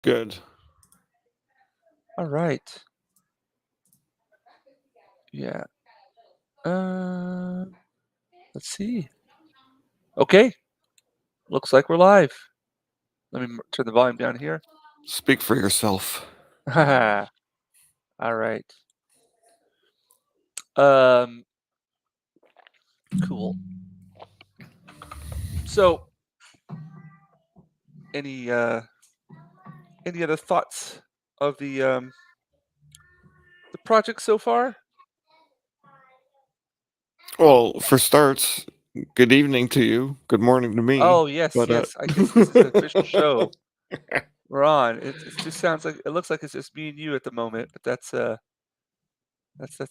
Good. All right. Yeah. Uh, let's see. Okay. Looks like we're live. Let me turn the volume down here. Speak for yourself. All right. Um, cool. So, any uh, any other thoughts of the project so far? Well, for starts, good evening to you. Good morning to me. Oh yes, But yes. I guess this is an official show we're on. It just sounds like it looks like it's just me and you at the moment, but that's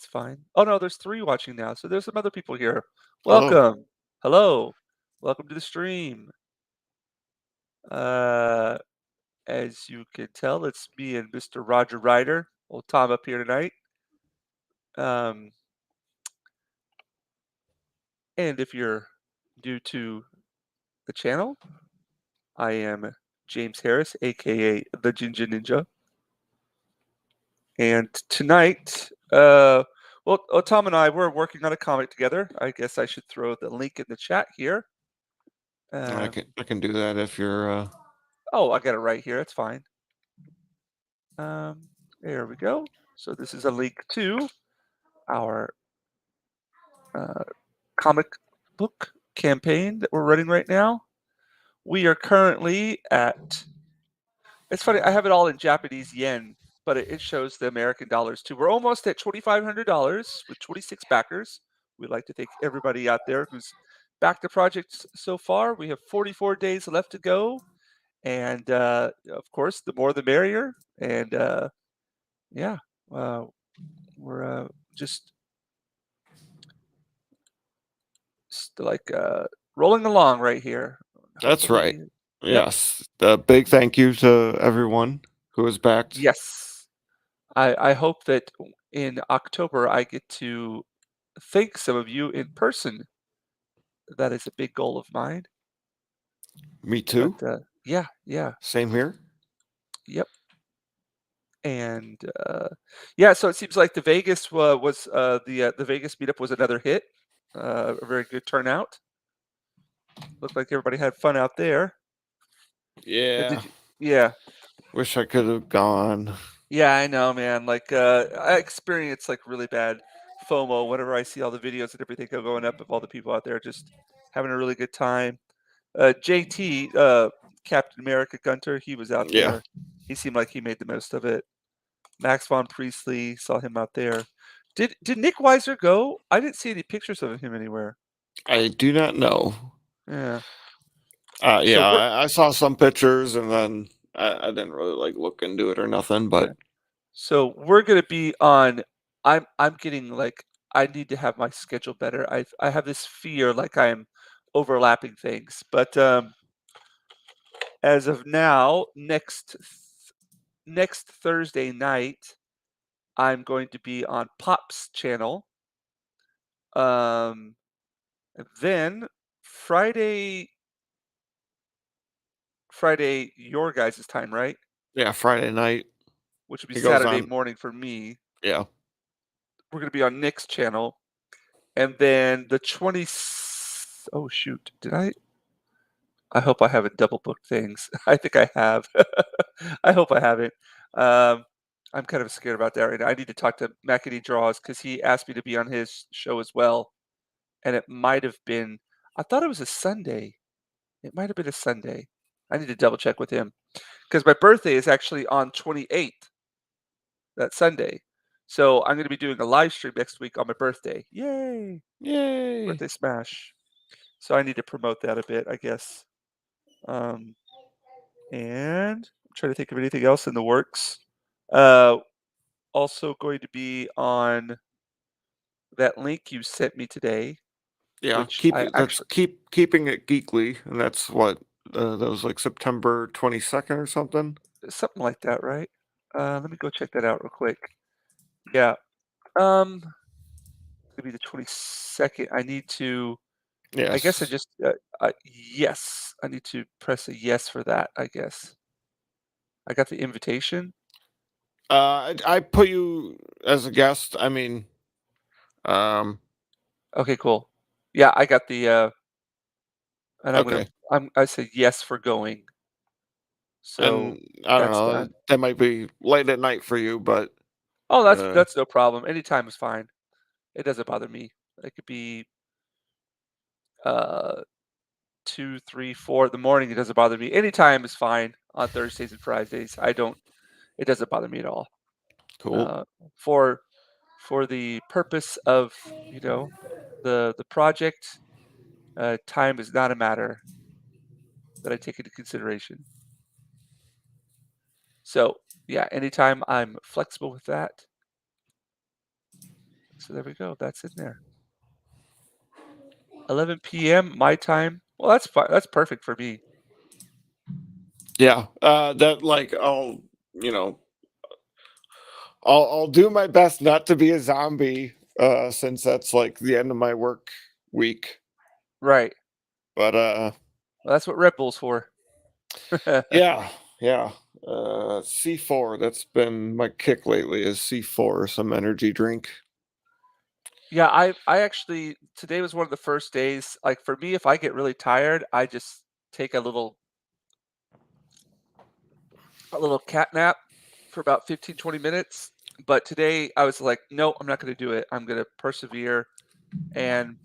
fine. Oh no, there's three watching now, so there's some other people here. oh, Welcome. Hello. Welcome to the stream. Uh, as you can tell, it's me and Mr. Roger Ryder, old Tom up here tonight. Um, and if you're new to the channel, I am James Harris, aka the Jinja Ninja. And tonight, Tom and I we're working on a comic together. I guess I should throw the link in the chat here. I Um, can I can do that if you're. oh, I got it right here. It's fine. Um, there we go. So this is a link to our uh, comic book campaign that we're running right now. We are currently at. It's funny. I have it all in Japanese yen, but it shows the American dollars too. We're almost at $2,500 with 26 backers. We'd like to thank everybody out there who's backed the project so far. We have 44 days left to go, and of course, the more the merrier. And yeah, uh, we're just like rolling along right here. That's right. Hopefully, yep, Yes. A big thank you to everyone who has backed. yes. I hope that in October I get to thank some of you in person. That is a big goal of mine. Me But too. yeah, yeah, Same here. yep. And yeah, so it seems like the Vegas was the Vegas meetup was another hit. A very good turnout. Looked like everybody had fun out there. Yeah. Did you? Yeah, Wish I could have gone. yeah, I know, man. Like, I experience like really bad FOMO whenever I see all the videos and everything going up of all the people out there just having a really good time. JT, Captain America Gunter, he was out Yeah. there. He seemed like he made the most of it. Max von Priestley, saw him out there. Did Nick Weiser go? I didn't see any pictures of him anywhere. I do not know. Yeah. So Yeah, we're I saw some pictures and then I didn't really like look into it or nothing, but yeah. So we're gonna be on. I'm getting like I need to have my schedule better. I have this fear like I'm overlapping things, but as of now, next Thursday night, I'm going to be on Pop's channel. Um, then Friday, Friday, your guys' time, right? yeah, Friday night Which would be he goes Saturday on. morning for me. Yeah. We're gonna be on Nick's channel, and then the 20. Oh shoot, did I? I hope I haven't double booked things. I think I have. I hope I haven't. Um, I'm kind of scared about that right now. I need to talk to Macady Draws because he asked me to be on his show as well, and it might have been. I thought it was a Sunday. It might have been a Sunday. I need to double check with him because my birthday is actually on 28th, that Sunday. So I'm going to be doing a live stream next week on my birthday. Yay! Yay. Birthday smash. So I need to promote that a bit, I guess. Um, and I'm trying to think of anything else in the works. Uh, also going to be on that link you sent me today, Yeah, which I actually keeping it geekly, and that's what that was like September 22nd or something. something like that, right? Let me go check that out real quick. Yeah. Um, maybe the 22nd. I need to. I guess I Yes. just. Yes, I need to press a yes for that. I guess I got the invitation. I put you as a guest. I mean, um, Okay, cool. Yeah, I got the, and okay. I said yes for going, so And I don't that's know, done. that might be late at night for you, but Oh, uh, that's no problem. Anytime is fine. It doesn't bother me. It could be, uh, 2, 3, 4 in the morning, it doesn't bother me. Anytime is fine on Thursdays and Fridays. It doesn't bother me at all. cool. Uh, for the purpose of, you know, the project, time is not a matter that I take into consideration. So, yeah, anytime I'm flexible with that. So there we go. That's in there. 11 p.m. my time. Well, that's fine. That's perfect for me. Yeah, that like you know, I'll do my best not to be a zombie, since that's like the end of my work week. Right. But Well, that's what Red Bull's for. yeah, yeah. C4. That's been my kick lately. Is C4, some energy drink. Yeah, I actually today was one of the first days. Like for me, if I get really tired, I just take a little cat nap for about 15, 20 minutes. But today I was like, no, I'm not going to do it. I'm going to persevere. And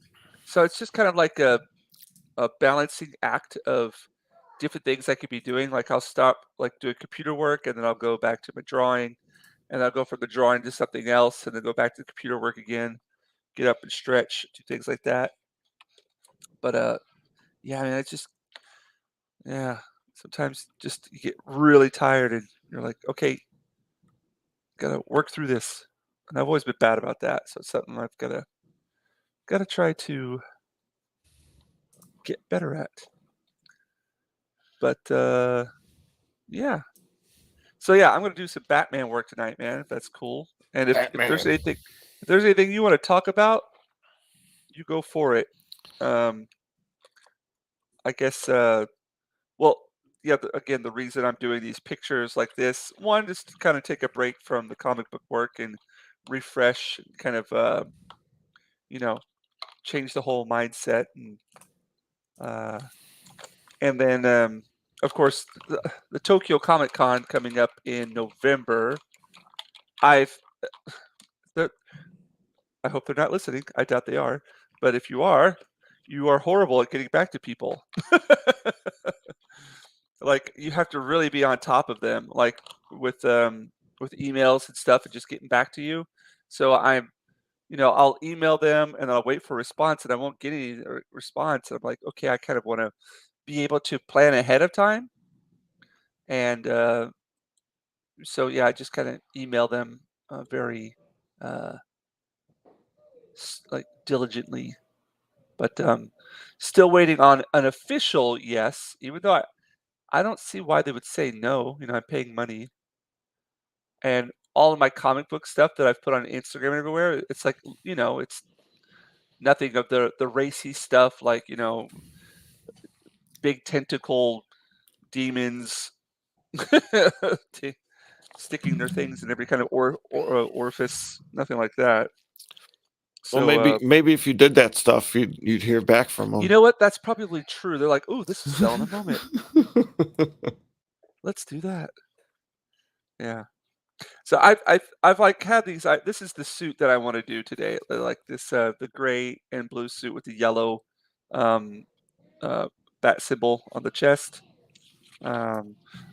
so it's just kind of like a balancing act of different things I could be doing. Like I'll stop like doing computer work and then I'll go back to my drawing and I'll go from the drawing to something else and then go back to the computer work again, get up and stretch, do things like that. But yeah, I mean, it's just yeah. Sometimes just you get really tired and you're like, okay, gotta work through this. And I've always been bad about that, so it's something I've gotta try to get better at. But yeah. So yeah, I'm gonna do some Batman work tonight, man, if that's cool. And Batman. if there's anything you want to talk about, you go for it. Um, I guess well, yeah, again, the reason I'm doing these pictures like this, one, just to kind of take a break from the comic book work and refresh, kind of, you know, change the whole mindset. Uh, and then, of course, the Tokyo Comic Con coming up in November. I've, they're- I hope they're not listening. I doubt they are. But if you are horrible at getting back to people. Like, you have to really be on top of them, like, with emails and stuff and just getting back to you. So I'll email them and I'll wait for a response and I won't get any response. And I'm like, okay, I kind of want to be able to plan ahead of time. And so, yeah, I just kind of email them very uh, like diligently. But still waiting on an official yes, even though I don't see why they would say no. I'm paying money. And all of my comic book stuff that I've put on Instagram and everywhere, it's like, it's nothing of the racy stuff like, big tentacle demons t sticking their things in every kind of orifice, nothing like that. Well, So, maybe if you did that stuff, you'd hear back from you them. know what? That's probably true. They're like, "Ooh, this is selling a moment. Let's do that." Yeah. So I've like had these. This is the suit that I want to do today. Like this, the gray and blue suit with the yellow um, uh, bat symbol on the chest. I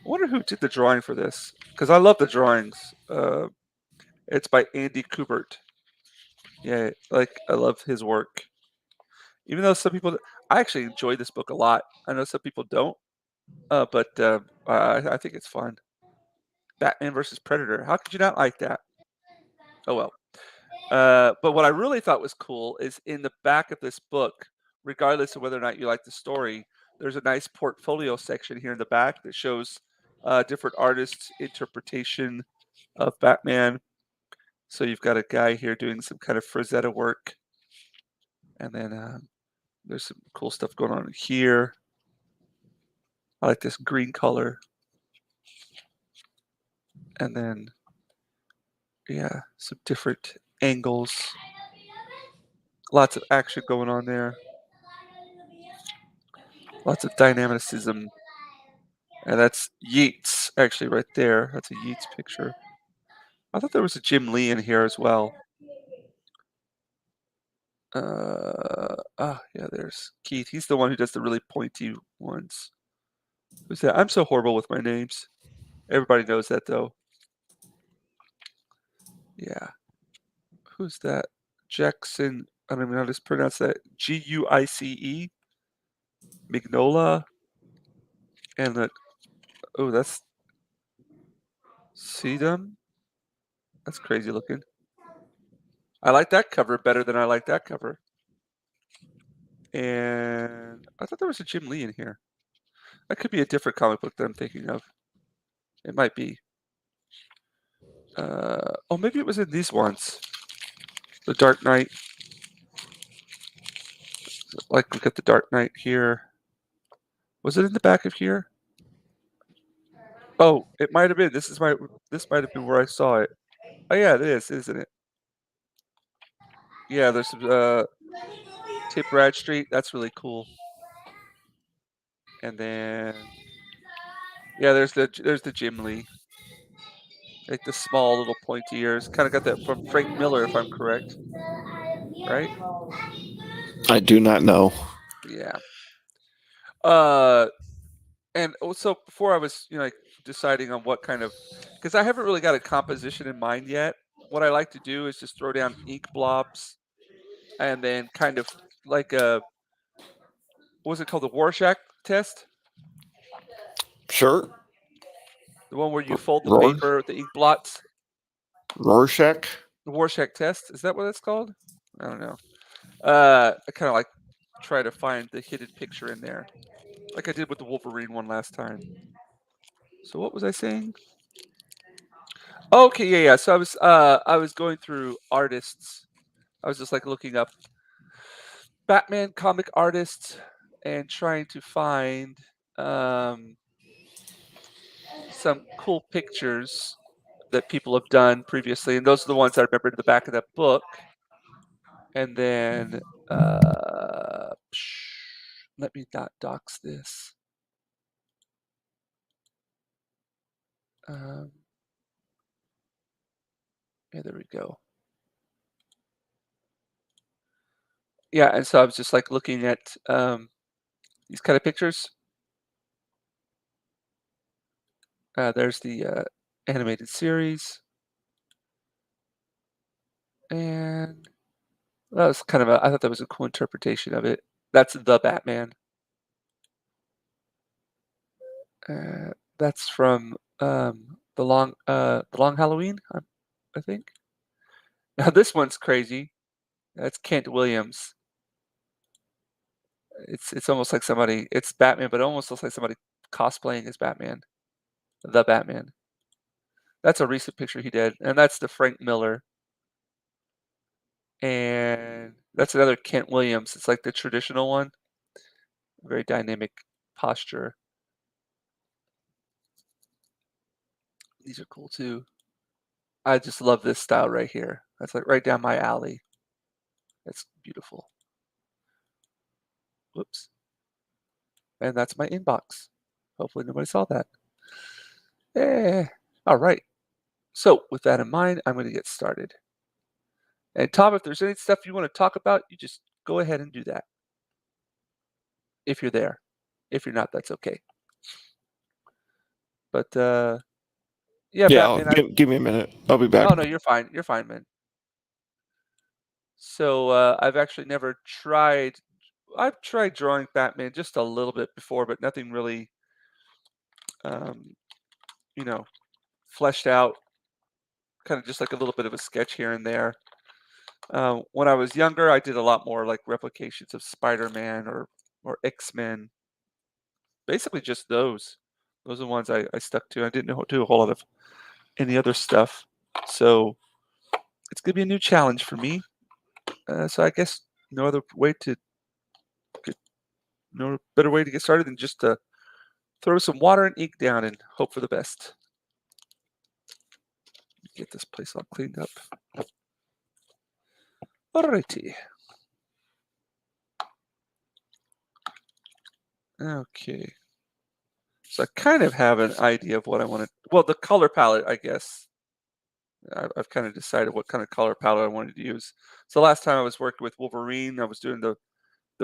wonder who did the drawing for this because I love the drawings. It's by Andy Kubert. Yeah, like I love his work. Even though some people, I actually enjoy this book a lot. I know some people don't, but I think it's fun. Batman versus Predator. How could you not like that? Oh well. But what I really thought was cool is in the back of this book, regardless of whether or not you like the story, there's a nice portfolio section here in the back that shows different artists' interpretation of Batman. So you've got a guy here doing some kind of Frazetta work, and then there's some cool stuff going on here. I like this green color. And then, yeah, some different angles. Lots of action going on there. Lots of dynamicism. And that's Yeats, actually, right there. That's a Yeats picture. I thought there was a Jim Lee in here as well. Yeah, there's Keith. He's the one who does the really pointy ones. Who's that? I'm so horrible with my names. Everybody knows that, though. Yeah. Who's that? Jackson. I don't even know how to pronounce that. Guice. Mignola. And the. Oh, that's Sedum. That's crazy looking. I like that cover better than I like that cover. And I thought there was a Jim Lee in here. That could be a different comic book that I'm thinking of. It might be. Oh, maybe it was in these ones. The Dark Knight. Like, look at the Dark Knight here. Was it in the back of here? Oh, it might have been. This might have been where I saw it. Oh yeah, it is, isn't it? Yeah, there's some Tim Bradstreet. That's really cool. And then yeah, there's the Jim Lee. Like the small little pointy ears. Kind of got that from Frank Miller, if I'm correct. Right? I do not know. Yeah. And also before I was, like deciding on what kind of, because I haven't really got a composition in mind yet. What I like to do is just throw down ink blobs, and then kind of like what was it called, the Rorschach test? Sure. The one where you fold the Ror paper, the ink blots. Rorschach. The Rorschach test, is that what it's called? I don't know. I kind of like try to find the hidden picture in there, like I did with the Wolverine one last time. So what was I saying? Okay, yeah. So I was going through artists. I was just like looking up Batman comic artists and trying to find some cool pictures that people have done previously, and those are the ones I remember in the back of that book. And then let me not dox this. Um, yeah, there we go. Yeah, and so I was just like looking at these kind of pictures. There's the animated series, and that was kind of I thought that was a cool interpretation of it. That's the Batman. That's from the Long Halloween, I think. Now this one's crazy. That's Kent Williams. It's almost like somebody. It's Batman, but it almost looks like somebody cosplaying as Batman, the Batman. That's a recent picture he did, and that's the Frank Miller. And that's another Kent Williams. It's like the traditional one. Very dynamic posture. These are cool too. I just love this style right here. That's like right down my alley. It's beautiful. Whoops. And that's my inbox. Hopefully nobody saw that. All right. So with that in mind, I'm going to get started. And Tom, if there's any stuff you want to talk about, you just go ahead and do that. If you're there. If you're not, that's okay. But yeah, Yeah, Batman. give me a minute. I'll be back. Oh no, you're fine. You're fine, man. So I've actually never tried. I've tried drawing Batman just a little bit before, but nothing really, um, you know, fleshed out. Kind of just like a little bit of a sketch here and there. When I was younger, I did a lot more like replications of Spider-Man or X-Men. Basically, just those. Those are the ones I stuck to. I didn't do a whole lot of any other stuff. So it's gonna be a new challenge for me. So I guess no other way to get, no better way to get started than just to throw some water and ink down and hope for the best. get this place all cleaned up. Alrighty. Okay. So I kind of have an idea of what I want to. Well, the color palette, I guess. I've kind of decided what kind of color palette I wanted to use. So last time I was working with Wolverine, I was doing the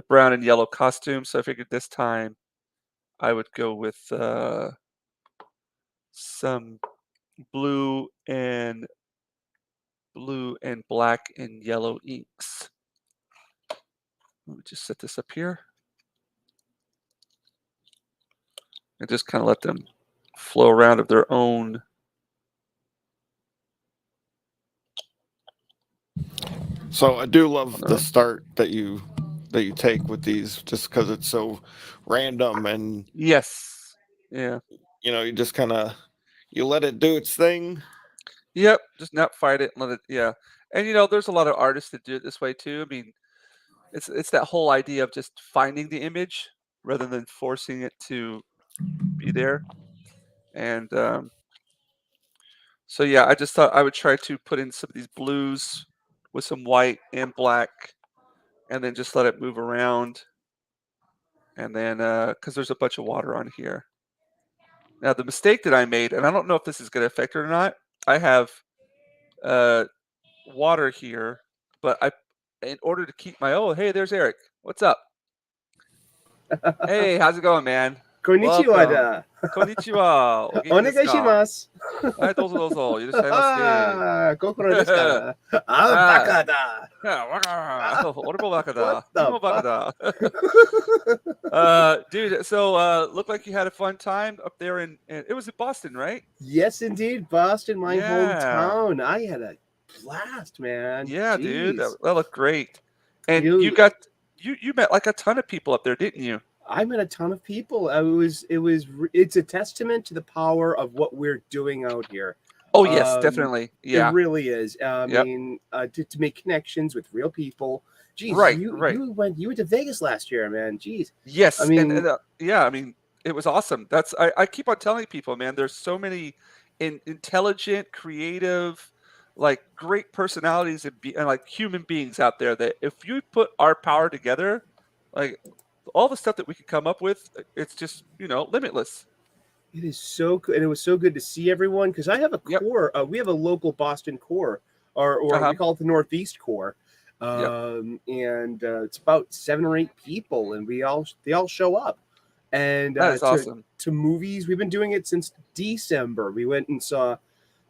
brown and yellow costume. So I figured this time I would go with some blue and black and yellow inks. Let me just set this up here and just kind of let them flow around of their own. So I do love the start that you take with these, just because it's so random, and Yes. Yeah. you just kind of you let it do its thing. Yep. Just not fight it and let it. Yeah. And there's a lot of artists that do it this way too. I mean, it's that whole idea of just finding the image rather than forcing it to be there. And so yeah, I just thought I would try to put in some of these blues with some white and black, and then just let it move around. And then because there's a bunch of water on here. Now the mistake that I made, and I don't know if this is going to affect it or not. I have uh, water here, but in order to keep my hey, there's Eric. What's up? Hey, how's it going, man? Konnichiwa Welcome. da. Konnichiwa. O genki desu ka? Onegaishimasu. はい、どうぞどうぞ。いらっしゃいませ。Kokoro desu ka? Baka da. What about Baka da? What the You Baka da. Dude, so looked like you had a fun time up there it was in Boston, right? Yes, indeed. Boston, my Yeah. hometown. I had a blast, man. Yeah, Jeez. dude. That looked great. And you met like a ton of people up there, didn't you? I met a ton of people. It's a testament to the power of what we're doing out here. Oh yes, definitely. Yeah. It really is. I Yep. mean, to make connections with real people. Jeez, Right, you right. went to Vegas last year, man. Jeez. Yes, I mean, and yeah, I mean, it was awesome. I keep on telling people, man, there's so many intelligent, creative, like great personalities and like human beings out there that if you put our power together, like all the stuff that we could come up with, it's just limitless. it is so good, and it was so good to see everyone because I have a Yep. core. We have a local Boston core, or we call it the Northeast core, Yep. and it's about 7 or 8 people, and they all show up. And That is awesome. to movies, we've been doing it since December. We went and saw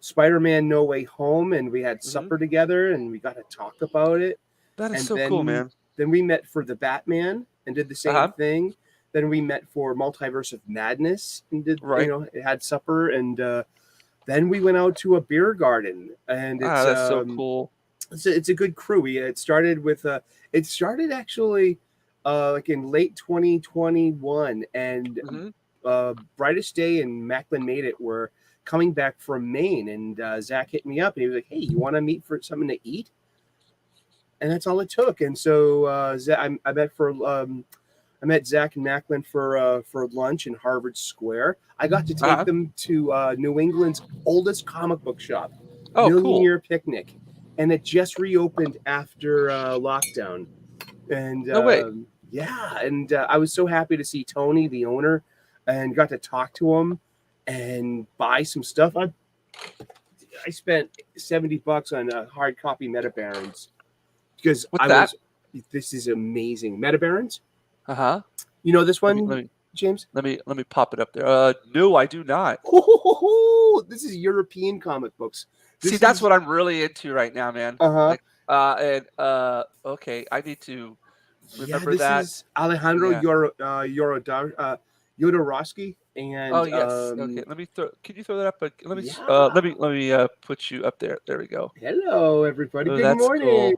Spider-Man: No Way Home, and we had supper together, and we got to talk about it. That is And so cool, man. Then we met for the Batman and did the same thing. Then we met for Multiverse of Madness and did had supper, and then we went out to a beer garden, and it's that's so cool. It's a good crew. It started actually like in late 2021, and Brightest Day and Macklin Made It were coming back from Maine, and Zach hit me up and he was like, "Hey, you want to meet for something to eat?" And that's all it took. And so I met Zach and Macklin for lunch in Harvard Square. I got to take them to New England's oldest comic book shop, Million Year Picnic, and it just reopened after lockdown. And no way. Yeah, and I was so happy to see Tony, the owner, and got to talk to him and buy some stuff. I spent $70 on a hard copy Meta Barons because this is amazing. Meta Barons. You know this one, James? Let me pop it up there. No, I do not. This is European comic books. That's what I'm really into right now, man. Okay, I need to remember that. This is Alejandro Jodorowsky, and okay. Can you throw that up? Let me put you up there. There we go. Hello, everybody. Good morning. Cool.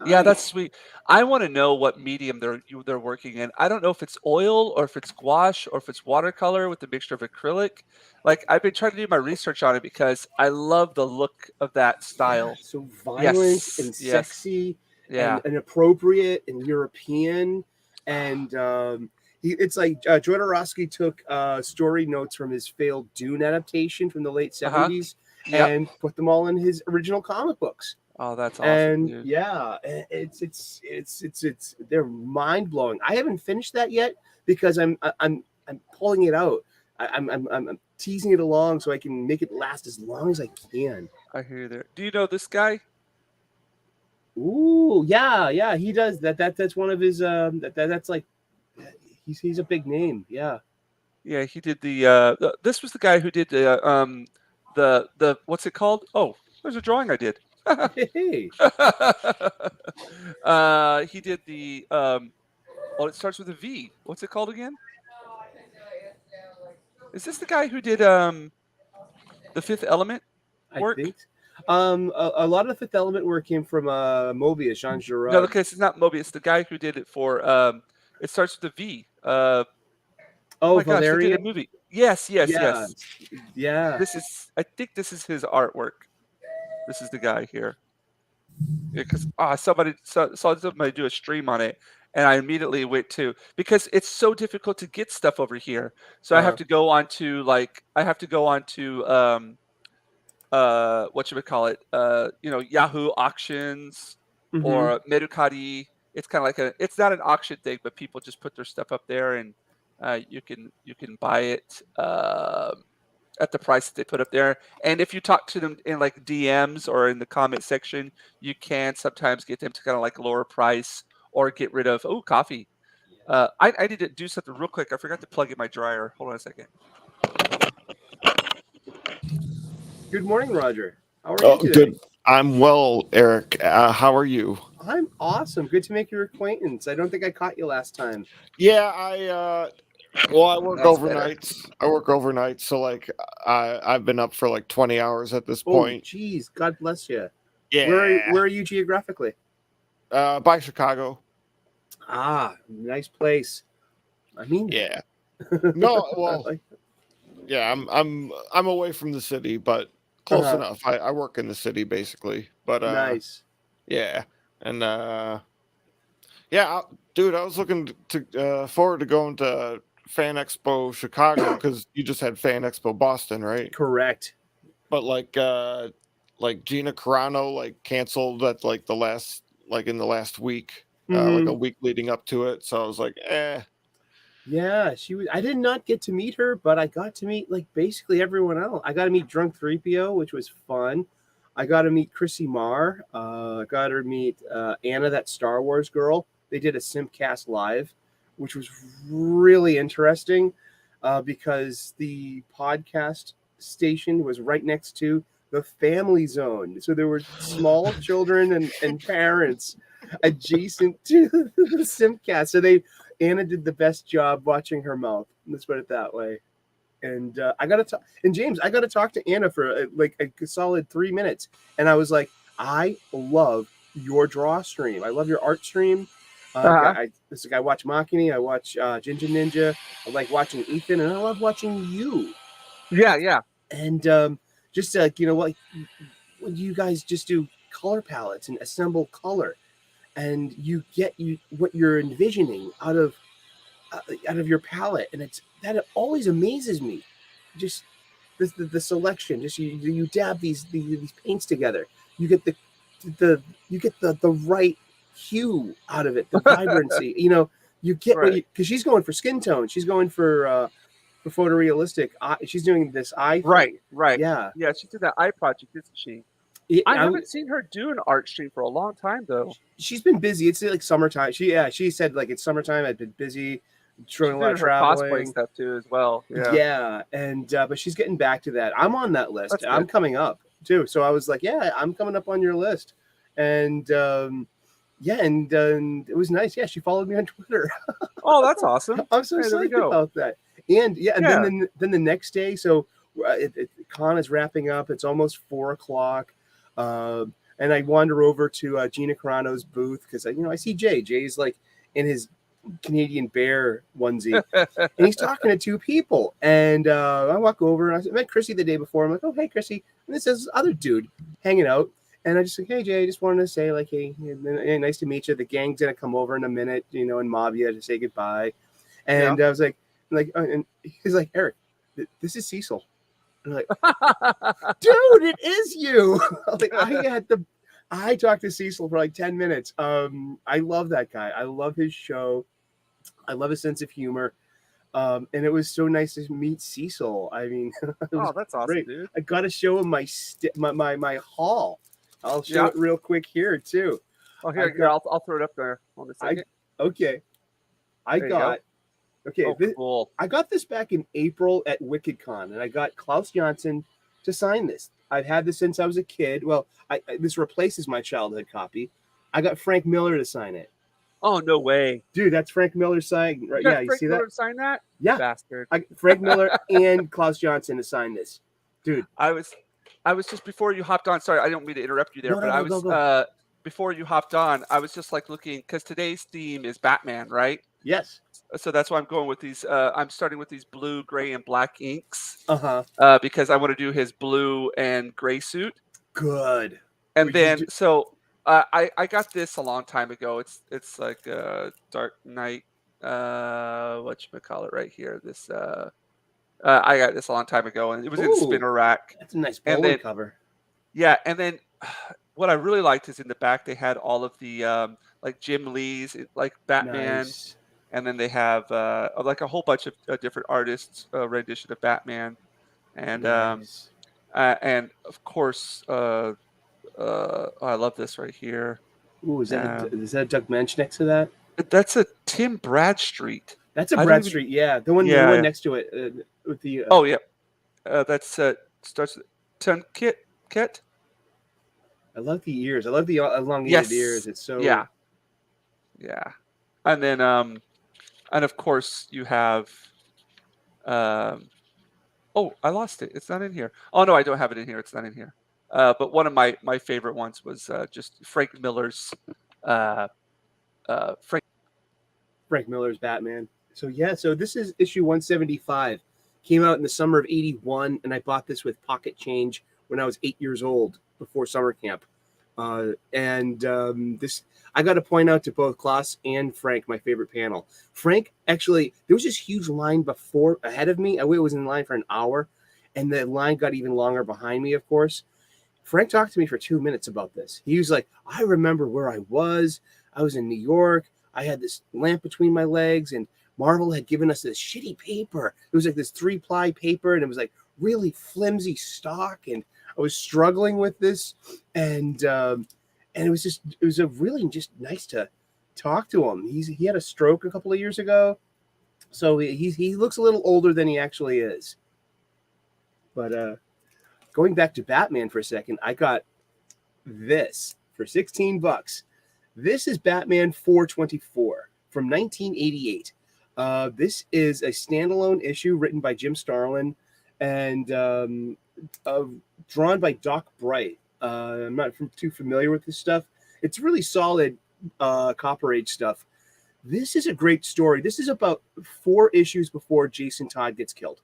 Yeah, that's sweet. I want to know what medium they're working in. I don't know if it's oil or if it's gouache or if it's watercolor with a mixture of acrylic. Like I've been trying to do my research on it because I love the look of that style. Yeah, so violent and sexy and appropriate and European. And it's like Jodorowsky took story notes from his failed Dune adaptation from the late 70s Yep. and put them all in his original comic books. Oh, that's awesome, And dude. yeah, it's they're mind blowing. I haven't finished that yet because I'm pulling it out. I'm teasing it along so I can make it last as long as I can. I hear you there. Do you know this guy? Ooh, yeah, he does that. That's one of his. That's like he's a big name. Yeah. Yeah, he did this was the guy who did the what's it called? Oh, there's a drawing I did. Hey. He did well, it starts with a V. What's it called again? Is this the guy who did the Fifth Element I work? think. A lot of the Fifth Element work came from Mobius, Jean No, Giraud. okay, it's not Mobius. The guy who did it for it starts with a V. Oh Oh, my gosh, they did a Valerian. movie. Yes, yes, Yeah, yes. yeah. I think this is his artwork. This is the guy here. Because somebody saw somebody do a stream on it, and I immediately went to because it's so difficult to get stuff over here. So I have to go on to what you would call it, Yahoo auctions Mm-hmm. or Mercari. It's kind of like it's not an auction thing, but people just put their stuff up there, and you can buy it at the price that they put up there. And if you talk to them in like DMs or in the comment section, you can sometimes get them to kind of like lower price or get rid of coffee. I need to do something real quick. I forgot to plug in my dryer. Hold on a second. Good morning, Roger. How are you Oh, today? good. I'm well, Eric. How are you? I'm awesome. Good to make your acquaintance. I don't think I caught you last time. Yeah, I work That's better. overnights. I work overnights, so like I've been up for like 20 hours at this Oh, point. geez. God bless you. Yeah. Where are you geographically? By Chicago. Ah, nice place. I mean, Yeah. No, I well, like- yeah, I'm away from the city, but close Uh-huh. enough. I work in the city basically. But Nice. yeah. And dude, I was looking to forward to going to Fan Expo Chicago because you just had Fan Expo Boston, right? Correct. But like Gina Carano like canceled at like in the last week, like a Mm-hmm. week leading up to it. So I was like, Yeah, she was. I did not get to meet her, but I got to meet like basically everyone else. I got to meet Drunk 3PO, which was fun. I got to meet Chrissy Marr. I got to meet Anna, that Star Wars girl. They did a Simpcast live, which was really interesting because the podcast station was right next to the family zone. So there were small children and parents adjacent to the Simpcast. So Anna did the best job watching her mouth. Let's put it that way. And I got to talk. And James, I got to talk to Anna for like a solid 3 minutes. And I was like, I love your draw stream. I love your art stream. I watch Makini. I watch Jinja Ninja. I like watching Ethan, and I love watching you. Yeah. And just like what you guys just do color palettes and assemble color, and you get what you're envisioning out of your palette, and it always amazes me. Just the selection, just you dab these paints together, you get the right hue out of it, the vibrancy. You get what Right. because she's going for skin tone, she's going for photorealistic. She's doing this eye thing. Right. Yeah, Yeah, she did that eye project, isn't she? I haven't seen her do an art stream for a long time though. she's been busy. It's like summertime. She said like it's summertime. I've been busy, She's doing a lot of doing her cosplay traveling. stuff too as well. Yeah. Yeah, and but she's getting back to that. I'm on that list. That's I'm good. coming up too. So I was like, yeah, I'm coming up on your list. And it was nice. Yeah, she followed me on Twitter. Oh, that's awesome. I'm so Hey, there we psyched go. about that. And then the next day, so con is wrapping up. It's almost 4 o'clock. And I wander over to Gina Carano's booth because I see Jay. Jay's like in his Canadian Bear onesie, and he's talking to two people. And I walk over and I met Chrissy the day before. I'm like, oh, hey, Chrissy. And this is this other dude hanging out. And I just like, hey, Jay, I just wanted to say, like, hey, nice to meet you. The gang's going to come over in a minute, and mob you to say goodbye. And I was like, and he's like, Eric, this is Cecil. I'm like, dude, it is you. Like I talked to Cecil for like 10 minutes. I love that guy. I love his show. I love his sense of humor. And it was so nice to meet Cecil. I mean, it was Oh, that's awesome, great. dude. I got to show him my haul. I'll show Yeah. it real quick here too. Oh, here, I'll throw it up there. Hold on a second. Okay. I There you go. got okay. Oh, cool. I got this back in April at WickedCon, and I got Klaus Johnson to sign this. I've had this since I was a kid. Well, this replaces my childhood copy. I got Frank Miller to sign it. Oh, no way. Dude, that's Frank Miller sign. Right? Yeah, you see Miller that? sign that? Yeah. Bastard. Frank Miller and Klaus Johnson to sign this. Dude. I was just before you hopped on. Sorry, I don't mean to interrupt you there, but I was go. Before you hopped on, I was just like looking because today's theme is Batman, right? Yes. So that's why I'm going with these. I'm starting with these blue, gray, and black inks. Because I want to do his blue and gray suit. Good. And then I got this a long time ago. It's like Dark Knight. Whatchamacallit right here. This I got this a long time ago, and it was in spinner rack. That's a nice bowling cover. Yeah, and then what I really liked is in the back they had all of the like Jim Lee's like Batman, Nice. and then they have like a whole bunch of different artists rendition of Batman, and nice. And of course I love this right here. Ooh, is that Doug Mensch next to that? That's a Tim Bradstreet. That's a Bradstreet, yeah. The one next to it with the. Oh yeah, that's starts Tunkit. I love the ears. I love the elongated ears. It's so yeah. And then and of course you have oh, I lost it. It's not in here. Oh no, I don't have it in here. It's not in here. But one of my favorite ones was just Frank Miller's Frank Miller's Batman. So so this is issue 175. Came out in the summer of '81, and I bought this with pocket change when I was 8 years old before summer camp. This I got to point out to both Klaus and Frank my favorite panel. Frank, actually, there was this huge line ahead of me. I was in line for an hour, and the line got even longer behind me, of course. Frank talked to me for 2 minutes about this. He was like, I remember where I was. I was in New York. I had this lamp between my legs, and Marvel had given us this shitty paper. It was like this 3-ply paper, and it was like really flimsy stock, and I was struggling with this, and it was a really just nice to talk to him. He had a stroke a couple of years ago, so he looks a little older than he actually is. But going back to Batman for a second, I got this for $16. This is Batman 424 from 1988. This is a standalone issue written by Jim Starlin and drawn by Doc Bright. I'm not too familiar with this stuff. It's really solid Copper Age stuff. This is a great story. This is about 4 issues before Jason Todd gets killed.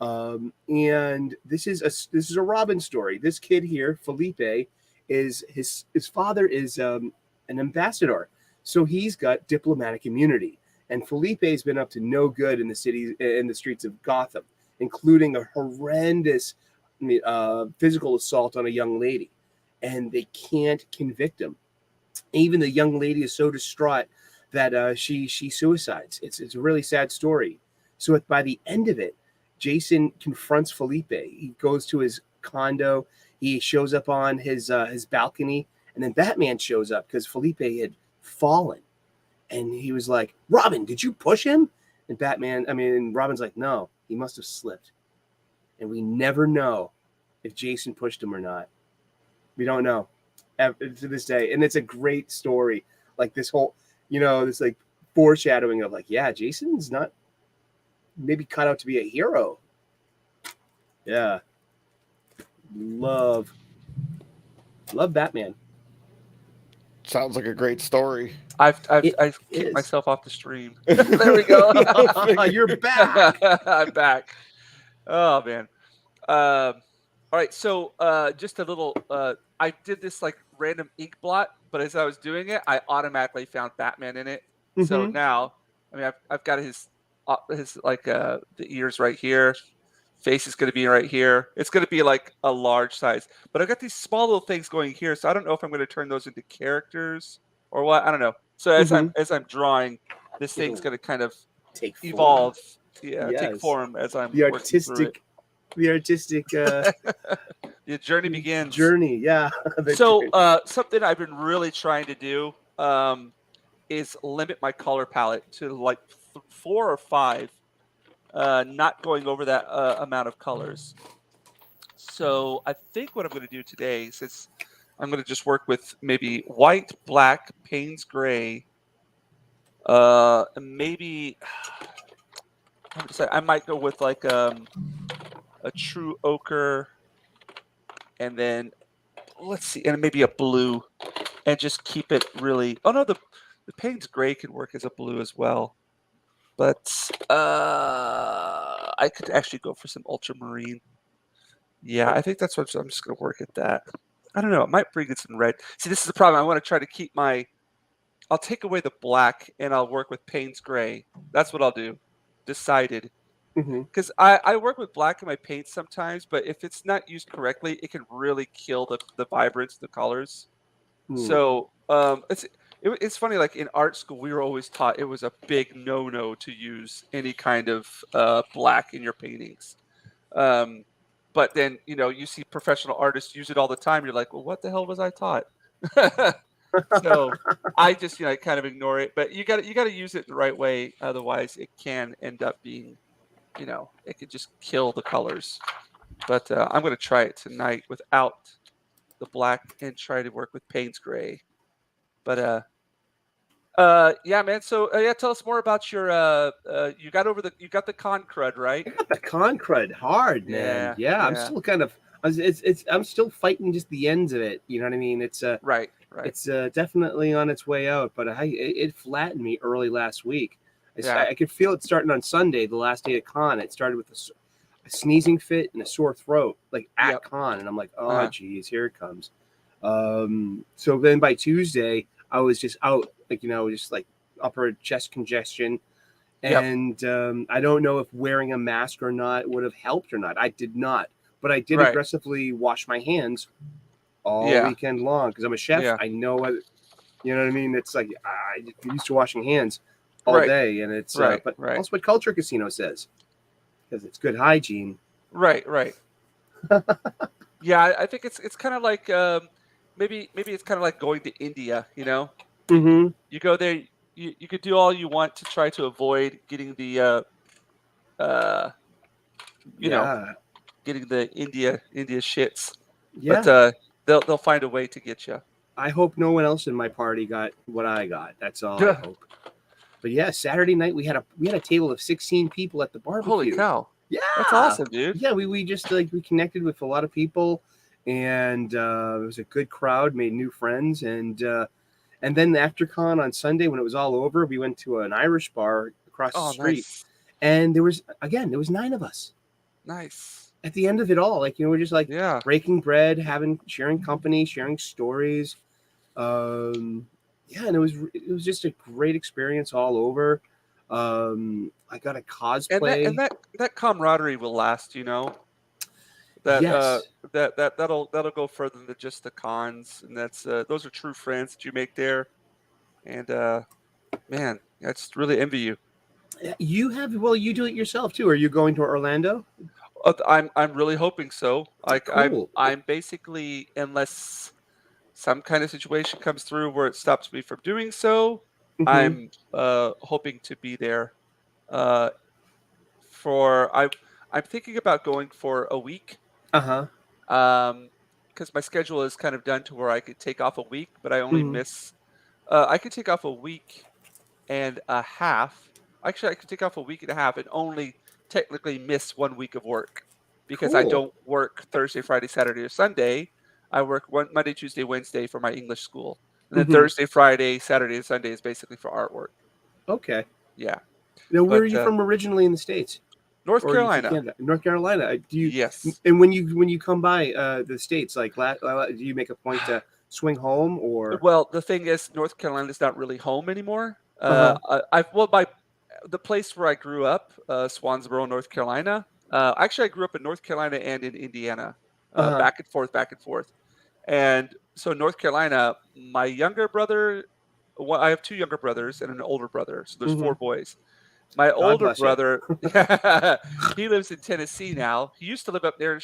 And this is a Robin story. This kid here, Felipe, is his father is an ambassador, so he's got diplomatic immunity. And Felipe's been up to no good in the streets of Gotham, including a horrendous physical assault on a young lady, and they can't convict him. Even the young lady is so distraught that she suicides. It's a really sad story. So by the end of it, Jason confronts Felipe. He goes to his condo. He shows up on his balcony, and then Batman shows up because Felipe had fallen. And he was like, Robin, did you push him? And Robin's like, no, he must have slipped. And we never know if Jason pushed him or not. We don't know to this day. And it's a great story. Like this whole, this like foreshadowing of like, yeah, Jason's not maybe cut out to be a hero. Yeah. Love Batman. Sounds like a great story. I've kicked myself off the stream. There we go. You're back. I'm back. Oh man. All right. So just a little. I did this like random ink blot, but as I was doing it, I automatically found Batman in it. Mm-hmm. So now, I've got his like the ears right here, Face is going to be right here. It's going to be like a large size. But I've got these small little things going here, so I don't know if I'm going to turn those into characters or what. I don't know. So as I'm drawing, this thing's It'll going to kind of take form. evolve, take Yes. form as I'm The working through it. artistic The journey begins. journey. Yeah. The So journey. something I've been really trying to do is limit my color palette to like 4 or 5, not going over that amount of colors. So I think what I'm going to do today, since I'm going to just work with maybe white, black, Payne's gray, and maybe I might go with like a true ochre, and then let's see, and maybe a blue, and just keep it really. Oh no, the Payne's gray can work as a blue as well, but I could actually go for some ultramarine. Yeah, I think that's what I'm just going to work at that. I don't know. It might bring in some red. See, this is the problem. I want to try to keep my. I'll take away the black and I'll work with Payne's gray. That's what I'll do. Decided. Mhm. Because I work with black in my paints sometimes, but if it's not used correctly, it can really kill the vibrance, the colors. So it's funny. Like in art school, we were always taught it was a big no-no to use any kind of black in your paintings. But then you see professional artists use it all the time. You're like, well, what the hell was I taught? So I just kind of ignore it. But you got to use it the right way, otherwise it can end up being it could just kill the colors. But I'm going to try it tonight without the black and try to work with Payne's gray. But yeah, man. So yeah, tell us more about your you got the con crud, right? I got the con crud hard, man. Yeah, I'm still kind of. I'm still fighting just the ends of it. You know what I mean? It's right. It's definitely on its way out, but it flattened me early last week. Yeah. I could feel it starting on Sunday, the last day of con. It started with a sneezing fit and a sore throat, like at con, and I'm like, oh geez, here it comes. So then by Tuesday, I was just out, like just like upper chest congestion, and I don't know if wearing a mask or not would have helped or not. I did not, but I did aggressively wash my hands all weekend long because I'm a chef. Yeah. I know what you know what I mean. It's like I'm used to washing hands all day, and it's but that's what Culture Casino says because it's good hygiene. Right. Yeah, I think it's kind of like maybe it's kind of like going to India. Mm-hmm. You go there, you could do all you want to try to avoid getting the getting the India shits. Yeah. But they'll find a way to get you. I hope no one else in my party got what I got. That's all I hope. But yeah, Saturday night we had a table of 16 people at the barbecue. Holy cow! Yeah, that's awesome, dude. Yeah, we just we connected with a lot of people, and it was a good crowd. Made new friends, and then after con on Sunday when it was all over, we went to an Irish bar across the street, nice. and there was 9 of us. Nice. At the end of it all, we're just breaking bread, sharing company, sharing stories. And it was just a great experience all over. I got a cosplay, and that camaraderie will last. That that'll go further than just the cons, and that's those are true friends that you make there. And man, I just really envy you. You do it yourself too. Are you going to Orlando? I'm really hoping so. Like cool. I'm basically, unless some kind of situation comes through where it stops me from doing so, I'm hoping to be there. I'm thinking about going for a week. Because my schedule is kind of done to where I could take off a week, but I only miss. I could take off a week and a half. Actually, I could take off a week and a half and only technically miss 1 week of work because I don't work Thursday, Friday, Saturday, or Sunday. I work Monday, Tuesday, Wednesday for my English school, and then Thursday, Friday, Saturday, and Sunday is basically for artwork. Okay. Yeah. Now, where are you from originally in the States? North Carolina. North Carolina. Do you? Yes. And when you come by the States, do you make a point to swing home or? Well, the thing is, North Carolina is not really home anymore. The place where I grew up, Swansboro, North Carolina, Actually, I grew up in North Carolina and in Indiana, Uh-huh. back and forth, back and forth. And so North Carolina, my younger brother, well, I have two younger brothers and an older brother, so there's Hmm. four boys. My God older bless you. brother, he lives in Tennessee now. He used to live up near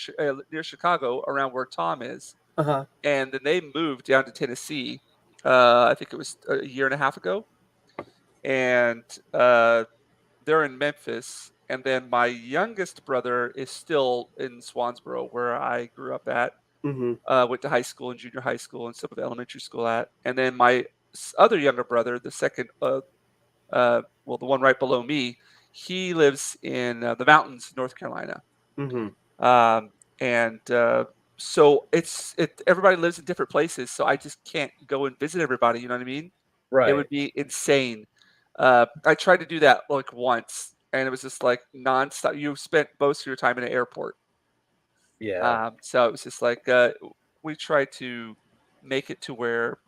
Chicago, around where Tom is, Uh-huh. and then they moved down to Tennessee. I think it was a year and a half ago, and they're in Memphis. And then my youngest brother is still in Swansboro, where I grew up at. Hmm. Went to high school and junior high school and some of elementary school at. And then my other younger brother, the second, well, the one right below me, he lives in the mountains, North Carolina. Hmm. Um, and so everybody lives in different places. So I just can't go and visit everybody. You know what I mean? It Right. would be insane. I tried to do that like once, and it was just like nonstop. You spent most of your time in an airport. Yeah. So it was just like we try to make it to where,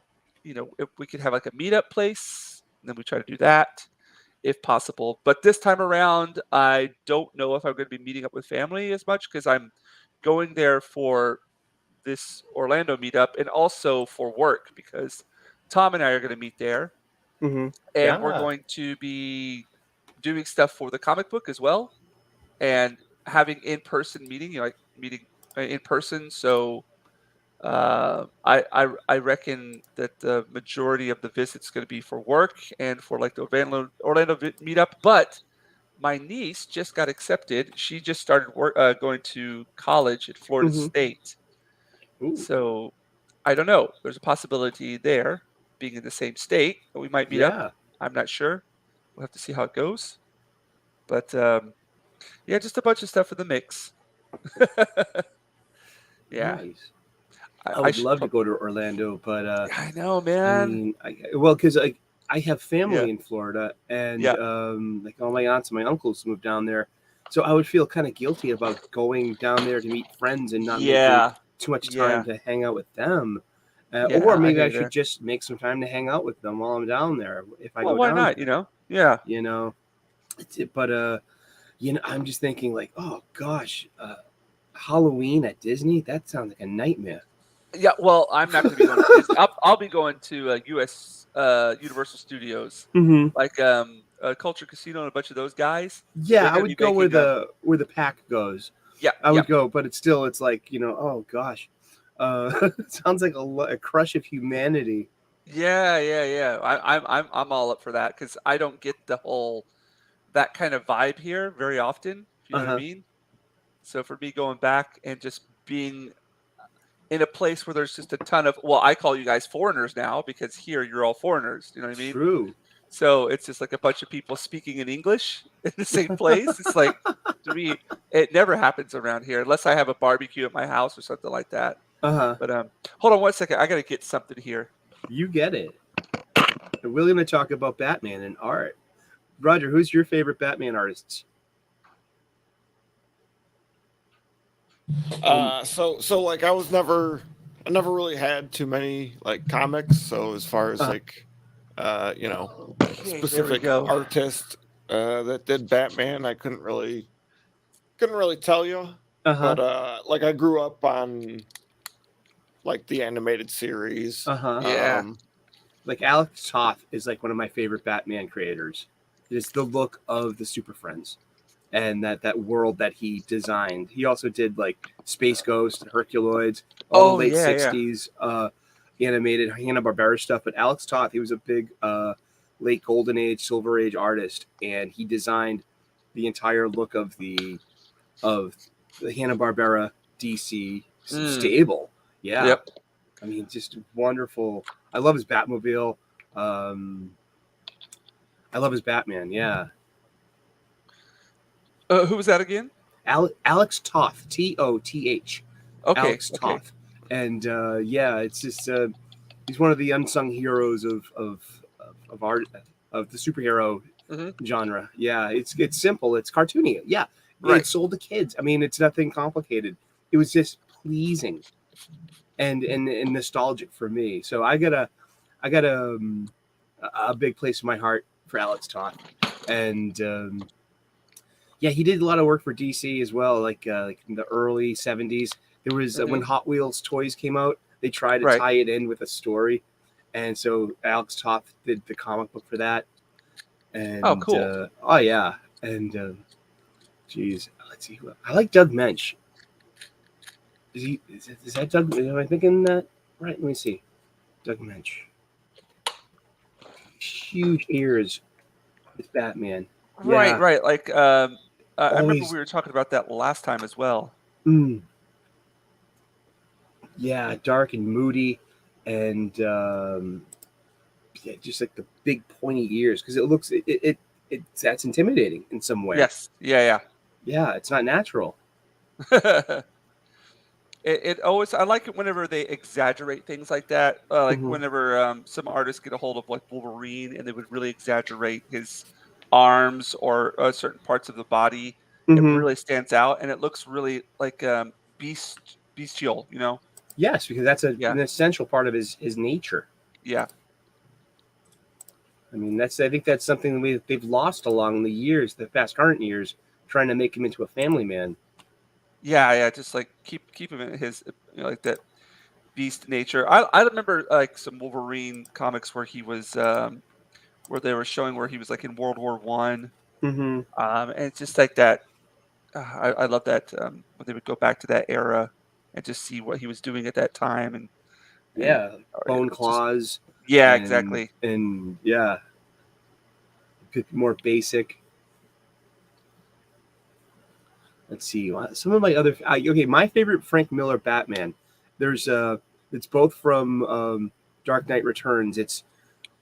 if we could have like a meetup place, then we try to do that if possible. But this time around, I don't know if I'm going to be meeting up with family as much because I'm going there for this Orlando meetup and also for work because Tom and I are going to meet there, Hmm. and we're Yeah. going to be doing stuff for the comic book as well and having in-person meeting, like meeting in person. So I reckon that the majority of the visit's going to be for work and for like the Orlando meetup. But my niece just got accepted. She just started going to college at Florida Hmm. State. Ooh. So I don't know. There's a possibility there, being in the same state, that we might meet up. Yeah. I'm not sure. We'll have to see how it goes. But yeah, just a bunch of stuff in the mix. Yeah, Nice. I, I I would should. love to go to Orlando, but I know, I man. mean, well, because I have Yeah, family in Florida, and yeah, like all my aunts and my uncles moved down there, so I would feel kind of guilty about going down there to meet friends and not making yeah, too much time yeah, to hang out with them. Or yeah. I maybe hear I you should there. just make some time to hang out with them while I'm down there if I Well, go why down not? there. Yeah, You know, but I'm just thinking like, oh gosh, Halloween at Disney, that sounds like a nightmare. yeah. Well, I'm not going to be going to Disney. I'll be going to U.S. Universal Studios, Hmm. like Culture Casino and a bunch of those guys. They're Yeah, I going to be would go making a. where the pack goes. Yeah, I yeah, would go, but it's like oh gosh, it sounds like a crush of humanity. yeah, yeah, yeah. I'm all up for that because I don't get the whole that kind of vibe here very often. If you know what I Uh-huh. mean. So for me going back and just being in a place where there's just a ton of, well, I call you guys foreigners now because here you're all foreigners. You know what I mean? True. So it's just like a bunch of people speaking in English in the same place. It's like, to me, it never happens around here unless I have a barbecue at my house or something like that. Uh-huh. But hold on one second. I gotta get something here. You get it. And we're gonna talk about Batman and art. Roger, who's your favorite Batman artists? So like I never really had too many like comics. So as far as Uh, like Okay, there we specific go. artist that did Batman, I couldn't really tell you. uh-huh. But like I grew up on like the animated series. Uh-huh. Yeah. Like Alex Toth is like one of my favorite Batman creators. It's the look of the Super Friends and that world that he designed. He also did like Space Ghost, Herculoids, all the Oh late yeah, yeah. '60s animated Hanna-Barbera stuff. But Alex Toth, he was a big late Golden Age, Silver Age artist, and he designed the entire look of the Hanna-Barbera DC Mm, stable. Yeah, yep. I mean, just wonderful. I love his Batmobile. Um, I love his Batman. Yeah, Who was that again? Alex Toth, Toth, Okay, Alex okay. Toth, and yeah, it's just he's one of the unsung heroes of art of the superhero Hmm. genre. Yeah, it's simple, it's cartoony. Yeah, Right. it's sold to kids. I mean, it's nothing complicated. It was just pleasing and nostalgic for me. So I got a big place in my heart for Alex Toth, and Yeah, he did a lot of work for DC as well, like in the early '70s. There was when Hot Wheels toys came out, they tried to Right. tie it in with a story, and so Alex Toth did the comic book for that. And Oh, cool. oh yeah, and geez, let's see. I like Doug Mensch. Is that Doug? Am I thinking that right? Let me see. Doug Mensch. Huge ears. It's Batman. Right, Yeah. right. Like, I remember Always. we were talking about that last time as well. Yeah, dark and moody, and yeah, just like the big pointy ears because it looks that's intimidating in some way. Yes. Yeah, Yeah, it's not natural. yeah. It always I like it whenever they exaggerate things like that. Like Mm-hmm. whenever some artists get a hold of like Wolverine and they would really exaggerate his arms or certain parts of the body. It Mm-hmm. really stands out and it looks really like bestial, you know? Yes, because that's Yeah, an essential part of his nature. yeah, I mean, I think that's something they've lost along the years, the fast current years, trying to make him into a family man. yeah. Just like keep him in his like that beast nature. I remember like some Wolverine comics where he was where they were showing where he was like in World War I. Mm-hmm. And it's just like that. I love that when they would go back to that era and just see what he was doing at that time, and Yeah, bone it's just claws yeah, and exactly. yeah, more basic. Let's see some of my other. Okay, my favorite Frank Miller Batman. There's it's both from Dark Knight Returns. It's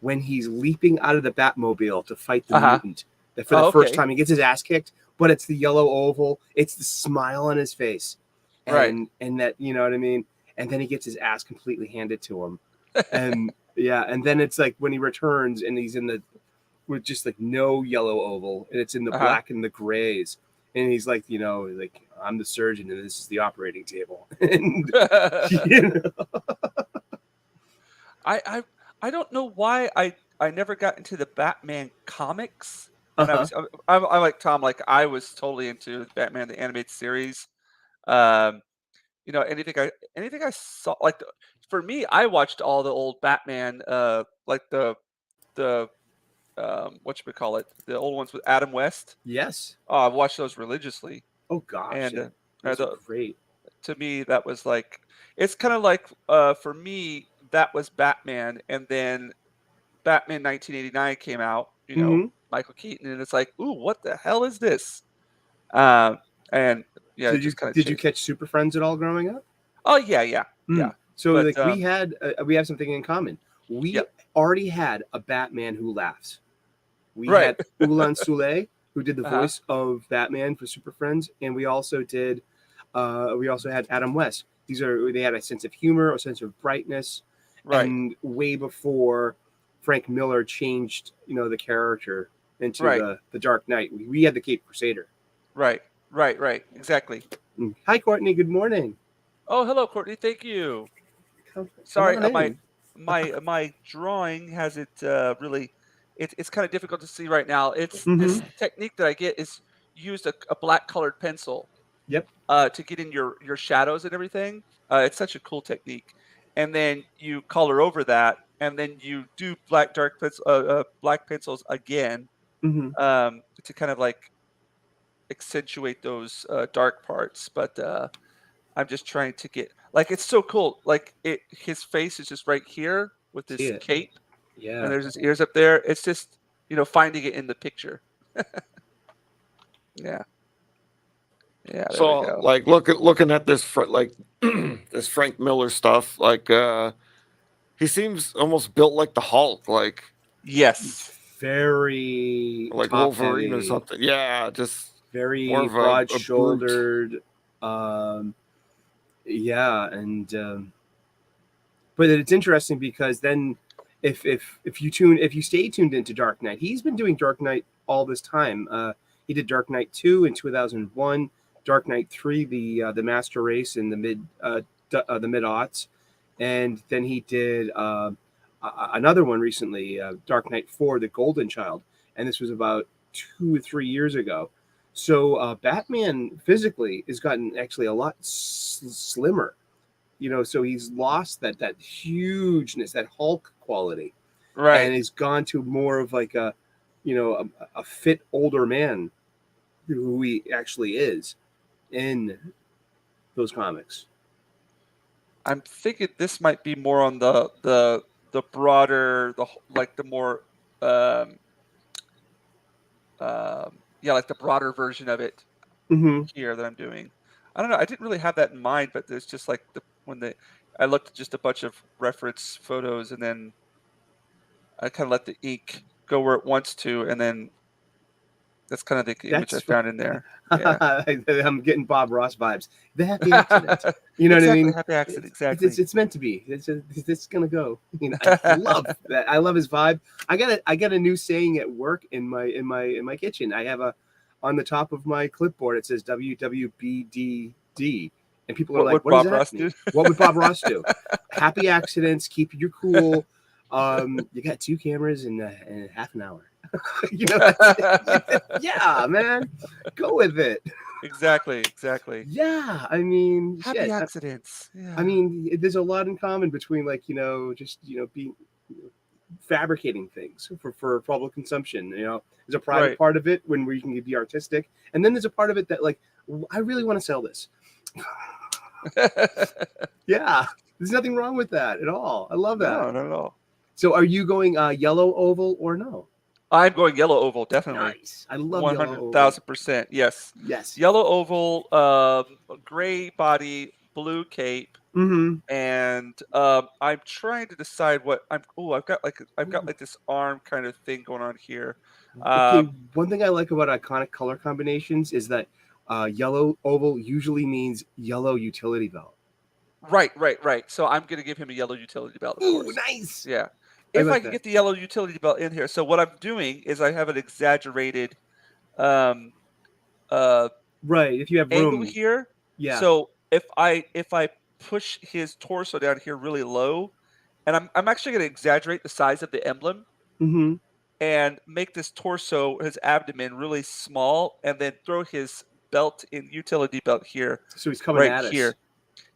when he's leaping out of the Batmobile to fight the Uh huh. mutant. That for the Oh, first okay. time he gets his ass kicked, but it's the yellow oval. It's the smile on his face, Right. and that you know what I mean. And then he gets his ass completely handed to him, and yeah, and then it's like when he returns and he's in the with just like no yellow oval, and it's in the Uh huh. black and the grays, and he's like, you know, like I'm the surgeon and this is the operating table, and you know, I I I don't know why I never got into the Batman comics, and I uh-huh. was I like Tom. Like I was totally into Batman the animated series. Um, you know, anything I saw like for me, I watched all the old Batman, like the what should we call it, the old ones with Adam West. Yes. Oh, I've watched those religiously, Oh gosh, and yeah, those are the great. to me that was like it's kind of like for me that was Batman, and then Batman 1989 came out, you know, Mm-hmm. Michael Keaton, and it's like, ooh, what the hell is this? Um, and yeah, it just kind of Did you changed. catch Super Friends at all growing up? Oh yeah, yeah. So But like we have something in common. We yep, already had a Batman who laughs. We right. had Ulan Soule, who did the Uh-huh. voice of Batman for Super Friends, and we also had Adam West. They had a sense of humor, a sense of brightness, Right, and way before Frank Miller changed, you know, the character into right, the Dark Knight. We had the Cape Crusader. right. Exactly. Hi, Courtney. Good morning. Oh, hello, Courtney. Thank you. Come Sorry, on in. my drawing has it really. It's kind of difficult to see right now. It's Mm-hmm. this technique that I get is used a black colored pencil Yep. to get in your shadows and everything. It's such a cool technique, and then you color over that, and then you do black pencils again Mm-hmm. to kind of like accentuate those dark parts. But I'm just trying to get like it's so cool. Like his face is just right here with See this it. cape, and Yeah. there's his ears up there. It's just finding it in the picture. Yeah, yeah. There we So go. like looking at this like this Frank Miller stuff, like he seems almost built like the Hulk, It's Yes. very like top Wolverine or heavy, something. Yeah, just more very of broad a brute. shouldered. Um, yeah, and but it's interesting because then if you stay tuned into Dark Knight, he's been doing Dark Knight all this time. He did Dark Knight 2 in 2001, Dark Knight 3, the Master Race in the mid aughts, and then he did another one recently, Dark Knight 4, The Golden Child, and this was about 2 or 3 years ago. So Batman physically has gotten actually a lot slimmer. So he's lost that hugeness, that Hulk quality, Right. and he's gone to more of like a fit older man who he actually is in those comics. I'm thinking this might be more on the broader, like the more um yeah, like the broader version of it Mm-hmm. here that I'm doing. I don't know. I didn't really have that in mind, but there's just like I looked at just a bunch of reference photos and then I kind of let the ink go where it wants to, and then that's kind of the image I That's found in there. Yeah. I'm getting Bob Ross vibes. The happy accident. You know what I Exactly. mean? Happy accident. It's Exactly. it's meant to be. It's gonna go. I love that. I love his vibe. I got a new saying at work in my kitchen. I have on the top of my clipboard. It says WWBDD, and people are What like, would "What does Bob that Ross do? mean? What would Bob Ross do?" Happy accidents. Keep your cool. You got 2 cameras in half an hour. Yeah, man, go with it. Exactly. Exactly. Yeah, I mean, Happy shit. accidents. I Yeah. mean, there's a lot in common between like just being fabricating things for public consumption. There's a private Right. part of it where you can be artistic, and then there's a part of it that like I really want to sell this. Yeah, there's nothing wrong with that at all. I love that. No, not at all. So, are you going yellow oval or no? I'm going yellow oval, definitely. Nice. I love yellow oval. 100,000%. Yes. Yes. Yellow oval, gray body, blue cape, Mm-hmm. and I'm trying to decide what I'm. Oh, I've got like this arm kind of thing going on here. Okay, Um, one thing I like about iconic color combinations is that yellow oval usually means yellow utility belt. right. So I'm gonna give him a yellow utility belt, of Ooh, course. nice. Yeah. I If I like can that. get the yellow utility belt in here. So what I'm doing is I have an exaggerated um uh Right. If you have angle room, here. yeah. So if I push his torso down here really low, and I'm actually going to exaggerate the size of the emblem Mm-hmm. and make this torso, his abdomen really small, and then throw his belt in utility belt here, So he's coming right at us. here.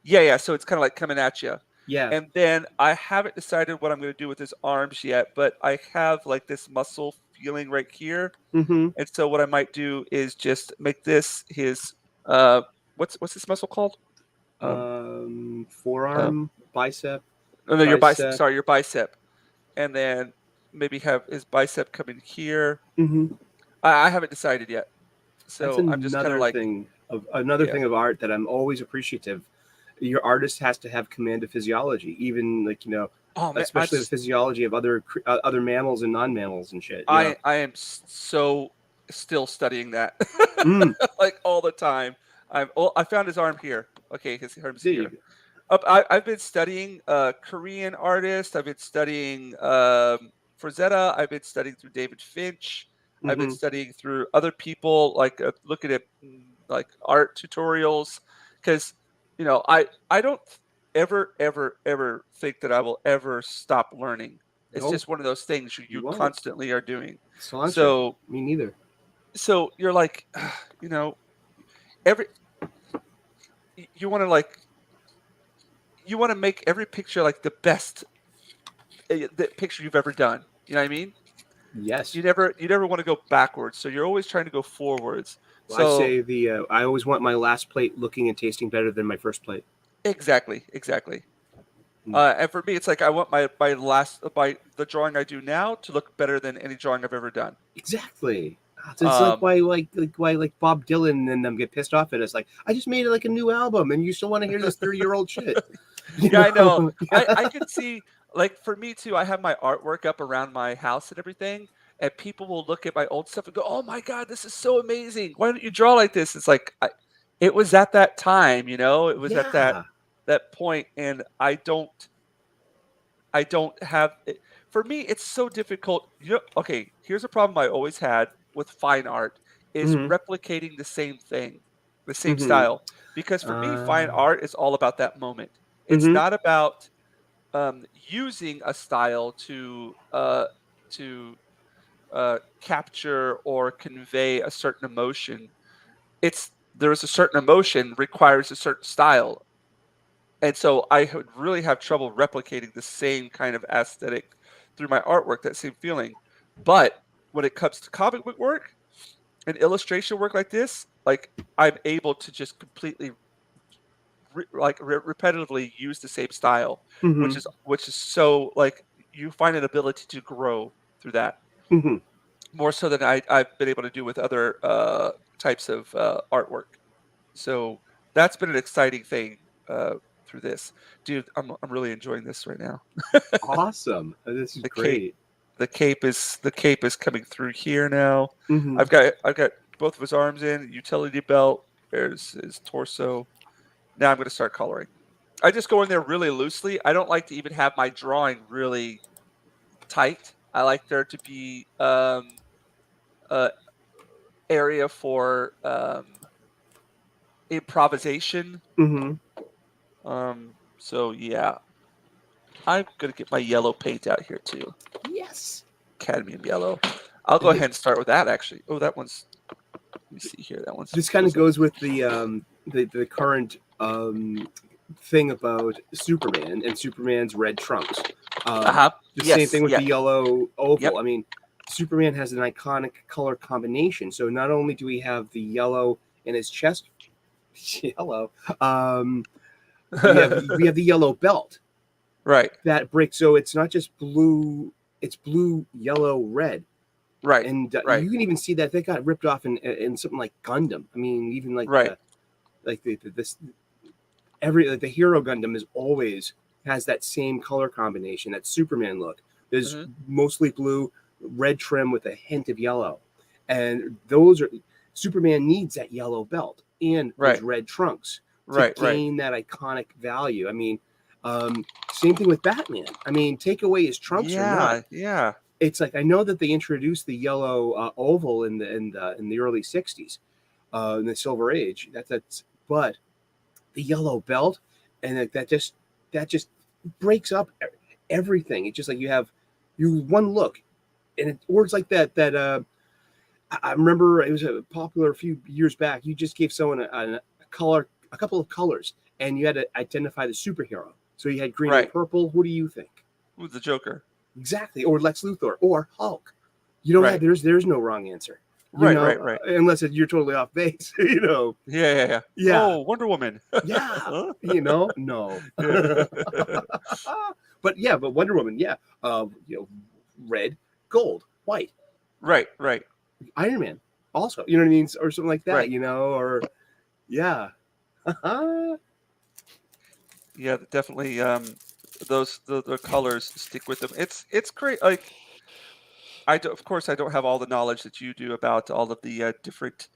Yeah. So it's kind of like coming at you. Yeah. And then I haven't decided what I'm going to do with his arms yet, but I have like this muscle feeling right here. Mm-hmm. And so what I might do is just make this his uh what's this muscle called? Um um Forearm, bicep, oh no, your bicep, tricep. sorry, your bicep. And then maybe have his bicep come in here. Mm-hmm. I haven't decided yet. That's So I'm just kind of another like, thing of another yeah. thing of art that I'm always appreciative. Your artist has to have command of physiology, even like Oh man, especially the physiology of other mammals and non-mammals and shit. I am so still studying that. Mm, Like all the time. I found his arm here. Okay, his arm's there you here. go. I've been studying Korean artists. I've been studying Frazetta. I've been studying through David Finch. I've been Mm-hmm. studying through other people, like looking at like art tutorials, because I don't ever think that I will ever stop learning. It's Nope, just one of those things you you won't. constantly are doing. Cilantro. So Me neither. so you're like, you know, every you want to like you want to make every picture like the best the picture you've ever done. You know what I mean? Yes. You never want to go backwards, so you're always trying to go forwards. Well, I So say I always want my last plate looking and tasting better than my first plate. exactly. Mm. And for me, it's like I want my the drawing I do now to look better than any drawing I've ever done. Exactly. It's like Um, why Bob Dylan and them get pissed off at us. Like, I just made like a new album, and you still want to hear this 30-year-old shit. yeah, I know. I Yeah. could see, like, for me too. I have my artwork up around my house and everything, and people will look at my old stuff and go, "Oh my god, this is so amazing! Why don't you draw like this?" It's like it was at that time, It was at Yeah. that point, and I don't have it. For me, it's so difficult. Okay, here's a problem I always had with fine art is Mm-hmm. replicating the same thing, the same Mm-hmm. style. Because for me, Uh, fine art is all about that moment. It's mm-hmm. not about using a style to capture or convey a certain emotion. there is a certain emotion requires a certain style. And so I would really have trouble replicating the same kind of aesthetic through my artwork, that same feeling. But when it comes to comic book work and illustration work like this, like I'm able to just completely repetitively use the same style, Hmm. which is so like you find an ability to grow through that Hmm. more so than I've been able to do with other types of artwork. So that's been an exciting thing through this, dude. I'm really enjoying this right now. Awesome. This is The cape, great. the cape is coming through here now. Hmm. I've got both of his arms in, utility belt. There's his torso. Now I'm going to start coloring. I just go in there really loosely. I don't like to even have my drawing really tight. I like there to be a area for improvisation. Hmm. So yeah, I'm gonna get my yellow paint out here too. Yes. Cadmium yellow. I'll go ahead and start with that actually. Oh, that one's. Let me see here. That one's. This kind of goes with the current thing about Superman and Superman's red trunks. Uh-huh. The Yes. same thing with Yeah. the yellow oval. Yep. I mean, Superman has an iconic color combination. So not only do we have the yellow in his chest, yellow, we have the yellow belt Right. that breaks. So it's not just blue; it's blue, yellow, red. Right. And Right. you can even see that got ripped off in something like Gundam. I mean, even like Right. this the Hero Gundam is always has that same color combination, that Superman look. There's mostly blue, red trim with a hint of yellow, and those are Superman needs that yellow belt and those red trunks to gain that iconic value. I mean, same thing with Batman. I mean, take away his trunks or not. Yeah. It's like I know that they introduced the yellow oval in the early '60s, in the Silver Age. But the yellow belt, and that just breaks up everything. It's just like you one look, and it works like that. I remember it was a popular a few years back. You just gave someone a couple of colors, and you had to identify the superhero. So you had green and purple. What do you think? Who's the Joker? Exactly, or Lex Luthor, or Hulk. You don't have there's no wrong answer. Right. Unless you're totally off base, Yeah. Oh, Wonder Woman. Yeah. No. But Wonder Woman, yeah. Red, gold, white. Right. Iron Man, also. You know what I mean, or something like that. Right. Or yeah. Yeah, definitely. Those the colors stick with them. It's great. Like of course, I don't have all the knowledge that you do about all of the different.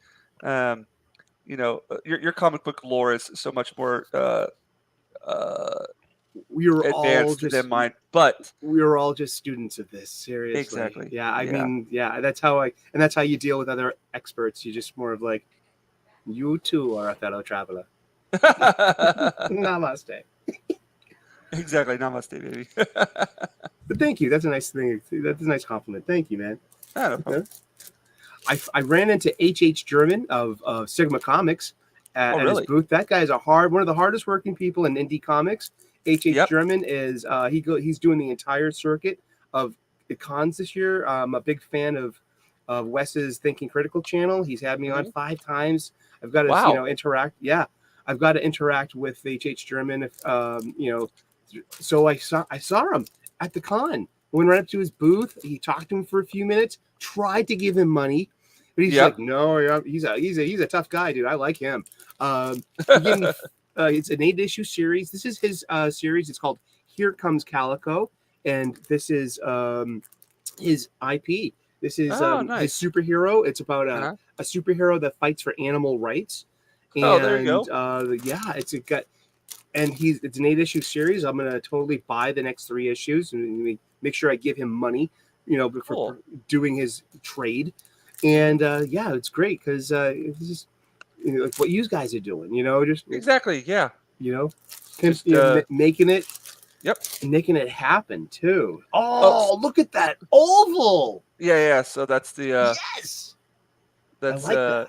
Your comic book lore is so much more we were all advanced just than mine, but we were all just students of this. Seriously, exactly. Yeah, I mean, that's how you deal with other experts. You're just more of like, you too are a fellow traveler. Namaste. Exactly, namaste, baby. But thank you. That's a nice thing. That's a nice compliment. Thank you, man. No problem. I ran into H.H. German of Sigma Comics at his booth. That guy is one of the hardest working people in indie comics. H.H. German is he's doing the entire circuit of the cons this year. I'm a big fan of Wes's Thinking Critical channel. He's had me on 5 times. I've got to interact. Yeah, I've got to interact with H.H. German. So I saw him at the con. Went right up to his booth. He talked to him for a few minutes. Tried to give him money, but he's like, no, he's a tough guy, dude. I like him. It's an 8-issue series. This is his series. It's called Here Comes Calico, and this is his IP. This is his superhero. It's about a superhero that fights for animal rights. And, there you go. It's an 8-issue series. I'm gonna totally buy the next 3 issues and make sure I give him money, for doing his trade. And it's great because this is like what you guys are doing. Just exactly, yeah. Just, making it. Yep. Making it happen too. Oh, look at that oval. Yeah. So that's the yes. That's I like that.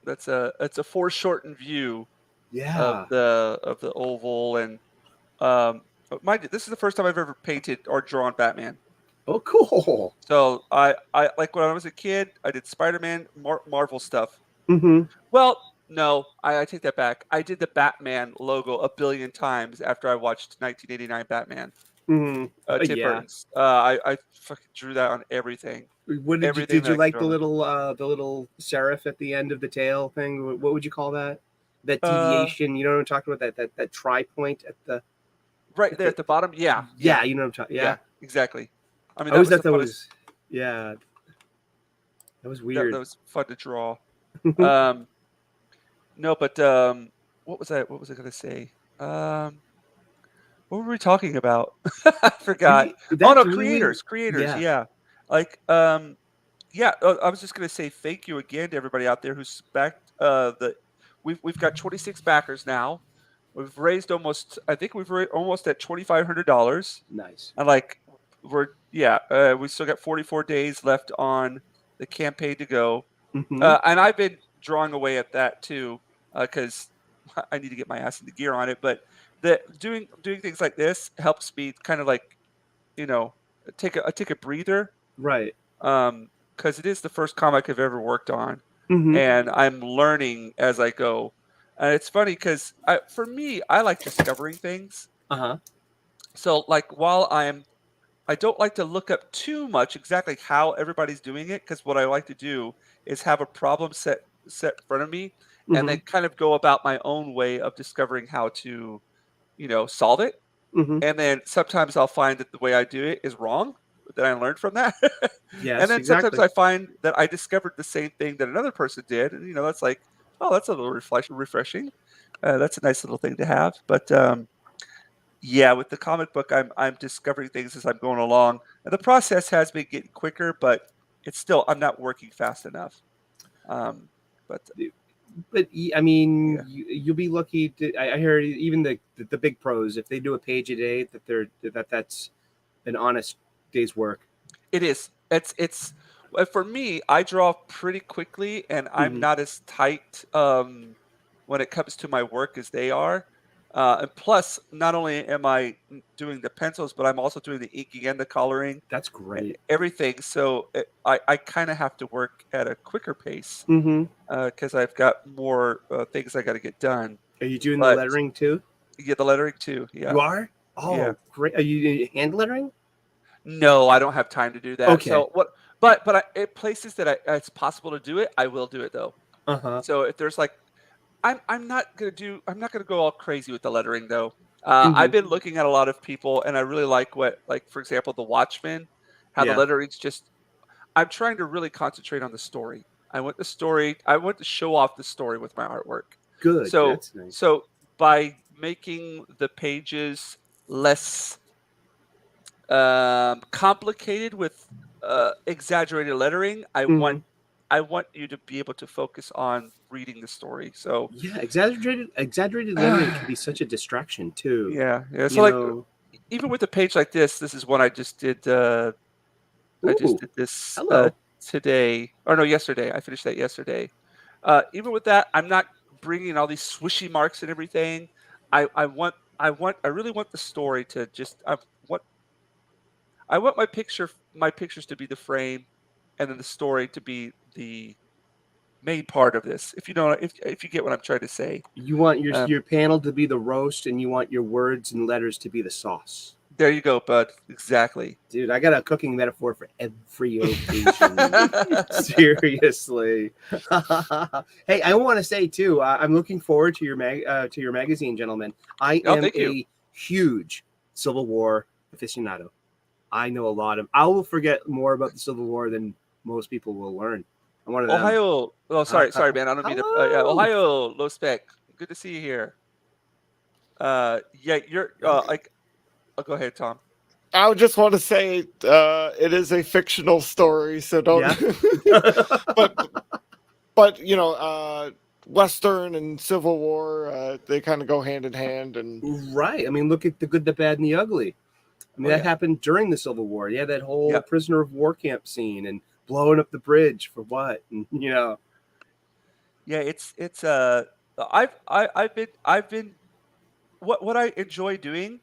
That's a foreshortened view Yeah. of the oval, and mind you, this is the first time I've ever painted or drawn Batman. Oh, cool. So I like when I was a kid, I did Spider-Man, Marvel stuff. Mm-hmm. Well, no, I take that back. I did the Batman logo a billion times after I watched 1989 Batman, Mm-hmm. Tim Yeah. Burton's. I fucking drew that on everything, What everything did that you I could like draw on. the little serif at the end of the tail thing? What would you call that? That Uh, deviation, you know what I'm talking about? That tri point right at there the at the bottom. Yeah, yeah, yeah, you know what I'm talking. Yeah, yeah, exactly. I mean, I that always was thought the that funnest. was yeah, that was That weird. was fun to draw. No, but what was I gonna say? Um, what were we talking about? I forgot. Oh That's no, really creators. yeah. Yeah, like yeah. I was just gonna say thank you again to everybody out there who's backed. We've got 26 backers now. We've raised almost. I think we've almost at $2,500. Nice. And like we still got 44 days left on the campaign to go. Mm-hmm. And I've been drawing away at that too, because I need to get my ass into gear on it. But the doing things like this helps me kind of like you know take a breather, Right. because it is the first comic I've ever worked on, Mm-hmm. and I'm learning as I go. And it's funny because for me, I like discovering things. Uh-huh. So like while I don't like to look up too much exactly how everybody's doing it because what I like to do is have a problem set in front of me and Mm-hmm. then kind of go about my own way of discovering how to, solve it. Mm-hmm. And then sometimes I'll find that the way I do it is wrong. But then I learned from that. And Yes, then sometimes exactly. I find that I discovered the same thing that another person did. And, that's like, oh, that's a little refreshing. That's a nice little thing to have. But yeah, with the comic book, I'm discovering things as I'm going along, and the process has been getting quicker, but it's still I'm not working fast enough. Um, but But I mean, yeah, you'll be lucky to. I heard even the big pros, if they do a page a day, that's an honest day's work. it is. For me. I draw pretty quickly, and I'm Mm-hmm. not as tight when it comes to my work as they are. And plus, not only am I doing the pencils, but I'm also doing the inking and the coloring. That's great. Everything. So I kind of have to work at a quicker pace Mm-hmm. because I've got more things I got to get done. Are you doing the But lettering too? yeah, the lettering too. You Yeah, are? yeah. Oh, great. Are you hand lettering? No, I don't have time to do that. Okay. So what? But at places that it's possible to do it, I will do it though. Uh-huh. So if there's like, I'm not gonna go all crazy with the lettering though. Mm-hmm. I've been looking at a lot of people, and I really like like for example, The Watchmen, how the Yeah. lettering's just I'm trying to really concentrate on the story. I want to show off the story with my artwork. Good. So That's nice. so by making the pages less complicated with exaggerated lettering, Mm-hmm. I want you to be able to focus on reading the story. So Yeah, exaggerated lettering can be such a distraction too. yeah, yeah. So You like know. even with a page like this is one I just did. I just Ooh, did this, hello. today or no, yesterday. I finished that yesterday. Even with that, I'm not bringing all these swishy marks and everything. I really want the story to just want I want my pictures to be the frame, and then the story to be the main part of this. If you get what I'm trying to say. You want Um, your panel to be the roast, and you want your words and letters to be the sauce. there you go, bud. Exactly. Dude, I got a cooking metaphor for every occasion. Seriously. Hey, I want to say too, I'm looking forward to your magazine, gentlemen. I Oh, am thank you. a huge Civil War aficionado. I know a lot of. I will forget more about the Civil War than most people will learn. I'm one of them. Ohio. Oh, sorry, man. I don't mean to. Yeah, Hello. Ohio, low spec. Good to see you here. Yeah, you're like. Oh, go ahead, Tom. I would just want to say it is a fictional story, so don't. Yeah. but but Western and Civil War, they kind of go hand in hand, and Right. I mean, look at the good, the bad, and the ugly. I mean, Oh that yeah, happened during the Civil War. Yeah, that whole yeah. prisoner of war camp scene and blowing up the bridge for what? And Yeah, I've been what I enjoy doing,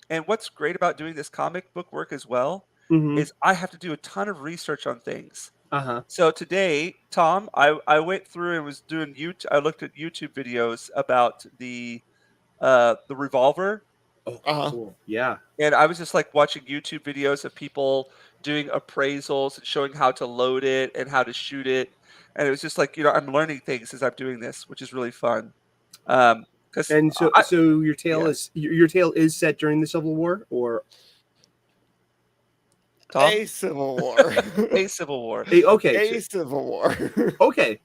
and what's great about doing this comic book work as well Mm-hmm. is I have to do a ton of research on things. Uh-huh. So today, Tom, I went through and was doing I looked at YouTube videos about the revolver, Oh, Uh-huh. cool. Yeah. and I was just like watching YouTube videos of people doing appraisals and showing how to load it and how to shoot it. And it was just like, I'm learning things as I'm doing this, which is really fun. Because And so I so your tale yeah, is your tale is set during the Civil War, or Tom, A Civil War. a Civil War. okay, A Civil War. okay,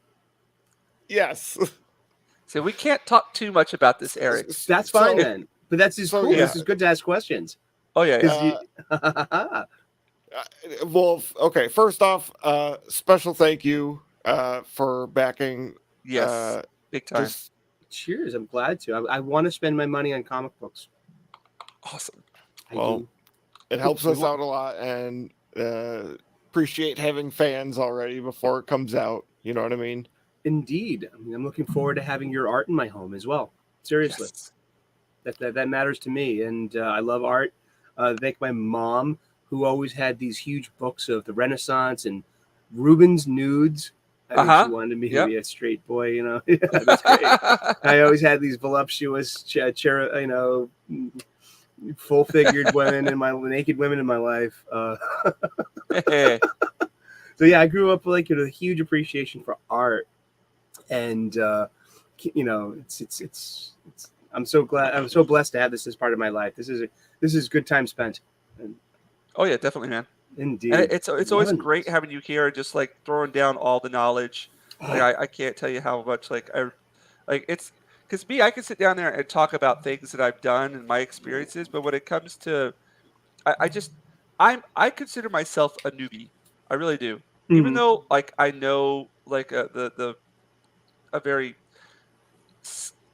Yes. So we can't talk too much about this, Eric. that's fine So, then. But that's just so cool. yeah. This is good to ask questions Oh yeah, yeah. because you. Well, okay. First off, special thank you for backing Yes, big time. this. Cheers! I'm glad to. I want to spend my money on comic books. Awesome. I Well, do. it helps us out a lot, and appreciate having fans already before it comes out. You know what I mean? Indeed. I mean, I'm looking forward to having your art in my home as well. Seriously, Yes. that matters to me, and I love art. Thank my mom, who always had these huge books of the Renaissance and Rubens nudes. I mean, she Uh-huh. wanted me to Yep. be a straight boy, you know. Yeah, that's great. I always had these voluptuous, full-figured women in my naked women in my life. So yeah, I grew up like with a huge appreciation for art, and it's. I'm so glad. I'm so blessed to have this as part of my life. This is good time spent. And Oh yeah, definitely, man. indeed, And it's always Loving great this. having you here, just like throwing down all the knowledge. Like Oh, I can't tell you how much it's because me, I can sit down there and talk about things that I've done and my experiences, but when it comes to I just I consider myself a newbie. I really do. Even mhm. though like I know like the a very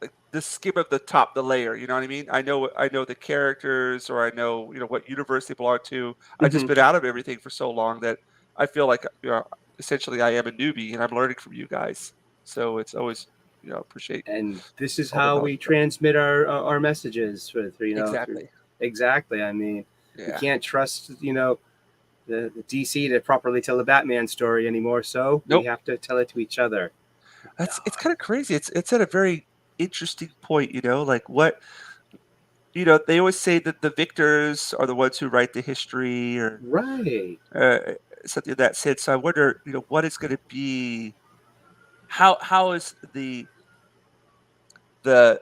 like the skim of the top, the layer. You know what I mean? I know the characters, or I know what universe they belong to. I just Mhm. been out of everything for so long that I feel like essentially I am a newbie and I'm learning from you guys. So it's always appreciate And this is all the how knowledge. we transmit our messages through Exactly. exactly. I mean, we Yeah. can't trust the DC to properly tell the Batman story anymore, so we Nope. have to tell it to each other. It's kind of crazy. It's at a very interesting point. Like what they always say that the victors are the ones who write the history, or Right. uh, something of that sense. So I wonder, what is going to be, how is the the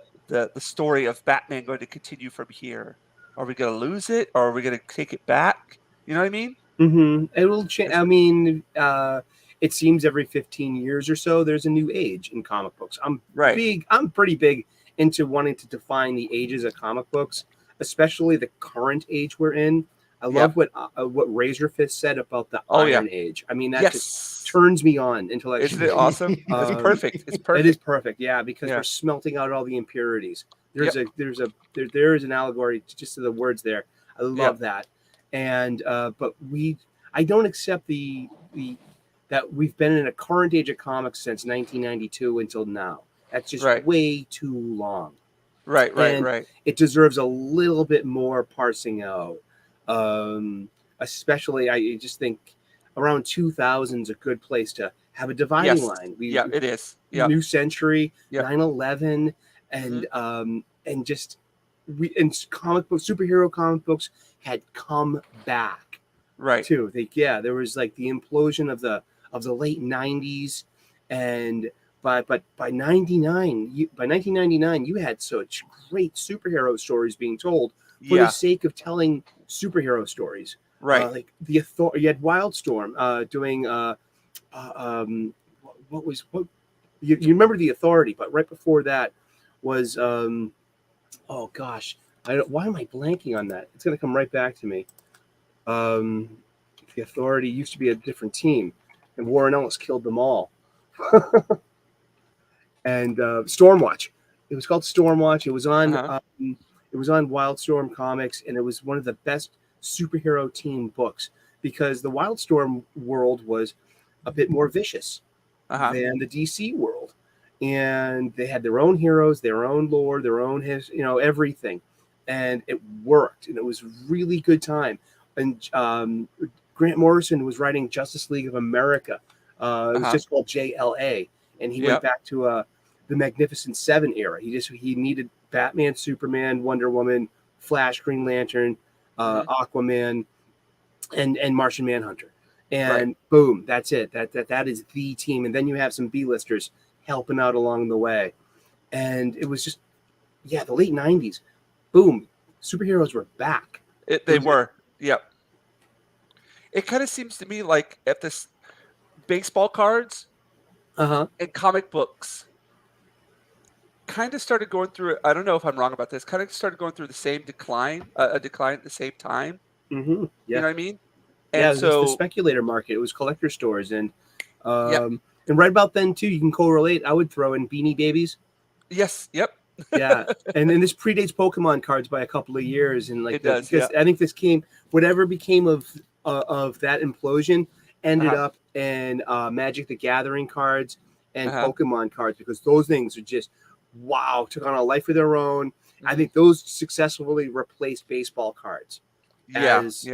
story of Batman going to continue from here? Are we going to lose it, or are we going to take it back? You know what I mean? It will change. It's I mean, it seems every 15 years or so there's a new age in comic books. right. I'm pretty big into wanting to define the ages of comic books, especially the current age we're in. I love Yep. what Razor Fist said about the Oh yeah. Iron Age. I mean, that just Yes. turns me on Isn't it intellectually. awesome? It's perfect. It's It is perfect. perfect, yeah, because we're Yeah. smelting out all the impurities. Yep. There is an allegory just to the words there. I love Yep. that, and but I don't accept the that we've been in a current age of comics since 1992 until now. That's just Right. way too long, Right. Right. and Right. it deserves a little bit more parsing out. Um, Especially, I just think around 2000 is a good place to have a dividing Yes. line. Yeah. It is. Yep. New century, Yep. 9/11, Hmm. and just superhero comic books had come back Right. too. There was like the implosion of the late 90s, and by 1999 you had such great superhero stories being told for the Yeah. sake of telling superhero stories. Right. Like you had Wildstorm doing what you remember the Authority, but right before that was oh gosh, why am I blanking on that? It's gonna come right back to me. Um, the Authority used to be a different team, and Warren Ellis killed them all. And Stormwatch, it was called Stormwatch. Uh-huh. It was on Wildstorm Comics, and it was one of the best superhero team books because the Wildstorm world was a bit more vicious Uh-huh. than the DC world. and they had their own heroes, their own lore, their own everything, and it worked, and it was a really good time. And Grant Morrison was writing Justice League of America. It was just called JLA, and he went back to the Magnificent Seven era. He needed Batman, Superman, Wonder Woman, Flash, Green Lantern, Aquaman, and Martian Manhunter, and boom, that's it. That is the team. And then you have some B-listers helping out along the way, and it was just the late '90s. Boom, superheroes were back. They were. Yep. It kind of seems to me like at this baseball cards and comic books kind of started going through. I don't know if I'm wrong about this. Kind of started going through the same decline, a decline at the same time. Mm-hmm. Yeah. You know what I mean? And so the speculator market. It was collector stores, and right about then too, you can correlate. I would throw in Beanie Babies. Yes. Yep. Yeah, and then this predates Pokemon cards by a couple of years, and it does, because I think this whatever became of that implosion ended up in Magic the Gathering cards and Pokemon cards, because those things are just took on a life of their own. I think those successfully replaced baseball cards. I was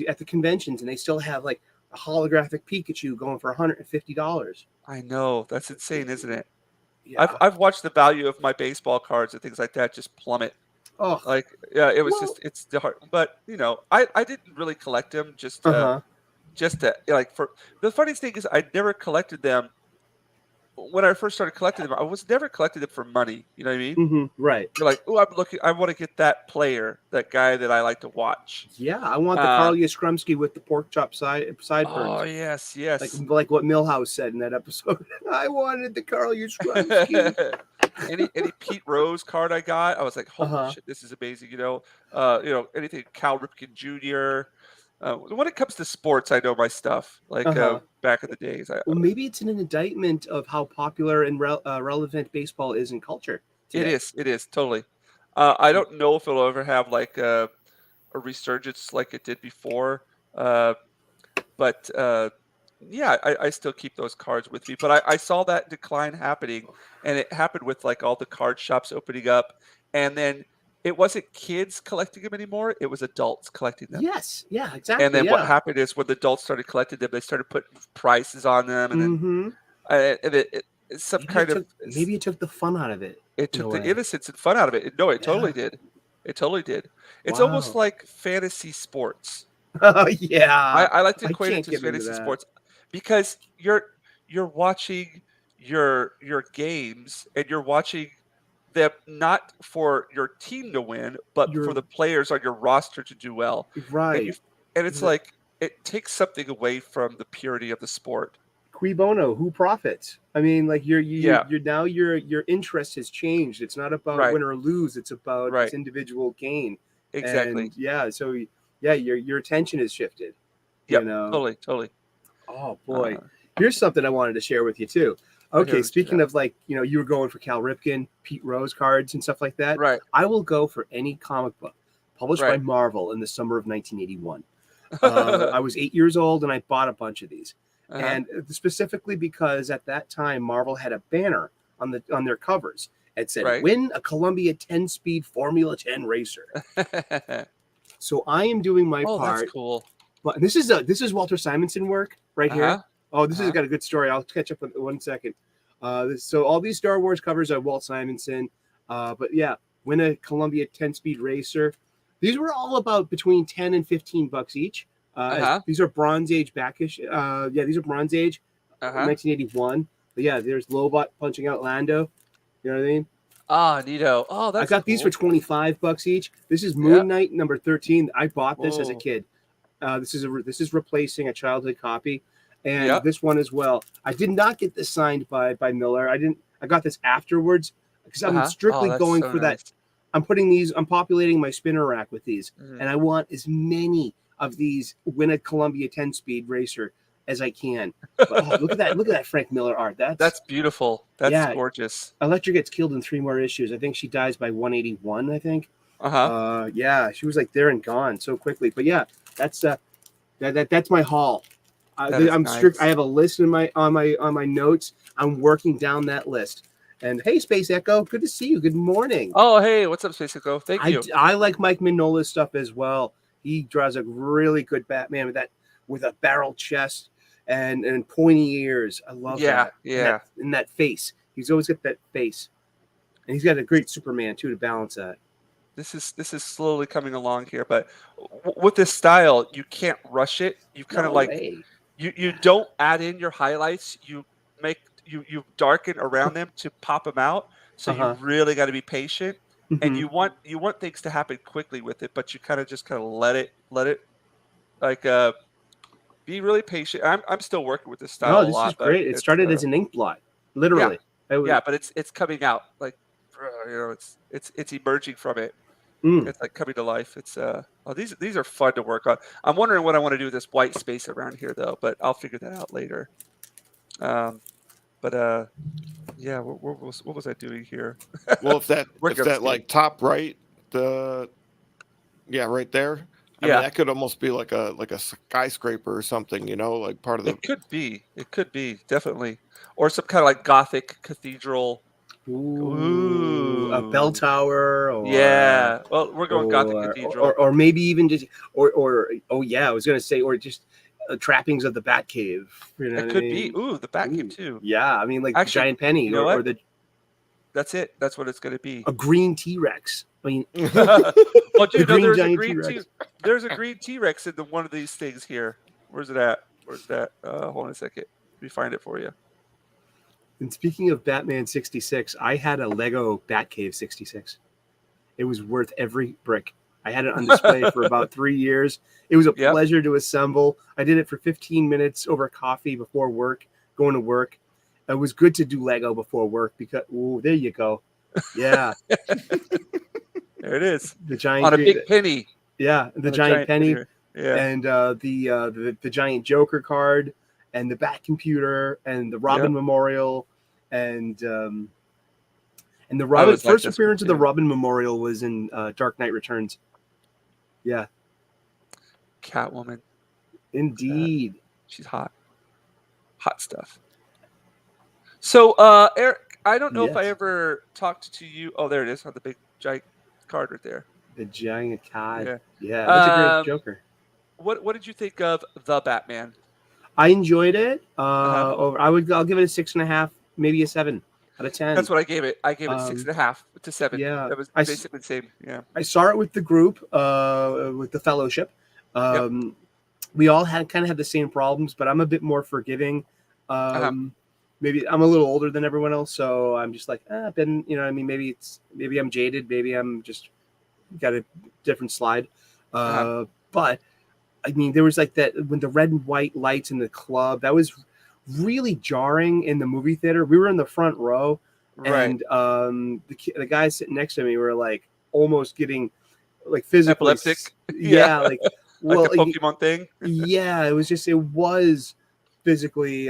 at the conventions, and they still have like a holographic Pikachu going for $150. I know, that's insane, isn't it? Yeah. I've watched the value of my baseball cards and things like that just plummet. Oh, like it was it's the hard, but I didn't really collect them just to for the funniest thing is I never collected them. When I first started collecting them, I was never collecting them for money. You know what I mean? Mm-hmm, right. You're like, oh, I want to get that player, that guy that I like to watch. Yeah, I want the Carl Yastrzemski with the pork chop sideburns. Oh, yes. Like what Milhouse said in that episode. I wanted the Carl Yastrzemski. any Pete Rose card I got, I was like, holy shit, this is amazing. Anything Cal Ripken Jr. When it comes to sports, I know my stuff. Like back in the days. Well, maybe it's an indictment of how popular and relevant baseball is in culture today. It is totally. I don't know if it'll ever have like a resurgence like it did before, but I still keep those cards with me. But I saw that decline happening, and it happened with like all the card shops opening up, and then it wasn't kids collecting them anymore. It was adults collecting them. Yes. Yeah, exactly. And then what happened is when the adults started collecting them, they started putting prices on them. And then maybe it took the fun out of it. It took the innocence and fun out of it. No, it totally did. It totally did. It's almost like fantasy sports. Oh, yeah. I like to equate it to fantasy sports because you're watching your games, and you're watching them not for your team to win, but for the players on your roster to do well. Right. And it's like it takes something away from the purity of the sport. Cui bono, who profits? I mean, like you're now your interest has changed. It's not about win or lose. It's about this individual gain. Exactly. And so your attention has shifted. Yeah, totally. Oh boy, here's something I wanted to share with you too. Okay, speaking of you were going for Cal Ripken, Pete Rose cards and stuff like that. Right. I will go for any comic book published by Marvel in the summer of 1981. I was 8 years old, and I bought a bunch of these. And specifically because at that time Marvel had a banner on their covers. It said, "Win a Columbia 10-speed Formula 10 racer." So I am doing my part. That's cool. But this is Walter Simonson work right here. Oh, this has got a good story. I'll catch up in 1 second. So all these Star Wars covers are Walt Simonson. But yeah, win a Columbia 10-speed racer. These were all about between $10 and $15 each. These are Bronze Age backish. These are Bronze Age, 1981. But yeah, there's Lobot punching out Lando. You know what I mean? Ah, neato. Oh, that's I got these for $25 each. This is Moon Knight number 13. I bought this as a kid. This is replacing a childhood copy, and this one as well. I did not get this signed by Miller. I got this afterwards because I'm strictly going for that. I'm populating my spinner rack with these, and I want as many of these win a Columbia 10-speed racer as I can. But, look at that Frank Miller art. That's beautiful. That's gorgeous. Elektra gets killed in 3 more issues. I think she dies by 181. I think. She was like there and gone so quickly. But yeah, that's my haul. I'm strict. I have a list in on my notes. I'm working down that list. And hey, Space Echo, good to see you. Good morning. Oh, hey, what's up, Space Echo? Thank you. I like Mike Mignola's stuff as well. He draws a really good Batman with a barrel chest and pointy ears. I love that. Yeah. And that face. He's always got that face. And he's got a great Superman too to balance that. This is slowly coming along here, but with this style, you can't rush it. You kind of you don't add in your highlights. You make you darken around them to pop them out. So you really got to be patient, and you want things to happen quickly with it, but you kind of let it like be really patient. I'm still working with this style a this lot, is great. It started as an ink blot, literally. Yeah, but it's coming out like it's emerging from it. It's like coming to life. It's these are fun to work on. I'm wondering what I want to do with this white space around here though, but I'll figure that out later. Yeah, what was I doing here? Well, if that like top right, right there. I mean, that could almost be like a skyscraper or something, like part of the. It could be definitely, or some kind of like Gothic cathedral. Ooh, a bell tower, or well, we're going Gothic cathedral, or maybe even just oh yeah, I was gonna say, or just trappings of the Batcave. You know it could be. Ooh, the Batcave too. Yeah, I mean, like the giant penny, or the. That's it. That's what it's gonna be. A green T-Rex. I mean, well, dude, there's a green T-Rex in one of these things here. Where's it at? Hold on a second. Let me find it for you. And speaking of Batman 66, I had a Lego Batcave 66. It was worth every brick. I had it on display for about 3 years. It was a pleasure to assemble. I did it for 15 minutes over coffee before work, going to work. It was good to do Lego before work because, there you go. Yeah. There it is. The giant on a big penny. Yeah, the giant penny. Yeah. And the giant Joker card and the Bat computer and the Robin Memorial and the Robin first appearance of the Robin Memorial was in Dark Knight Returns. Yeah. Catwoman. Indeed. She's hot. Hot stuff. So, Eric, I don't know if I ever talked to you. Oh, there it is on the big giant card right there. The giant card. Yeah, that's a great Joker. What did you think of The Batman? I enjoyed it. I'll give it a 6.5, maybe a 7 out of 10. That's what I gave it. I gave it 6.5 to 7. Yeah, that was basically the same. Yeah, I saw it with the group, with the fellowship. We all had the same problems, but I'm a bit more forgiving. Maybe I'm a little older than everyone else, so I'm just like, maybe I'm jaded, maybe I'm just got a different slide. But I mean, there was like that when the red and white lights in the club, that was really jarring in the movie theater. We were in the front row, and the guys sitting next to me were like almost getting like physically epileptic. Yeah, like like a Pokemon thing. Yeah, it was physically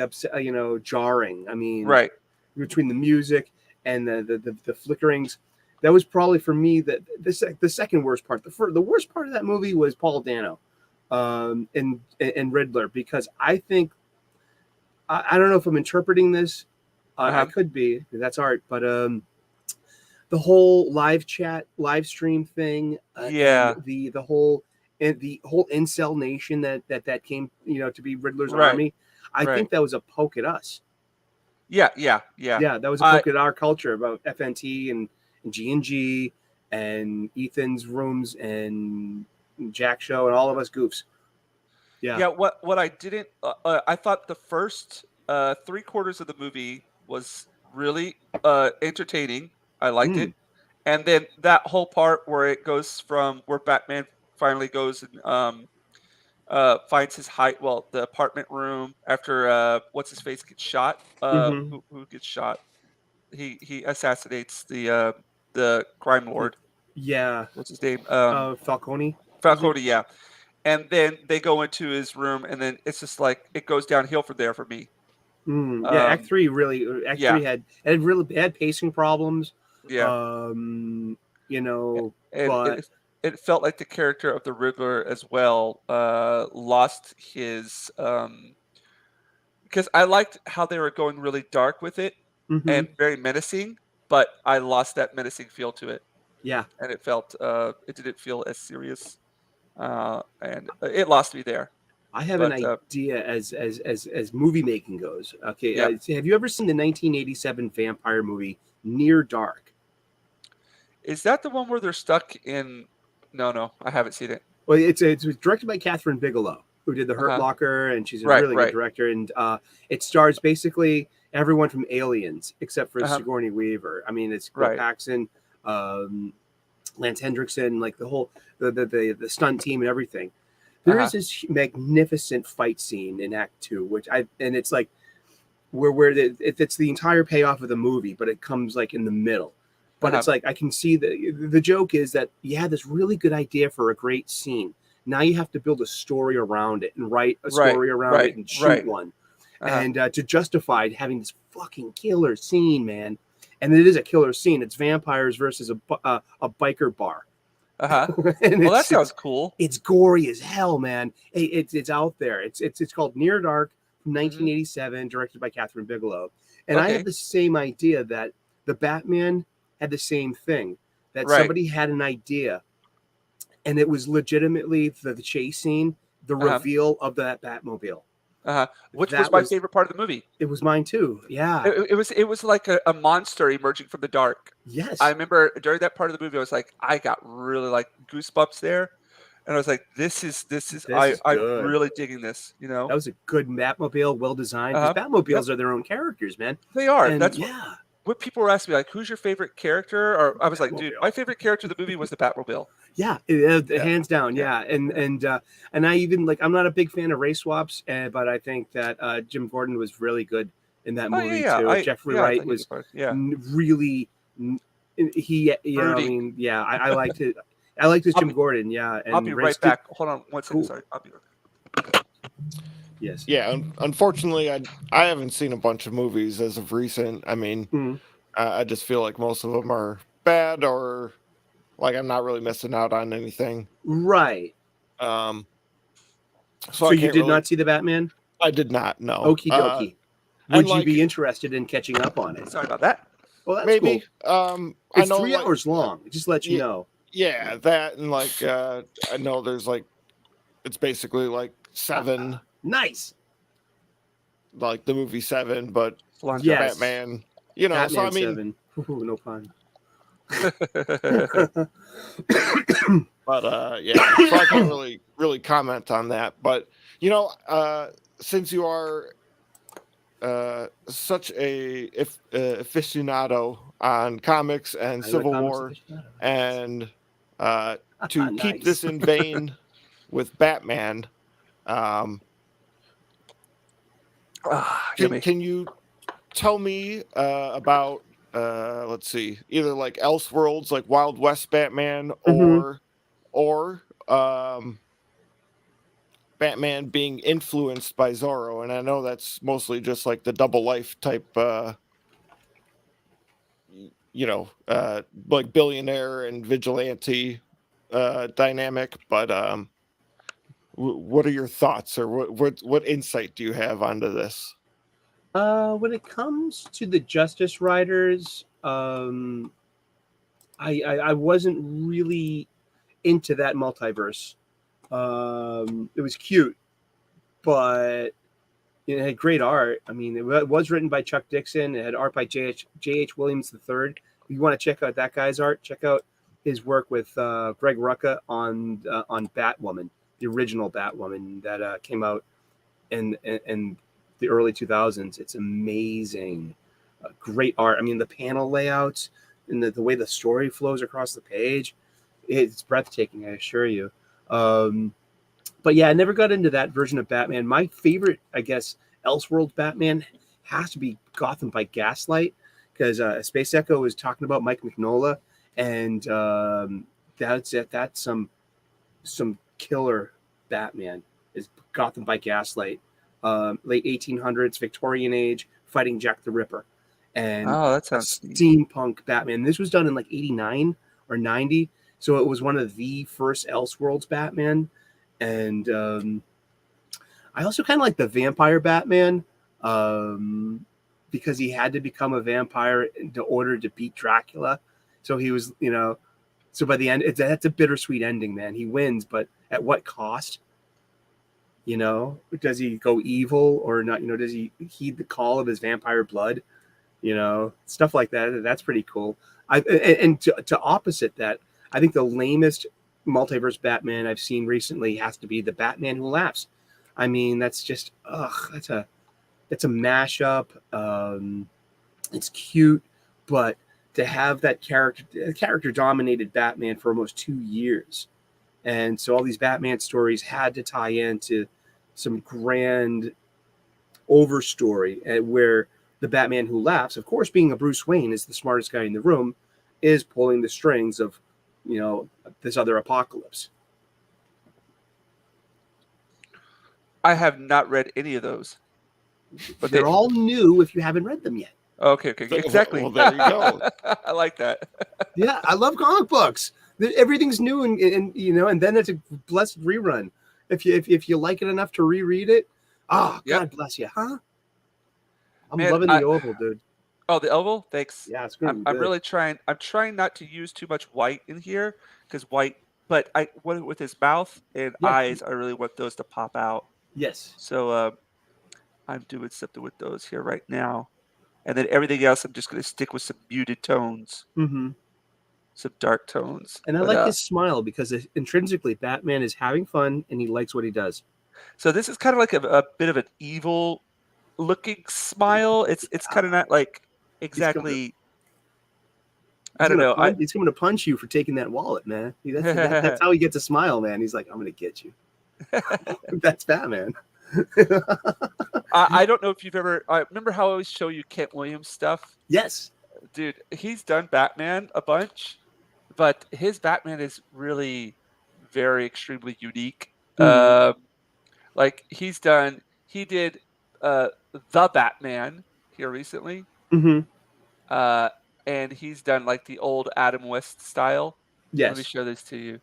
jarring. I mean, between the music and the flickerings. That was probably for me the second worst part. The worst part of that movie was Paul Dano, and Riddler, because I think I don't know if I'm interpreting this. I could be, because that's art, but the whole live stream thing, the whole incel nation that came to be Riddler's army. I think that was a poke at us. Yeah. That was a poke at our culture about FNT and G and Ethan's rooms and Jack Show and all of us goofs. Yeah. What I didn't, I thought the first 3/4 of the movie was really entertaining. I liked it, and then that whole part where it goes from where Batman finally goes and finds his the apartment room after what's his face gets shot. Who gets shot? He assassinates the crime lord. Yeah. What's his name? Falcone. Falcone, yeah. And then they go into his room, and then it's just like it goes downhill from there for me. Act 3 3 had really bad pacing problems. Yeah. But it felt like the character of the Riddler as well lost his because I liked how they were going really dark with it and very menacing, but I lost that menacing feel to it, Yeah. and it didn't feel as serious, and it lost me there. I have an But idea as movie making goes. Okay, yeah, have you ever seen the 1987 vampire movie Near Dark? is that the one where they're stuck in? No, I haven't seen it. Well, it's directed by Catherine Bigelow, who did The Hurt Uh-huh. Locker, and she's a Right, really good director. And it stars basically everyone from Aliens except for Sigourney Weaver. I mean, it's Bill Paxton, Lance Hendrickson, like the whole the stunt team and everything. There is this magnificent fight scene in Act 2, and it's like it's the entire payoff of the movie, but it comes like in the middle. But it's like I can see the joke is that you had this really good idea for a great scene. Now you have to build a story around it and write a story around it and shoot one. And to justify having this fucking killer scene, man. And it is a killer scene. It's vampires versus a biker bar. Well, that sounds cool. It's gory as hell, man. It's out there. It's called Near Dark from 1987, directed by Catherine Bigelow. And I had the same idea that the Batman had the same thing. That somebody had an idea, and it was legitimately the chase scene, the reveal of that Batmobile. Which was my favorite part of the movie. It was mine too. Yeah. It was like a monster emerging from the dark. Yes. I remember during that part of the movie, I was like, I got really like goosebumps there. And I was like, I'm really digging this, you know? That was a good Batmobile, well designed. Because Batmobiles are their own characters, man. They are. And That's what people were asking me, like, who's your favorite character? Or I was like, dude, my favorite character in the movie was the Batmobile. Yeah, hands down. Yeah. And I even I'm not a big fan of race swaps, but I think that Jim Gordon was really good in that movie too. Jeffrey Wright was really I mean, I liked it. I liked his Jim Gordon. Yeah, and I'll be right back. Hold on one second. Sorry, I'll be right back. Yes. Yeah. Unfortunately, I haven't seen a bunch of movies as of recent. I mean, I just feel like most of them are bad, or like I'm not really missing out on anything. Right. So you did not see the Batman? I did not. No. Okie dokie. Would you be interested in catching up on it? Sorry about that. Well, that's maybe. Cool. It's 3 hours long. Just let you know. Yeah, that and I know there's it's basically 7. Nice. Like the movie 7, but yes. Batman. You know, Batman so I mean, 7. Ooh, no pun. But yeah, so I can't really comment on that. But you know, since you are such a aficionado on comics and Civil War, and to keep this in vein with Batman, can you tell me about let's see, either Elseworlds, like Wild West Batman, or Batman being influenced by Zorro? And I know that's mostly just the double life type, billionaire and vigilante dynamic, but what are your thoughts, or what insight do you have onto this? When it comes to the Justice Riders, I wasn't really into that multiverse. It was cute, but it had great art. I mean, it was written by Chuck Dixon. It had art by J.H. Williams III. If you want to check out that guy's art, check out his work with Greg Rucka on Batwoman, the original Batwoman that came out in the early 2000s. It's amazing. Great art. I mean, the panel layouts and the way the story flows across the page, it's breathtaking, I assure you. But yeah, I never got into that version of Batman. My favorite, I guess, Elseworlds Batman has to be Gotham by Gaslight, because Space Echo was talking about Mike Mignola, and that's some killer Batman is Gotham by Gaslight. Late 1800s, Victorian age, fighting Jack the Ripper. And that sounds steampunk Batman. This was done in 89 or 90. So it was one of the first Elseworlds Batman. And I also kind of like the Vampire Batman. because he had to become a vampire in order to beat Dracula. So he was, so by the end, that's a bittersweet ending, man. He wins, but at what cost? Does he go evil or not? Does he heed the call of his vampire blood? Stuff like that. That's pretty cool. And to opposite that, I think the lamest multiverse Batman I've seen recently has to be the Batman Who Laughs. I mean, that's just it's a mashup. It's cute, but to have that character dominated Batman for almost 2 years, and so all these Batman stories had to tie into some grand overstory, and where the Batman Who Laughs, of course, being a Bruce Wayne, is the smartest guy in the room, is pulling the strings of, this other apocalypse. I have not read any of those. But they're all new if you haven't read them yet. Okay, exactly. Well, there you go. I like that. Yeah, I love comic books. Everything's new, and then it's a blessed rerun. If you like it enough to reread it, God bless you, huh? I'm loving the oval, dude. Oh, the oval? Thanks. Yeah, it's good. I'm really trying. I'm trying not to use too much white in here because white. But with his mouth and eyes, I really want those to pop out. Yes. So I'm doing something with those here right now, and then everything else, I'm just going to stick with some muted tones, some dark tones. And I like his smile because intrinsically, Batman is having fun and he likes what he does. So this is kind of like a bit of an evil looking smile. It's kind of not like exactly. I don't know. He's going to punch you for taking that wallet, man. That's how he gets a smile, man. He's like, I'm going to get you. That's Batman. I don't know if you've ever. I remember how I always show you Kent Williams stuff. Yes, dude, he's done Batman a bunch, but his Batman is really very extremely unique. Like he did the Batman here recently, and he's done like the old Adam West style. Yes, let me show this to you.